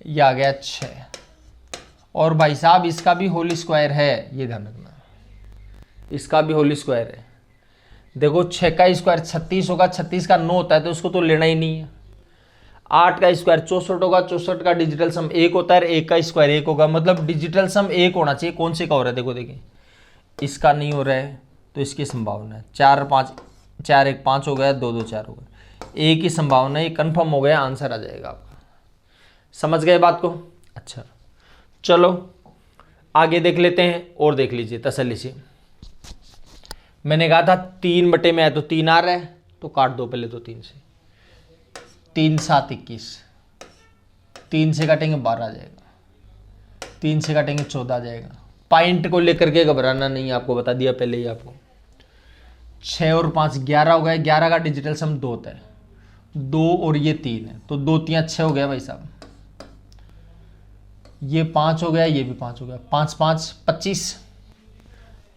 S1: ये आ गया 6, और भाई साहब इसका भी होल स्क्वायर है, ये ध्यान रखना, इसका भी होल स्क्वायर है। देखो 6 का स्क्वायर 36 होगा, 36 का 9 होता है तो उसको तो लेना ही नहीं है। 8 का स्क्वायर 64 होगा, 64 का डिजिटल सम 1 होता है, 1 का स्क्वायर 1 होगा, मतलब डिजिटल सम 1 होना चाहिए। कौन से का हो रहा है, देखो देखिए, इसका नहीं हो रहा है तो इसकी संभावना है 4 5, 4 1 5 हो गया, 2 2 4 हो गया, एक ही संभावना है, ये कन्फर्म हो गया, आंसर आ जाएगा आपका। समझ गए बात को। अच्छा चलो आगे देख लेते हैं, और देख लीजिए तसल्ली से। मैंने कहा था 3 बटे में है तो 3 आ रहा है, तो काट दो पहले तो 3 से, 3 7 21, 3 से काटेंगे 12 आ जाएगा, 3 से काटेंगे 14 आ जाएगा। पॉइंट को लेकर के घबराना नहीं, आपको बता दिया पहले ही आपको। 6 और 5 11 हो गया, 11 का डिजिटल सम 2 होता है, 2 और ये 3 है, तो 2 3 6 हो गया भाई साहब। ये 5 हो गया, ये भी 5 हो गया, 5 5 25,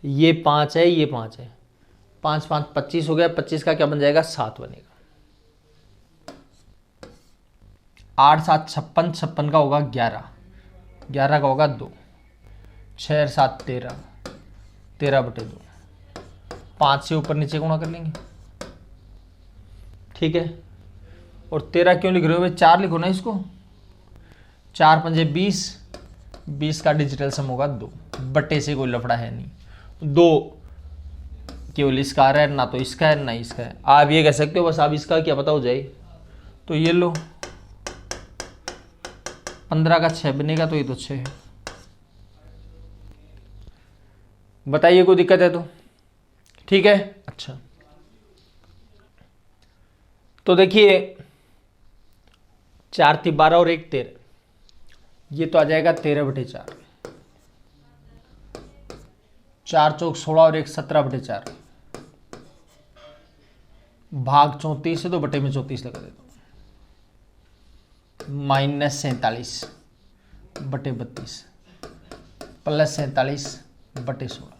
S1: ये 5 है, ये 5 है, 5 5 25 हो गया, 25 का क्या बन जाएगा, 7 बनेगा। 8 7 56, 56 का होगा 11, 11 का होगा 2, 6 और 7 13, 13 बटे 2, 5 से ऊपर नीचे गुणा कर लेंगे, ठीक है। और 13 क्यों लिख रहे हो भाई, 4 लिखो ना इसको, 4 पंजे 20, 20 का डिजिटल सम होगा 2, बटे से कोई लफड़ा है नहीं, 2 केवल इसका आ रहा है, ना तो इसका है ना इसका है। आप ये कह सकते हो बस आप इसका क्या पता हो जाए, तो ये लो 15 का 6 बनेगा, तो ये तो 6 है। बताइए कोई दिक्कत है तो, ठीक है। अच्छा तो देखिए 4 थी 12 और 1 13, ये तो आ जाएगा 13 बटे 4, 4 चौक 16 और 1 17 बटे 4, भाग 34 है तो बटे में 34 लगा देता हूँ, -47 बटे 32 +47 बटे 16।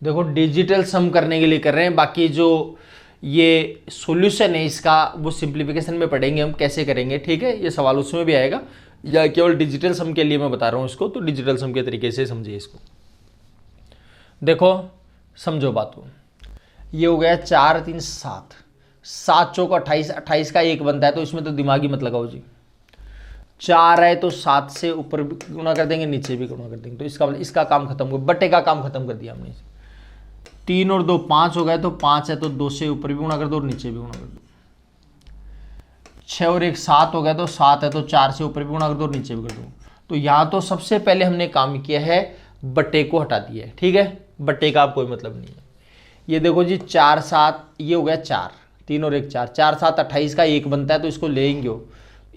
S1: देखो डिजिटल सम करने के लिए कर रहे हैं, बाकी जो ये सॉल्यूशन है इसका वो सिंप्लीफिकेशन में पढ़ेंगे हम कैसे करेंगे, ठीक है। ये सवाल उसमें भी आएगा, या केवल डिजिटल सम के लिए मैं बता रहा हूँ इसको, तो डिजिटल सम के तरीके से समझिए इसको। देखो समझो बात को, ये हो गया 4 3 7, 7 चौक 28, 28 का 1 बनता है, तो इसमें तो दिमाग ही मत लगाओ जी। 4 है तो 7 से ऊपर भी गुणा कर देंगे, नीचे भी गुणा कर देंगे, तो इसका काम खत्म हो, बटे का काम खत्म कर दिया हमने। 3 और 2 5 हो गए, तो 5 है तो 2 से ऊपर भी गुणा कर दो और नीचे भी गुणा कर दो। 6 और 1 7 हो गया, तो 7 है तो 4 से ऊपर भी गुणा कर दो और नीचे भी कर दो। तो यहाँ तो सबसे पहले हमने काम किया है बटे को हटा दिया है, ठीक है। बटे का अब कोई मतलब नहीं है। ये देखो जी 4 7, ये हो गया 4, 3 और 1 4, 4 7 28 का 1 बनता है, तो इसको लेंगे,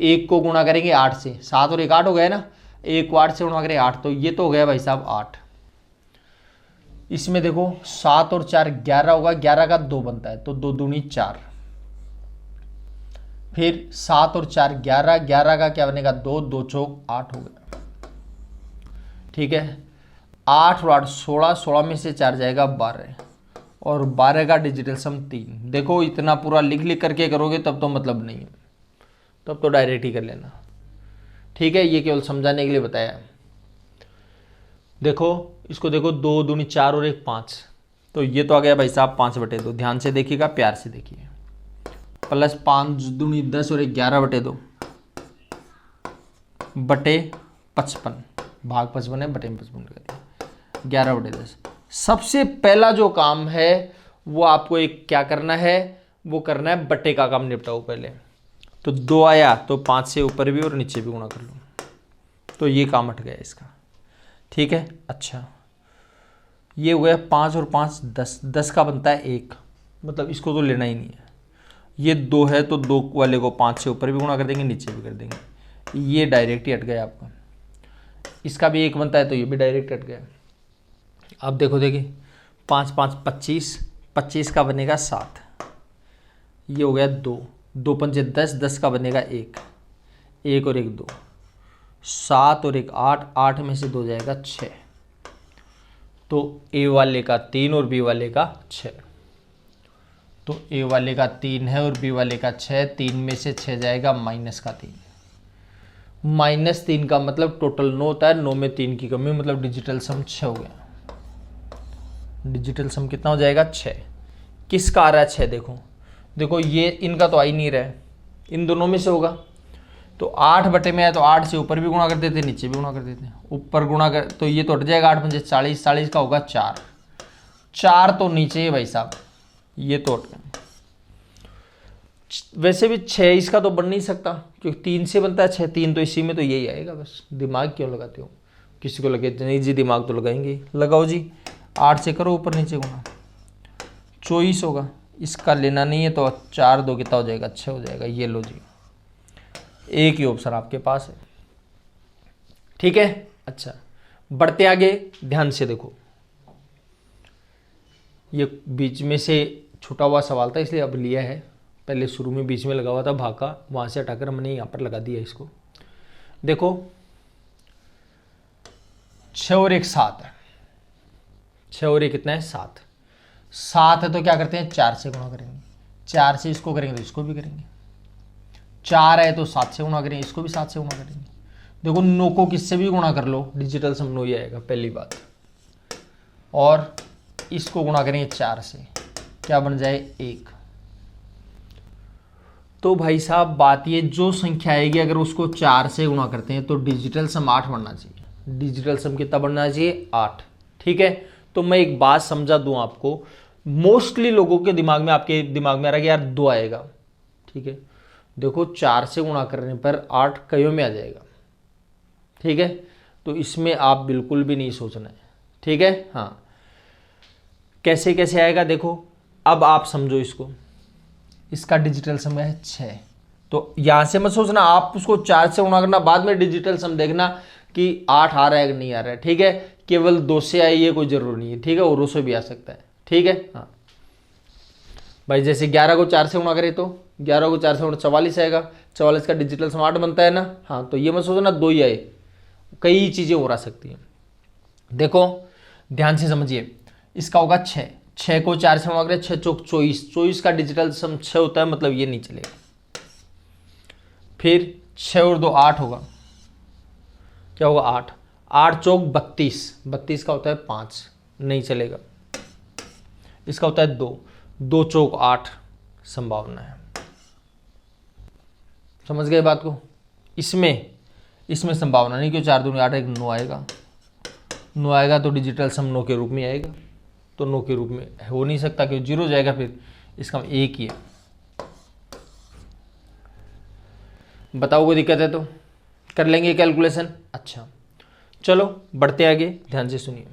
S1: 1 को गुणा करेंगे 8 से, 7 और 1 8 हो गया ना, 1 को 8 से गुणा करें 8, तो ये तो हो गया भाई साहब 8। इसमें देखो 7 और 4 11 होगा, 11 का 2 बनता है तो 2 दूनी 4, फिर 7 और 4 11, 11 का क्या बनेगा 2, 2 चौक 8 हो गया। ठीक है, 8 और 8 16, 16 में से 4 जाएगा 12, और 12 का डिजिटल सम 3। देखो इतना पूरा लिख लिख करके करोगे तब तो मतलब नहीं है, तब तो डायरेक्ट ही कर लेना। ठीक है, ये केवल समझाने के लिए बताया। देखो इसको देखो, 2 दूनी 4 और 1 5, तो ये तो आ गया भाई साहब 5/2। ध्यान से देखिएगा, प्यार से देखिए, प्लस 5 दूनी 10 और 11/2 बटे 55, भाग 55 है, बटे 55 कर दिया, 11/10। सबसे पहला जो काम है वो आपको एक क्या करना है, वो करना है बटे का काम निपटाओ पहले। तो 2 आया तो 5 से ऊपर भी और नीचे भी गुणा कर लो, तो ये काम हट गया इसका। ठीक है, अच्छा ये हो गया 5 और 5 10, 10 का बनता है 1, मतलब इसको तो लेना ही नहीं है। ये 2 है तो 2 वाले को 5 से ऊपर भी गुणा कर देंगे, नीचे भी कर देंगे, ये डायरेक्ट ही हट गया आपका। इसका भी 1 बनता है तो ये भी डायरेक्ट हट गया। अब देखो देखिए, 5 5 25, 25 का बनेगा 7, ये हो गया 2, 2 पंचे 10, 10 का बनेगा 1, 1 और 1 2, 7 और 1 8, 8 में से 2 जाएगा 6, तो ए वाले का 3 और बी वाले का 6, तो ए वाले का 3 है और बी वाले का 6, 3 में से 6 जाएगा माइनस का 3, -3 का मतलब टोटल 9 होता है, 9 में 3 की कमी, मतलब डिजिटल सम 6 हो गया। डिजिटल सम कितना हो जाएगा 6। किसका आ रहा है 6, देखो देखो ये इनका तो आ ही नहीं रहा है, इन दोनों में से होगा। तो 8 बटे में है तो 8 से ऊपर भी गुणा कर देते, नीचे भी गुणा कर देते, ऊपर गुणा कर तो ये तो हट जाएगा, 8 पंजे 40, 40 का होगा 4, 4 तो नीचे है भाई साहब, ये तो हट गया। वैसे भी 6 इसका तो बन नहीं सकता क्योंकि 3 से बनता है 6, 3 तो इसी में, तो यही आएगा। बस दिमाग क्यों लगाते हो, किसी को लगे नहीं जी दिमाग तो लगाएंगे, लगाओ जी, 8 से करो ऊपर नीचे गुणा, 24 होगा। इसका लेना नहीं है तो 4 2 कितना हो जाएगा 6 हो जाएगा, ये लो जी, एक ही ऑप्शन आपके पास है। ठीक है, अच्छा बढ़ते आगे, ध्यान से देखो, ये बीच में से छूटा हुआ सवाल था इसलिए अब लिया है, पहले शुरू में बीच में लगा हुआ था भाग का, वहां से हटाकर हमने यहां पर लगा दिया इसको। देखो 6 और 1 7 है, 6 और 1 कितना है 7, 7 है तो क्या करते हैं 4 से गुणा करेंगे, 4 से इसको करेंगे तो इसको भी करेंगे, 4 है तो 7 से गुणा करेंगे, इसको भी 7 से गुणा करेंगे। देखो 9 को किससे भी गुणा कर लो, डिजिटल सम 9 ही आएगा पहली बात, और इसको गुणा करेंगे 4 से, क्या बन जाए 1। तो भाई साहब बात ये, जो संख्या आएगी अगर उसको 4 से गुणा करते हैं तो डिजिटल सम 8 बनना चाहिए। डिजिटल सम कितना बनना चाहिए 8। ठीक है, तो मैं एक बात समझा दूं आपको, मोस्टली लोगों के दिमाग में, आपके दिमाग में आ रहा है कि यार 2 आएगा। ठीक है, देखो 4 से गुणा करने पर 8 कईयों में आ जाएगा। ठीक है, तो इसमें आप बिल्कुल भी नहीं सोचना है। ठीक है, हाँ कैसे कैसे आएगा देखो, अब आप समझो इसको, इसका डिजिटल सम है 6, तो यहां से मत सोचना, आप उसको 4 से गुणा करना, बाद में डिजिटल सम देखना कि 8 आ रहा है कि नहीं आ रहा है। ठीक है, केवल 2 से आई ये कोई जरूरी नहीं है। ठीक है, औरों से भी आ सकता है। ठीक है, हाँ भाई जैसे 11 को 4 से गुणा करें तो 11 को 4 से गुणा 44 आएगा, 44 का डिजिटल सम 8 बनता है ना। हाँ, तो ये मत सोचना 2 ही आए, कई चीजें और आ सकती हैं। देखो ध्यान से समझिए, इसका होगा 6, 6 को 4 से गुणा करें 6 चौक 24, 24 का डिजिटल सम 6 होता है, मतलब ये नहीं चलेगा। फिर 6 और 2 8 होगा, क्या होगा 8, 8 चौक 32, 32 का होता है 5, नहीं चलेगा। इसका होता है 2, 2 चौक 8, संभावना है। समझ गए बात को, इसमें संभावना नहीं, क्यों 4 दूनी 8 एक 9 आएगा, 9 आएगा तो डिजिटल सम 9 के रूप में आएगा, तो 9 के रूप में हो नहीं सकता क्यों 0 जाएगा, फिर इसका 1 ही है। बताओ कोई दिक्कत है तो कर लेंगे कैलकुलेशन। अच्छा चलो बढ़ते आगे, ध्यान से सुनिए।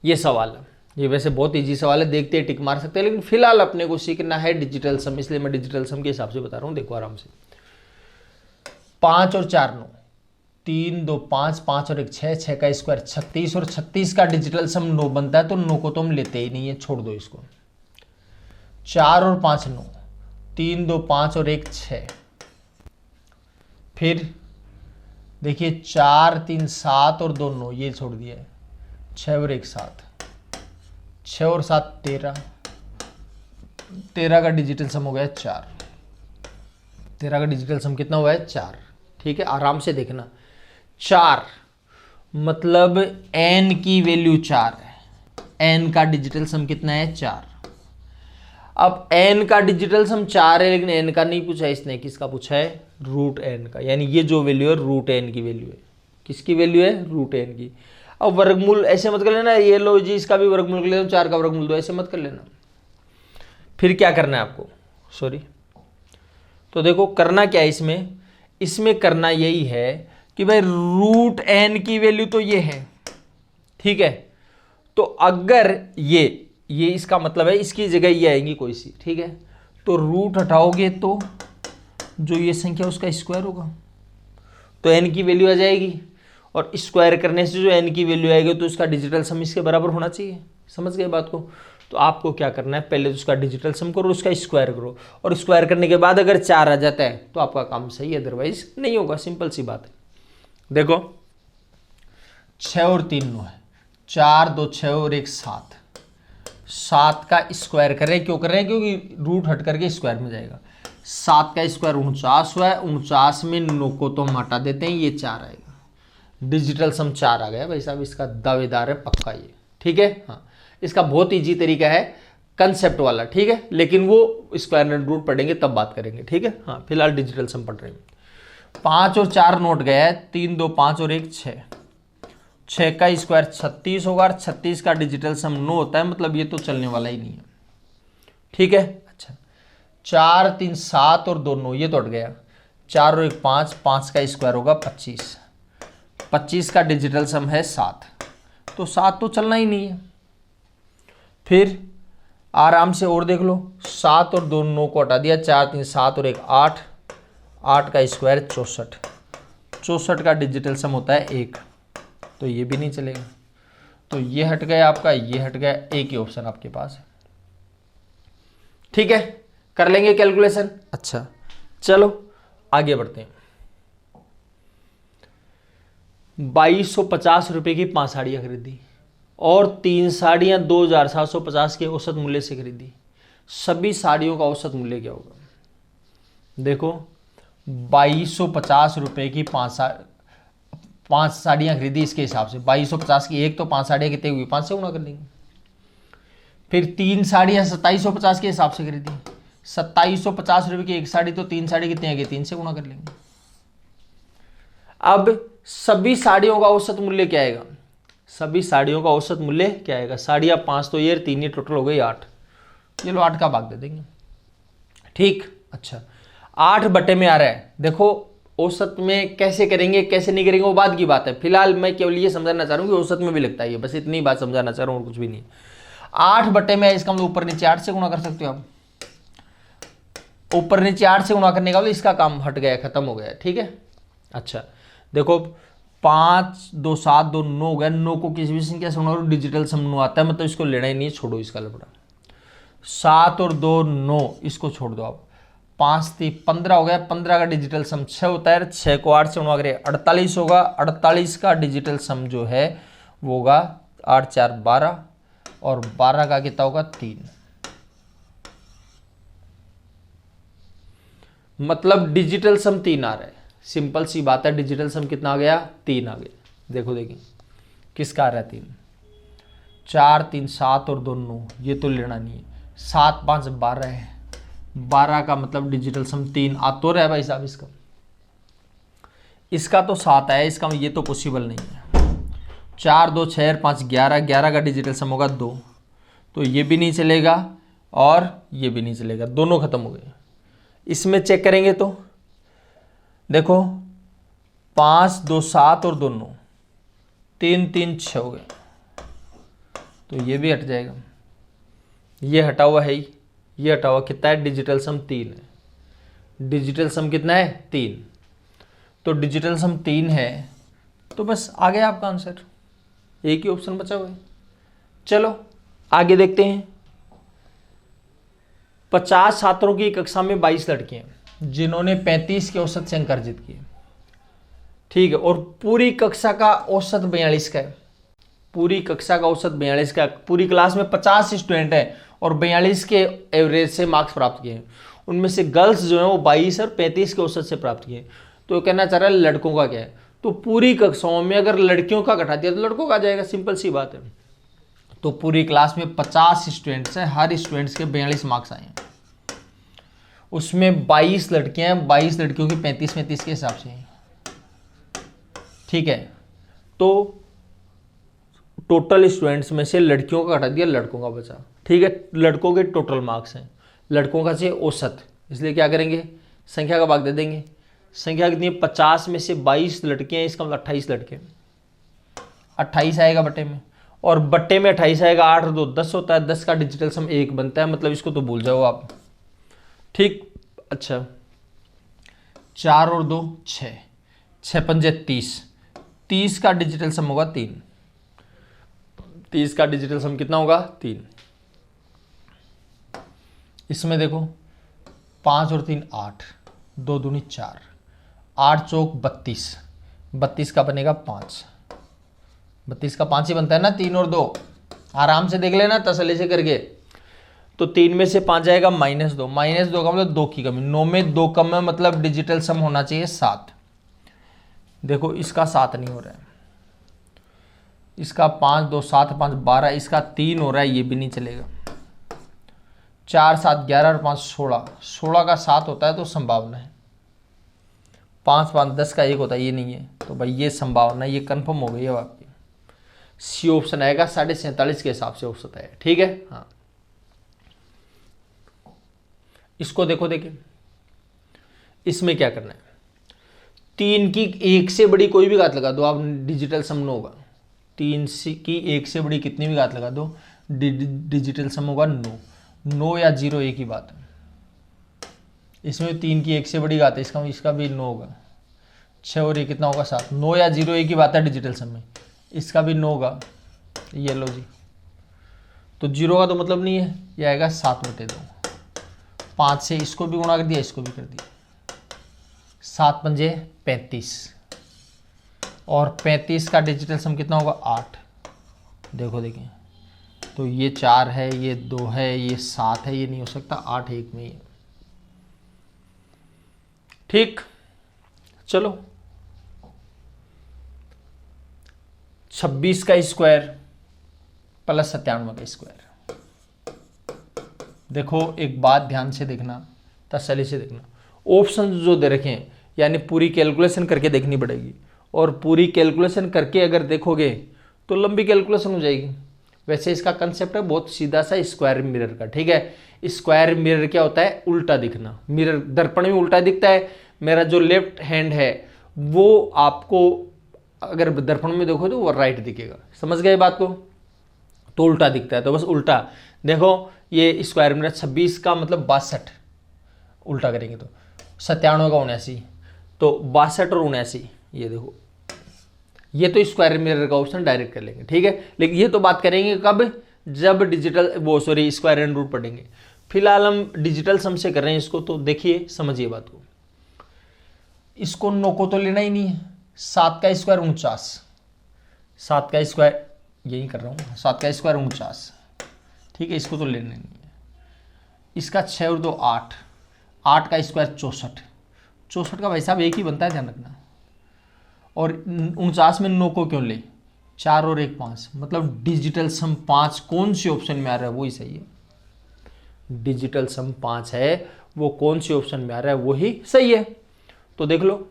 S1: ये सवाल है, ये वैसे बहुत इजी सवाल है, देखते टिक मार सकते हैं, लेकिन फिलहाल अपने को सीखना है डिजिटल सम, इसलिए मैं डिजिटल सम के हिसाब से बता रहा हूं। देखो आराम से, 5 और 4 9, 3 2 5, 5 और 1 6, 6 का स्क्वायर 36, और 36 का डिजिटल सम 9 बनता है, तो 9 को तो हम लेते ही नहीं है, छोड़ दो इसको। 4 और 5 9, 3 2 5 और 1 6। फिर देखिए 4 3 7 और 2 9, ये छोड़ दिया है। 6 और 1 7, 6 और 7 13, 13 का डिजिटल सम हो गया 4। 13 का डिजिटल सम कितना हुआ है? 4। ठीक है, आराम से देखना। 4 मतलब n की वैल्यू 4 है, n का डिजिटल सम कितना है? 4। अब n का डिजिटल सम 4 है, लेकिन n का नहीं पूछा इसने, किसका पूछा है? रूट n का, यानी ये जो वैल्यू है रूट n की वैल्यू है। किसकी वैल्यू है? रूट n की। अब वर्गमूल ऐसे मत कर लेना, ये लो जी इसका भी वर्गमूल कर लेना, 4 का वर्गमूल दो, ऐसे मत कर लेना। फिर क्या करना है आपको? सॉरी, तो देखो करना क्या है इसमें करना यही है कि भाई रूट n की वैल्यू तो ये है, ठीक है। तो अगर ये इसका मतलब है इसकी जगह ये आएंगी कोई सी, ठीक है। तो रूट हटाओगे तो जो ये संख्या उसका स्क्वायर होगा, तो n की वैल्यू आ जाएगी, और स्क्वायर करने से जो n की वैल्यू आएगी तो उसका डिजिटल सम इसके बराबर होना चाहिए। समझ गए बात को? तो आपको क्या करना है, पहले तो उसका डिजिटल सम करो, उसका स्क्वायर करो, और स्क्वायर करने के बाद अगर 4 आ जाता है तो आपका काम सही है, अदरवाइज नहीं होगा। सिंपल सी बात है। देखो 6 और 3 9 है, 4 2 6 और 1 7, 7 का स्क्वायर करें, क्यों कर रहे हैं? क्योंकि रूट हट करके स्क्वायर में जाएगा। 7 का स्क्वायर 49 हुआ है, 49 में 9 को तो हम हटा देते हैं, ये 4 आएगा, डिजिटल सम 4 आ गया भाई साहब, इसका दावेदार है पक्का ये, ठीक है। हाँ, इसका बहुत इजी तरीका है, कंसेप्ट वाला, ठीक है, लेकिन वो स्क्वायर एंड रूट पढ़ेंगे तब बात करेंगे, ठीक है। हाँ, फिलहाल डिजिटल सम पढ़ रहे हैं। 5 और 4 नोट गया है, 3 2 5 और 1 6, 6 का स्क्वायर 36 होगा, और 36 का डिजिटल सम 9 होता है, मतलब ये तो चलने वाला ही नहीं है, ठीक है। अच्छा, 4 3 7 और 2 9, ये तो हट गया। 4 और 1 5, 5 का स्क्वायर होगा 25, 25 का डिजिटल सम है 7, तो 7 तो चलना ही नहीं है। फिर आराम से और देख लो, 7 और 2 9 को हटा दिया, 4 3 7 और 1 8, 8 का स्क्वायर 64, 64 का डिजिटल सम होता है 1, तो ये भी नहीं चलेगा। तो ये हट गया आपका, ये हट गया, एक ही ऑप्शन आपके पास है, ठीक है। कर लेंगे कैलकुलेशन। अच्छा चलो आगे बढ़ते हैं। 2250 रुपए की 5 साड़ियां खरीदी, और 3 साड़ियां 2750 के औसत मूल्य से खरीदी। सभी साड़ियों का औसत मूल्य क्या होगा? देखो 2250 रुपए की 5 साड़ियां खरीदी, इसके हिसाब से 2250 की एक, तो 5 साड़ियां कितनी हुई? 5 से गुणा कर लेंगे। फिर 3 साड़ियां 2750 के हिसाब से खरीदी, 2750 रुपए की एक साड़ी, तो 3 साड़ी कितनी आ गई? 3 से गुणा कर लेंगे। अब सभी साड़ियों का औसत मूल्य क्या आएगा? सभी साड़ियों का औसत मूल्य क्या आएगा? साड़ियां 5 तो ये 3, ये टोटल हो गई 8, ये लो 8 का भाग दे देंगे, ठीक। अच्छा 8 बटे में आ रहा है, देखो औसत में कैसे करेंगे कैसे नहीं करेंगे वो बाद की बात है, फिलहाल मैं केवल ये समझाना चाह रहा हूँ कि औसत में भी लगता है, बस इतनी बात समझाना चाह रहा हूँ, कुछ भी नहीं। 8 बटे में इसका मतलब ऊपर नीचे 8 से गुणा कर सकते हो आप, ऊपर नीचे 8 से गुणा करने का मतलब इसका काम हट गया, खत्म हो गया, ठीक है। अच्छा देखो 5 2 7 2 9 हो गया, 9 को किसी भी संख्या से गुणा करो, डिजिटल सम 9 आता है, मतलब इसको लेना ही नहीं, छोड़ो इसका लफड़ा। 7 और 2 9, इसको छोड़ दो आप। 5 3 15 हो गया, 15 का डिजिटल सम 6 होता है, 6 को 8 से गुणा करें 48 होगा, 48 का डिजिटल सम जो है वो होगा 8 4 12, और 12 का कितना होगा? 3, मतलब डिजिटल सम 3 आ रहा है। सिंपल सी बात है, डिजिटल सम कितना आ गया? 3 आ गया। देखो देखिए किसका आ रहा है? 3 4 3 7 और 2 9, ये तो लेना नहीं है। 7 5 12 है, 12 का मतलब डिजिटल सम 3 आ तो रहा है भाई साहब। इसका तो 7 है, इसका ये तो पॉसिबल नहीं है। 4 2 6 और 5 11, 11 का डिजिटल सम होगा 2, तो ये भी नहीं चलेगा और ये भी नहीं चलेगा, दोनों खत्म हो गए। इसमें चेक करेंगे तो देखो 5 2 7 और 2 9, 3 3 6 हो गए, तो ये भी हट जाएगा, ये हटा हुआ है ही, ये हटा हुआ, कितना है? डिजिटल सम 3 है। डिजिटल सम कितना है? 3, तो डिजिटल सम 3 है, तो बस आ गया आपका आंसर, एक ही ऑप्शन बचा हुआ है। चलो आगे देखते हैं। 50 छात्रों की कक्षा में 22 लड़के हैं जिन्होंने 35 के औसत से अंक अर्जित किए, ठीक है, और पूरी कक्षा का औसत 42 का है। पूरी कक्षा का औसत 42 का, पूरी क्लास में 50 स्टूडेंट हैं और 42 के एवरेज से मार्क्स प्राप्त किए हैं। उनमें से गर्ल्स जो है वो 22 और 35 के औसत से प्राप्त किए। तो कहना चाह रहा है लड़कों का क्या है, तो पूरी कक्षाओं में अगर लड़कियों का घटा दिया तो लड़कों का आ जाएगा, सिंपल सी बात है। तो पूरी क्लास में 50 स्टूडेंट्स हैं, हर स्टूडेंट्स के 42 मार्क्स आए हैं, उसमें 22 लड़कियां हैं, 22 लड़कियों की 35-35 के हिसाब से हैं, ठीक है। तो टोटल स्टूडेंट्स में से लड़कियों का घटा दिया, लड़कों का बचा, ठीक है। लड़कों के टोटल मार्क्स हैं, लड़कों का चाहिए औसत, इसलिए क्या करेंगे, संख्या का भाग दे देंगे। संख्या कितनी है, 50 में से 22 लड़के हैं, इसका मतलब 28 लड़के, 28 आएगा बटे में, और बट्टे में 28 आएगा, 8 और 2 10 होता है, 10 का डिजिटल सम 1 बनता है, मतलब इसको तो भूल जाओ आप, ठीक। अच्छा 4 और 2 6, 6 पंजे 30, 30 का डिजिटल सम होगा 3, 30 का डिजिटल सम कितना होगा 3। इसमें देखो 5 और 3 8, 2 दूनी 4, 8 चौक 32, 32 का बनेगा 5, 32 का 5 ही बनता है ना, 3 और 2, आराम से देख लेना तसल्ली से करके। तो 3 में से 5 जाएगा -2, -2 का मतलब 2 की कमी, 9 में 2 कम है, मतलब डिजिटल सम होना चाहिए 7। देखो इसका 7 नहीं हो रहा है, इसका 5 2 7 5 12, इसका 3 हो रहा है, ये भी नहीं चलेगा। 4 7 11 और 5 16, 16 का 7 होता है तो संभावना है, 5 5 10 का 1 होता है, ये नहीं है, तो भाई ये संभावना, ये कंफर्म हो गई है आपकी। सी ऑप्शन आएगा, 47.5 के हिसाब से औसत है, ठीक है। हाँ इसको देखो, देखिए इसमें क्या करना है, 3 की 1 से बड़ी कोई भी घात लगा दो आप, डिजिटल सम 9 होगा। 3 की 1 से बड़ी कितनी भी घात लगा दो, डिजिटल सम होगा 9, 9 या 0 एक ही बात है। इसमें 3 की 1 से बड़ी घात है, इसका भी 9 होगा, 6 और 1 कितना होगा 7, 9 या 0 एक ही बात है डिजिटल सम में, इसका भी 9 होगा, ये लो जी। तो 0 का तो मतलब नहीं है, ये आएगा 7/2, 5 से इसको भी गुणा कर दिया, इसको भी कर दिया, 7 पंजे 35, और 35 का डिजिटल सम कितना होगा 8। देखो देखें, तो ये 4 है, ये 2 है, ये 7 है, ये नहीं हो सकता, 8 1 में ही है, ठीक। चलो 26 का स्क्वायर प्लस 97 का स्क्वायर। देखो एक बात ध्यान से देखना, तसल्ली से देखना, ऑप्शन जो दे रखे हैं यानी पूरी कैलकुलेशन करके देखनी पड़ेगी, और पूरी कैलकुलेशन करके अगर देखोगे तो लंबी कैलकुलेशन हो जाएगी। वैसे इसका कंसेप्ट है बहुत सीधा सा, स्क्वायर मिरर का, ठीक है। स्क्वायर मिरर क्या होता है, उल्टा दिखना, मिरर दर्पण में उल्टा दिखता है। मेरा जो लेफ्ट हैंड है वो आपको अगर दर्पण में देखो तो वो राइट दिखेगा, समझ गए बात को, तो उल्टा दिखता है, तो बस उल्टा देखो। ये स्क्वायर मिरर 26 का मतलब 62, उल्टा करेंगे तो 97 का 79, तो 62 और 79, ये देखो, ये तो स्क्वायर मिरर का ऑप्शन डायरेक्ट कर लेंगे, ठीक है। लेकिन ये तो बात करेंगे कब, जब डिजिटल स्क्वायर एंड रूट पढ़ेंगे। फिलहाल हम डिजिटल सम से कर रहे हैं इसको, तो देखिए समझिए बात को। इसको 9 को तो लेना ही नहीं है, 7 का स्क्वायर 49, 7 का स्क्वायर यही कर रहा हूँ, 7 का स्क्वायर 49, ठीक है, इसको तो लेना नहीं है। इसका 6 और 2 8, 8 का स्क्वायर 64, 64 का भाई साहब एक ही बनता है, ध्यान रखना। और 49 में 9 को क्यों ले, 4 और 1 5, मतलब डिजिटल सम 5 कौन सी ऑप्शन में आ रहा है वही सही है। डिजिटल सम 5 है वो कौन सी ऑप्शन में आ रहा है वही सही है। तो देख लो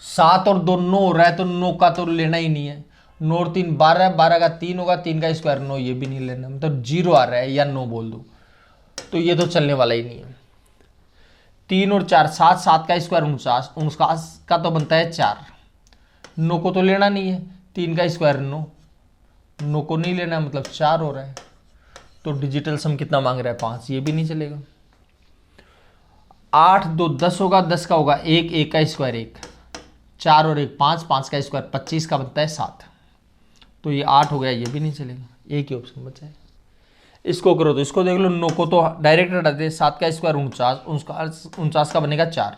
S1: 7 और 2 9 हो रहा है, तो 9 का तो लेना ही नहीं है। 9 और 3 12, 12 का 3 होगा, 3 का स्क्वायर 9, ये भी नहीं लेना, मतलब 0 आ रहा है या 9 बोल दो, तो ये तो चलने वाला ही नहीं है। 3 और 4 7, 7 का स्क्वायर 49, 49 का तो बनता है 4, 9 को तो लेना नहीं है, 3 का स्क्वायर 9, 9 को नहीं लेना मतलब 4 हो रहा है, तो डिजिटल सम कितना मांग रहा है 5, ये भी नहीं चलेगा। 8 2 10 होगा, 10 का होगा 1, 1 का स्क्वायर 1, 4 और 1 5, 5 का स्क्वायर 25 का बनता है 7। तो ये 8 हो गया, ये भी नहीं चलेगा, एक ही ऑप्शन बचा है। इसको करो तो इसको देख लो, 9 को तो डायरेक्ट हटा दे, 7 का स्क्वायर 49, 49 का बनेगा 4,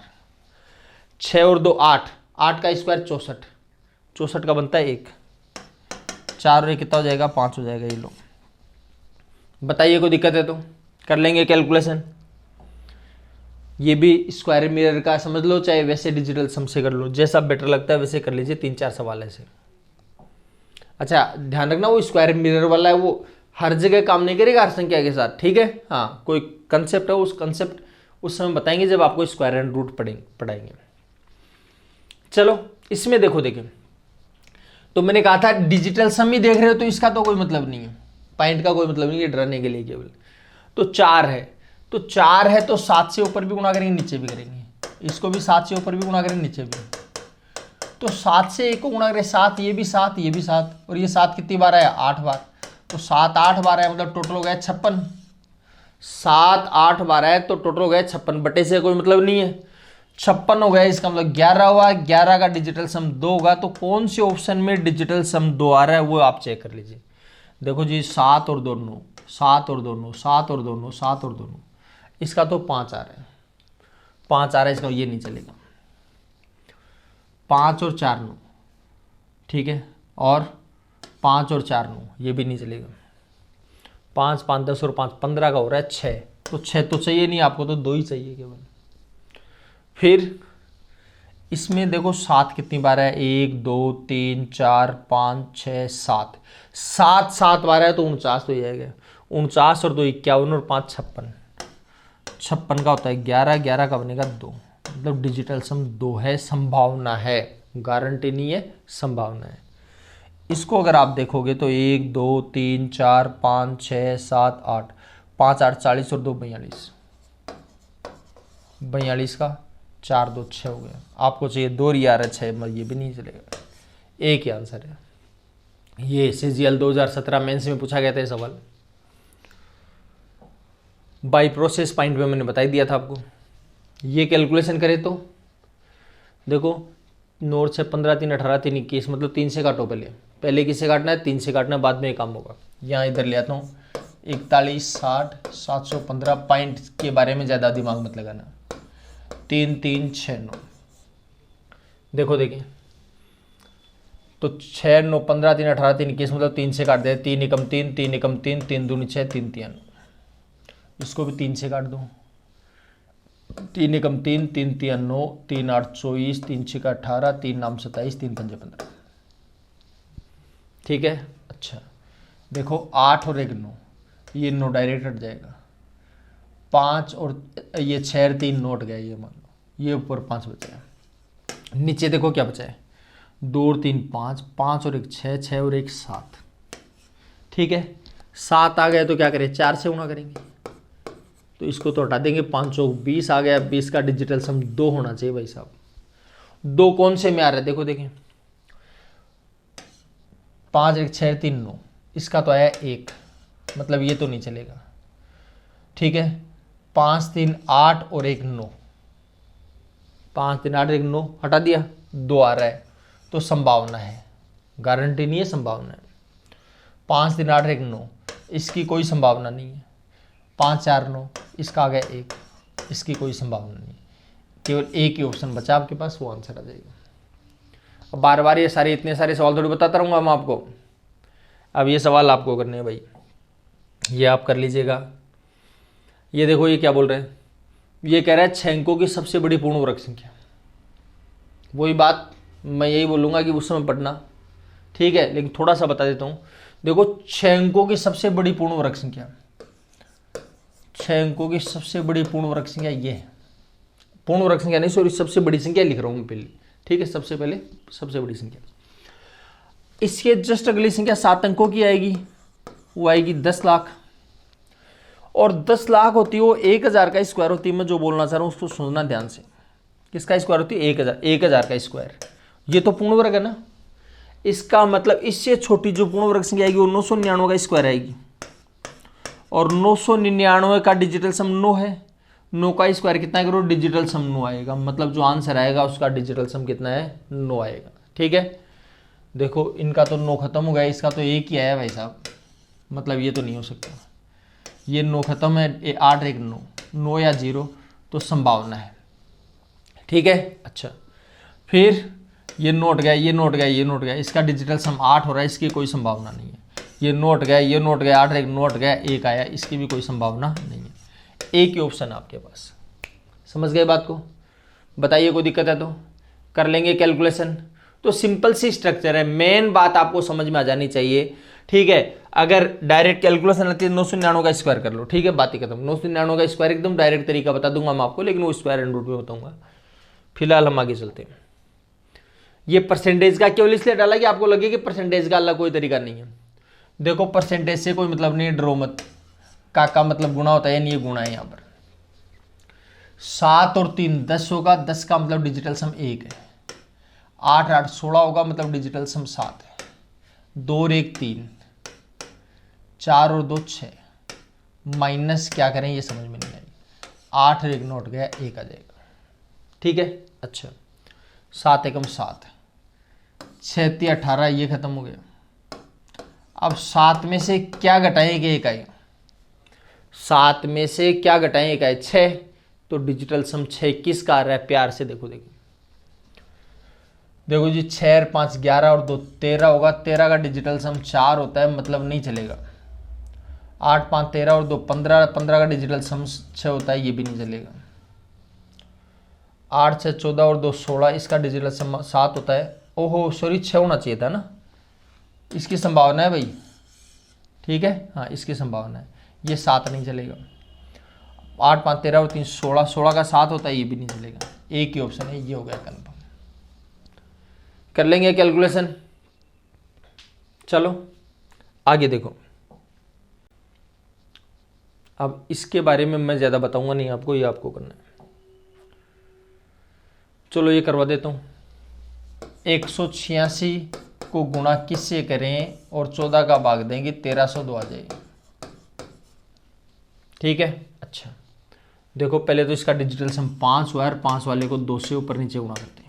S1: 6 और 2 8, 8 का स्क्वायर 64, 64 का बनता है 1, 4 और 1 कितना हो जाएगा 5 हो जाएगा। ये लो बताइए, कोई दिक्कत है तो कर लेंगे कैलकुलेशन। ये भी स्क्वायर मिरर का समझ लो, चाहे वैसे डिजिटल सम से कर लो, जैसा बेटर लगता है वैसे कर लीजिए। 3-4 सवाल ऐसे। अच्छा ध्यान रखना, वो स्क्वायर मिरर वाला है वो हर जगह काम नहीं करेगा हर संख्या के साथ, ठीक है। हाँ कोई कंसेप्ट है, उस कंसेप्ट उस समय बताएंगे जब आपको स्क्वायर एंड रूट पढ़ाएंगे। चलो इसमें देखो, देखिए तो मैंने कहा था डिजिटल सम ही देख रहे हो तो इसका तो कोई मतलब नहीं है, पॉइंट का कोई मतलब नहीं है, डराने के लिए केवल। तो 4 है, तो 4 है तो 7 से ऊपर भी गुणा करेंगे, नीचे भी करेंगे, इसको भी 7 से ऊपर भी गुणा करेंगे, नीचे भी। तो 7 से 1 को गुणा करें 7, ये भी 7, ये भी 7, और ये 7 कितनी बार आया 8 बार। तो 7 8 बार है, मतलब टोटल हो गया 56। 7 8 बार है तो टोटल हो गया 56, बटे से कोई मतलब नहीं है, 56 हो गया, इसका मतलब 11 हुआ। 11 का डिजिटल सम 2 होगा। तो कौन से ऑप्शन में डिजिटल सम 2 आ रहा है वो आप चेक कर लीजिए। देखो जी 7 और 2 9, 7 और 2 9, 7 और 2 9, 7 और 2 9, इसका तो 5 आ रहा है, 5 आ रहा है, इसका ये नहीं चलेगा। 5 और 4 9, ठीक है, और 5 और 4 9, ये भी नहीं चलेगा। 5 5 10 और 5 15 का हो रहा है 6, तो 6 तो चाहिए नहीं आपको, तो 2 ही चाहिए केवल। फिर इसमें देखो 7 कितनी बार है, 1 2 3 4 5 6 7, 7 7 बार है तो 49 तो हो जाएगा। 49 और 2 51 और 5 56, 56 का होता है 11, 11 का बनेगा 2, मतलब डिजिटल सम 2 है, संभावना है, गारंटी नहीं है, संभावना है। इसको अगर आप देखोगे तो 1 2 3 4 5 6 7 8, 5 8 40 और 2 42, 42 का 4 2 6 हो गया। आपको चाहिए 2 यार 6, ये भी नहीं चलेगा, एक ही आंसर है। ये CGL 2017 मेंस में पूछा गया था ये सवाल, बाई प्रोसेस पॉइंट में मैंने बता ही दिया था आपको। ये कैलकुलेशन करें तो देखो 9 6 15 3 18 3 21, मतलब 3 से काटो, पहले किससे काटना है, 3 से काटना है, बाद में ये काम होगा। यहाँ इधर ले आता हूँ, 41 60 715, पॉइंट के बारे में ज़्यादा दिमाग मत लगाना। 3 3 6 9, देखो देखिए तो 6 9 15 3 18 3 21, मतलब 3 से काट दे, 3 एकम 3 3 एकम 3 3 दूनी 6 3 3 9, इसको भी 3 से काट दो, 3 एकम 3 3 3 9 3 8 24 3 6 18 3 9 27 3 5 15, ठीक है। अच्छा देखो 8 और 1 9, ये 9 डायरेक्ट हट जाएगा, 5 और ये 6 और 3 9 हट गया, ये मान लो ये ऊपर 5 बचा है, नीचे देखो क्या बचा है 2 और 3 5, 5 और 1 6, 6 और 1 7, ठीक है। 7 आ गया तो क्या करें, 4 से गुणा करेंगे, तो इसको तो हटा देंगे, 5 और 20 आ गया, 20 का डिजिटल सम 2 होना चाहिए भाई साहब। 2 कौन से में आ रहा है, देखो देखें 5 1 6 3 9, इसका तो आया 1, मतलब ये तो नहीं चलेगा, ठीक है। 5 3 8 और 1 9, 5 3 8 1 9 हटा दिया, 2 आ रहा है, तो संभावना है, गारंटी नहीं है, संभावना है। 5 3 8 1 9, इसकी कोई संभावना नहीं है। 5 4 9, इसका आ गया 1, इसकी कोई संभावना नहीं, केवल एक ही ऑप्शन बचा आपके पास, वो आंसर आ जाएगा। अब बार बार ये सारे इतने सारे सवाल थोड़ी बताता रहूँगा मैं आपको, अब ये सवाल आपको करने हैं भाई, ये आप कर लीजिएगा। ये देखो ये क्या बोल रहे हैं, ये कह रहा है 6 अंकों की सबसे बड़ी पूर्ण वर्ग संख्या। वही बात मैं यही बोलूँगा कि उस समय पढ़ना, ठीक है, लेकिन थोड़ा सा बता देता हूँ। देखो 6 अंकों की सबसे बड़ी पूर्ण वर्ग संख्या, 6 अंकों की सबसे बड़ी पूर्ण वर्ग संख्या ये है, पूर्ण वर्ग संख्या नहीं सॉरी, सबसे बड़ी संख्या लिख रहा हूँ मैं पहले, ठीक है, सबसे पहले सबसे बड़ी संख्या। इसके जस्ट अगली संख्या 7 अंकों की आएगी, वो आएगी 10 लाख, और 10 लाख होती है वो 1000 का स्क्वायर होती है। मैं जो बोलना चाह रहा हूँ उसको सुनना ध्यान से, किसका स्क्वायर होती है 1000 का स्क्वायर, ये तो पूर्ण वर्ग है ना। इसका मतलब इससे छोटी जो पूर्ण वर्ग संख्या आएगी वो 999 का स्क्वायर आएगी, और 999 का डिजिटल सम 9 है, 9 का स्क्वायर कितना करो, डिजिटल सम 9 आएगा, मतलब जो आंसर आएगा उसका डिजिटल सम कितना है, 9 आएगा। ठीक है, देखो इनका तो 9 खत्म हो गया, इसका तो 1 ही आया भाई साहब, मतलब ये तो नहीं हो सकता, ये 9 खत्म है, 8 1 9, 9 या 0 तो संभावना है। ठीक है, अच्छा फिर ये नोट गया, ये नोट गया, ये नोट गया, इसका डिजिटल सम 8 हो रहा है, इसकी कोई संभावना नहीं है। ये नोट गया, ये नोट गया, 8 1 नोट गया, 1 आया, इसकी भी कोई संभावना नहीं है। एक ही ऑप्शन आपके पास। समझ गए बात को? बताइए कोई दिक्कत है तो कर लेंगे कैलकुलेशन। तो सिंपल सी स्ट्रक्चर है, मेन बात आपको समझ में आ जानी चाहिए। ठीक है, अगर डायरेक्ट कैलकुलेशन आती है 999 का स्क्वायर कर लो, ठीक है, बात ही खत्म। 999 का स्क्वायर एकदम डायरेक्ट तरीका बता दूंगा मैं आपको, लेकिन वो स्क्वायर एंड रूट में बताऊंगा। फिलहाल हम आगे चलते हैं। ये परसेंटेज का केवल इसलिए डाला कि आपको लगे कि परसेंटेज का अलग कोई तरीका नहीं है। देखो परसेंटेज से कोई मतलब नहीं, डरो मत। का मतलब गुणा होता है, ये गुणा है यहाँ पर। 7 और 3 10 होगा, 10 का मतलब डिजिटल सम 1 है। 8 8 16 होगा, मतलब डिजिटल सम 7 है। 2 और 1 3, 4 और 2 6, माइनस क्या करें ये समझ में नहीं आई। 8 और 1 नोट गया, 1 आ जाएगा। ठीक है, अच्छा 7 एकम 7, 6 3 18, ये खत्म हो गया। अब 7 में से क्या घटाएं कि 1 आएगा, 7 में से क्या घटाएं 1 आए, 6, तो डिजिटल सम 6 किसका आ रहा है, प्यार से देखो देखो जी, 6 और 5 11 और 2 13 होगा, 13 का डिजिटल सम 4 होता है, मतलब नहीं चलेगा। 8 5 13 और 2 15, 15 का डिजिटल सम 6 होता है, ये भी नहीं चलेगा। 8 6 14 और 2 16, इसका डिजिटल सम 7 होता है। ओहो सॉरी, 6 होना चाहिए था ना, इसकी संभावना है भाई। ठीक है, हाँ इसकी संभावना है, ये 7 नहीं चलेगा। 8 5 13 और 3 16, 16 का 7 होता है, ये भी नहीं चलेगा। एक ही ऑप्शन है, ये हो गया कन्फर्म। कर लेंगे कैलकुलेशन। चलो आगे देखो। अब इसके बारे में मैं ज़्यादा बताऊंगा नहीं आपको, ये आपको करना है। चलो ये करवा देता हूँ। 186 को गुणा किससे करें और 14 का भाग देंगे, 1302 आ जाएगी। ठीक है, अच्छा देखो पहले तो इसका डिजिटल सम 5 हुआ है, 5 वाले को 2 से ऊपर नीचे गुणा करते हैं।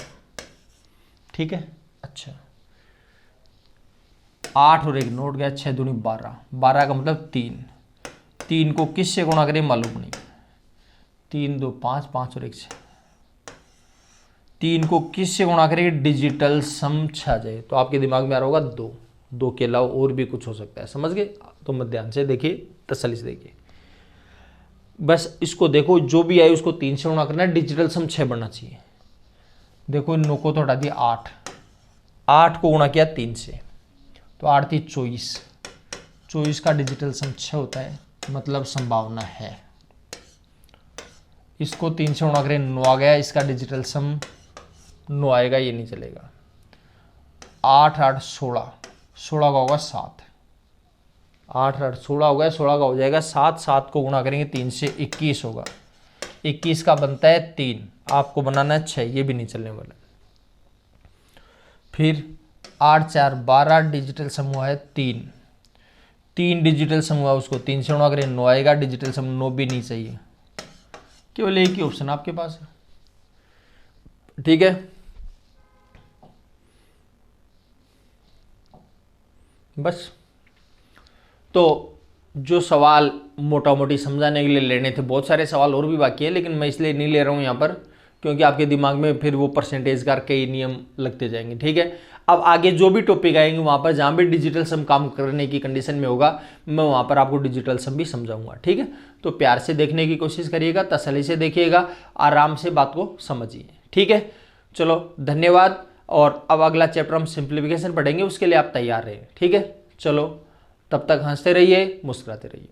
S1: ठीक है, अच्छा 8 और 1 नोट गया, 6 दूनी 12, 12 का मतलब 3, 3 को किससे गुणा करें मालूम नहीं। 3 2 5, 5 और 1 6, 3 को किससे गुणा करेंगे, डिजिटल सम 6 आ जाए। तो आपके दिमाग में आ रहा होगा 2, 2 के अलावा और भी कुछ हो सकता है, समझ गए? तो मत ध्यान से देखिए, तसल्ली से देखिए, बस इसको देखो, जो भी आए उसको 3 से गुणा करना है, डिजिटल सम 6 बनना चाहिए। देखो 9 को तो हटा दिया, 8, 8 को गुणा किया 3 से, तो 8 3 24, 24 का डिजिटल सम 6 होता है, मतलब संभावना है। इसको 3 से गुणा करें, 9 आ गया, इसका डिजिटल सम 9 आएगा, ये नहीं चलेगा। 8 8 16, 16 का होगा 7, 8 8 16 हो गया, 16 का हो जाएगा 7, 7 को गुणा करेंगे 3 से, 21 होगा। 21 का बनता है 3, आपको बनाना है 6, ये भी नहीं चलने वाला। फिर 8 4 12, डिजिटल सम हुआ है 3, 3 डिजिटल सम हुआ, उसको 3 से गुणा करें 9 आएगा, डिजिटल सम 9 भी नहीं चाहिए। केवल एक ही ऑप्शन आपके पास है। ठीक है, बस तो जो सवाल मोटा मोटी समझाने के लिए लेने थे, बहुत सारे सवाल और भी बाकी है, लेकिन मैं इसलिए नहीं ले रहा हूँ यहाँ पर, क्योंकि आपके दिमाग में फिर वो परसेंटेज का कई नियम लगते जाएंगे। ठीक है, अब आगे जो भी टॉपिक आएंगे वहाँ पर जहाँ भी डिजिटल सम काम करने की कंडीशन में होगा, मैं वहाँ पर आपको डिजिटल सम भी समझाऊंगा। ठीक है, तो प्यार से देखने की कोशिश करिएगा, तसल्ली से देखिएगा, आराम से बात को समझिए। ठीक है, चलो धन्यवाद। और अब अगला चैप्टर हम सिंप्लीफिकेशन पढ़ेंगे, उसके लिए आप तैयार रहिए। ठीक है, चलो तब तक हंसते रहिए, मुस्कुराते रहिए।